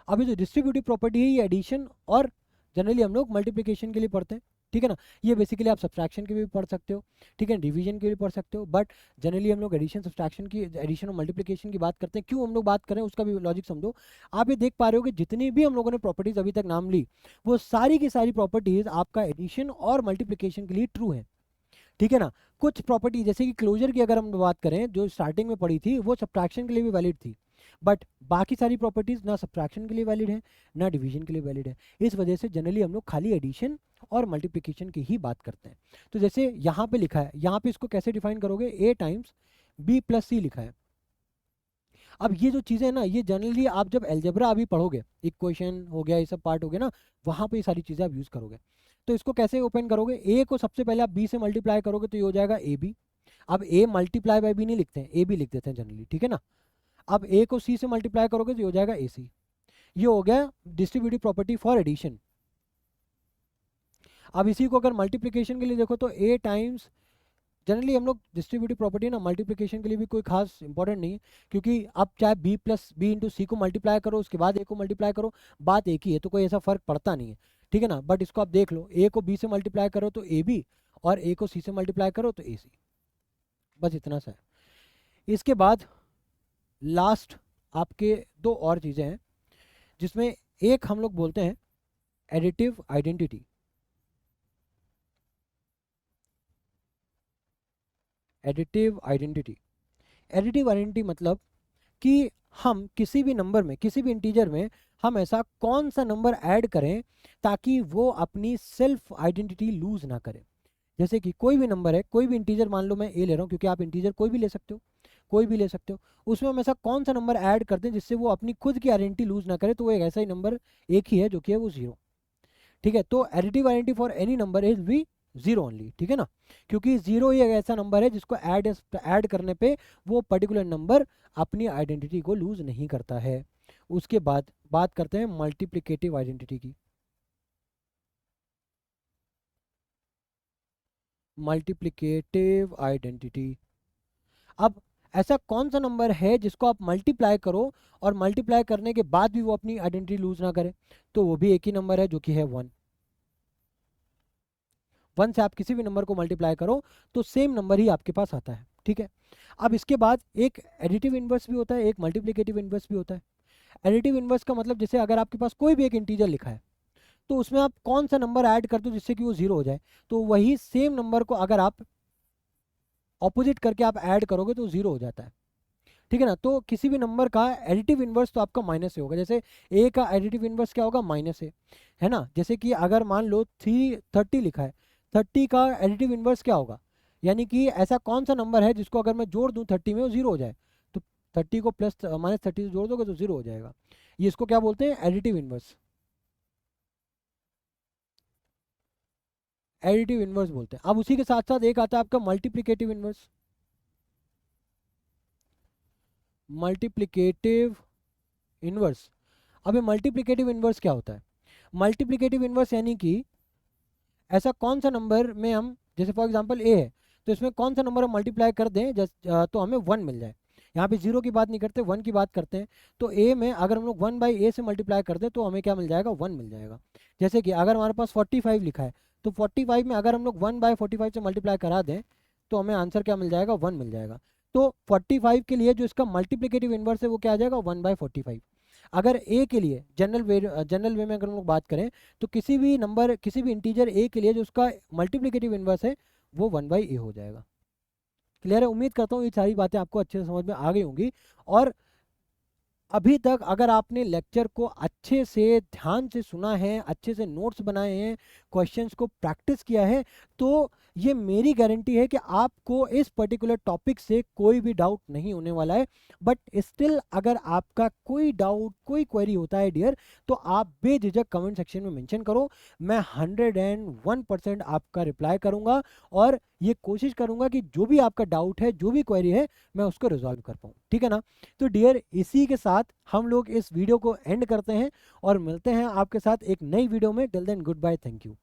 अभी जो डिस्ट्रीब्यूटिव प्रॉपर्टी है ये एडिशन और जनरली हम लोग मल्टीप्लिकेशन के लिए पढ़ते हैं, ठीक है ना। ये बेसिकली आप सब्ट्रैक्शन के भी पढ़ सकते हो, ठीक है, डिवीजन के भी पढ़ सकते हो, बट जनरली हम लोग एडिशन सब्ट्रैक्शन की, एडिशन और मल्टीप्लिकेशन की बात करते हैं। क्यों हम लोग बात करें उसका भी लॉजिक समझो। आप ये देख पा रहे हो कि जितनी भी हम लोगों ने प्रॉपर्टीज अभी तक नाम ली, वो सारी की सारी प्रॉपर्टीज आपका एडिशन और मल्टीप्लिकेशन के लिए ट्रू है, ठीक है ना। कुछ प्रॉपर्टी जैसे कि क्लोजर की अगर हम बात करें, जो स्टार्टिंग में पड़ी थी, वो सब्ट्रैक्शन के लिए भी वैलिड थी, बट बाकी सारी प्रॉपर्टीज ना सब्ट्रैक्शन के लिए वैलिड है ना डिवीजन के लिए वैलिड है। इस वजह से जनरली हम लोग खाली एडिशन और मल्टीप्लिकेशन की ही बात करते हैं। तो जैसे यहाँ पे लिखा है, यहाँ पे इसको कैसे डिफाइन करोगे, a times b plus c लिखा है। अब ये जो चीज़ें हैं ना, ये जनरली आप जब एल्जेब्रा अभी पढ़ोगे, इक्वेशन हो गया, ये सब पार्ट हो गया ना, वहाँ पे ये सारी चीज़ें आप यूज़ करोगे। तो इसको कैसे ओपन करोगे, a को सबसे पहले आप b से मल्टीप्लाई करोगे तो ये हो जाएगा ab। अब a मल्टीप्लाई बाय b नहीं लिखते हैं, a b लिख देते हैं जनरली, ठीक है ना। अब a को c से मल्टीप्लाई करोगे तो ये हो जाएगा ac। ये हो गया डिस्ट्रीब्यूटिव प्रॉपर्टी फॉर एडिशन। अब इसी को अगर मल्टीप्लिकेशन के लिए देखो तो a टाइम्स, जनरली हम लोग डिस्ट्रीब्यूटिव प्रॉपर्टी ना मल्टीप्लिकेशन के लिए भी कोई खास इंपॉर्टेंट नहीं है, क्योंकि आप चाहे b प्लस बी इंटू सी को मल्टीप्लाई करो, उसके बाद a को मल्टीप्लाई करो, बात एक ही है, तो कोई ऐसा फर्क पड़ता नहीं है, ठीक है ना। बट इसको आप देख लो, a को b से मल्टीप्लाई करो तो ab, और a को c से मल्टीप्लाई करो तो ac, बस इतना सा है। इसके बाद लास्ट आपके दो और चीज़ें हैं, जिसमें एक हम लोग बोलते हैं additive identity. Additive identity, additive identity मतलब कि हम किसी भी नंबर में, किसी भी इंटीजर में हम ऐसा कौन सा नंबर ऐड करें ताकि वो अपनी सेल्फ आइडेंटिटी लूज ना करे। जैसे कि कोई भी नंबर है, कोई भी इंटीजर, मान लो मैं ए ले रहा हूँ, क्योंकि आप इंटीजर कोई भी ले सकते हो, कोई भी ले सकते हो, उसमें हम ऐसा कौन सा नंबर ऐड करते हैं जिससे वो अपनी खुद की आइडेंटिटी लूज ना करे, तो वो एक ऐसा ही नंबर एक ही है जो कि है वो 0, ठीक है। तो additive identity for any number is भी 0 ओनली, ठीक है ना, क्योंकि 0 ही एक ऐसा नंबर है जिसको ऐड करने पे वो पर्टिकुलर नंबर अपनी आइडेंटिटी को लूज नहीं करता है। उसके बाद बात करते हैं मल्टीप्लिकेटिव आइडेंटिटी की। मल्टीप्लिकेटिव आइडेंटिटी, अब ऐसा कौन सा नंबर है जिसको आप मल्टीप्लाई करो और मल्टीप्लाई करने के बाद भी वो अपनी आइडेंटिटी लूज ना करे, तो वो भी एक ही नंबर है जो कि है 1। 1 से आप किसी भी नंबर को मल्टीप्लाई करो तो सेम नंबर ही आपके पास आता है, ठीक है। अब इसके बाद एक एडिटिव इन्वर्स भी होता है, एक मल्टीप्लिकेटिव इन्वर्स भी होता है। एडिटिव इन्वर्स का मतलब, जैसे अगर आपके पास कोई भी एक इंटीजर लिखा है, तो उसमें आप कौन सा नंबर ऐड कर दो जिससे कि वो 0 हो जाए, तो वही सेम नंबर को अगर आप ऑपोजिट करके आप ऐड करोगे तो 0 हो जाता है, ठीक है ना। तो किसी भी नंबर का एडिटिव इन्वर्स तो आपका माइनस से होगा, जैसे a का एडिटिव इन्वर्स क्या होगा, माइनस है ना। जैसे कि अगर मान लो 30 लिखा है, 30 का एडिटिव इन्वर्स क्या होगा, यानी कि ऐसा कौन सा नंबर है जिसको अगर मैं जोड़ दूं 30 में वो 0 हो जाए, तो 30 को प्लस -30 से जोड़ दोगे तो 0 हो जाएगा। ये इसको क्या बोलते हैं, एडिटिव इन्वर्स, एडिटिव इन्वर्स बोलते हैं। अब उसी के साथ साथ एक आता है आपका मल्टीप्लिकेटिव इन्वर्स। मल्टीप्लिकेटिव इन्वर्स, अब ये मल्टीप्लिकेटिव इन्वर्स क्या होता है, मल्टीप्लिकेटिव इन्वर्स यानी कि ऐसा कौन सा नंबर में हम, जैसे फॉर एग्जांपल a है, तो इसमें कौन सा नंबर हम मल्टीप्लाई कर दें तो हमें 1 मिल जाए। यहाँ पे 0 की बात नहीं करते, 1 की बात करते हैं। तो a में अगर हम लोग 1/a से मल्टीप्लाई कर दें तो हमें क्या मिल जाएगा, 1 मिल जाएगा। जैसे कि अगर हमारे पास 45 लिखा है, तो 45 में अगर हम लोग 1/45 से मल्टीप्लाई करा दें तो हमें आंसर क्या मिल जाएगा, 1 मिल जाएगा। तो 45 के लिए जो इसका मल्टीप्लिकेटिव इन्वर्स है वो क्या आ जाएगा, 1/45। अगर a के लिए जनरल वे में अगर हम लोग बात करें, तो किसी भी नंबर, किसी भी इंटीजर a के लिए जो उसका मल्टीप्लिकेटिव इन्वर्स है वो 1/a हो जाएगा। क्लियर है, उम्मीद करता हूँ ये सारी बातें आपको अच्छे से समझ में आ गई होंगी। और अभी तक अगर आपने लेक्चर को अच्छे से ध्यान से सुना है, अच्छे से नोट्स बनाए हैं, क्वेश्चंस को प्रैक्टिस किया है, तो ये मेरी गारंटी है कि आपको इस पर्टिकुलर टॉपिक से कोई भी डाउट नहीं होने वाला है। बट स्टिल अगर आपका कोई डाउट, कोई क्वेरी होता है डियर, तो आप बेझिझक कमेंट सेक्शन में मेंशन करो, मैं 101% आपका रिप्लाई करूंगा और ये कोशिश करूंगा कि जो भी आपका डाउट है, जो भी क्वेरी है, मैं उसको रिजॉल्व कर पाऊँ, ठीक है ना। तो डियर इसी के साथ हम लोग इस वीडियो को एंड करते हैं और मिलते हैं आपके साथ एक नई वीडियो में। Till then good bye, thank you.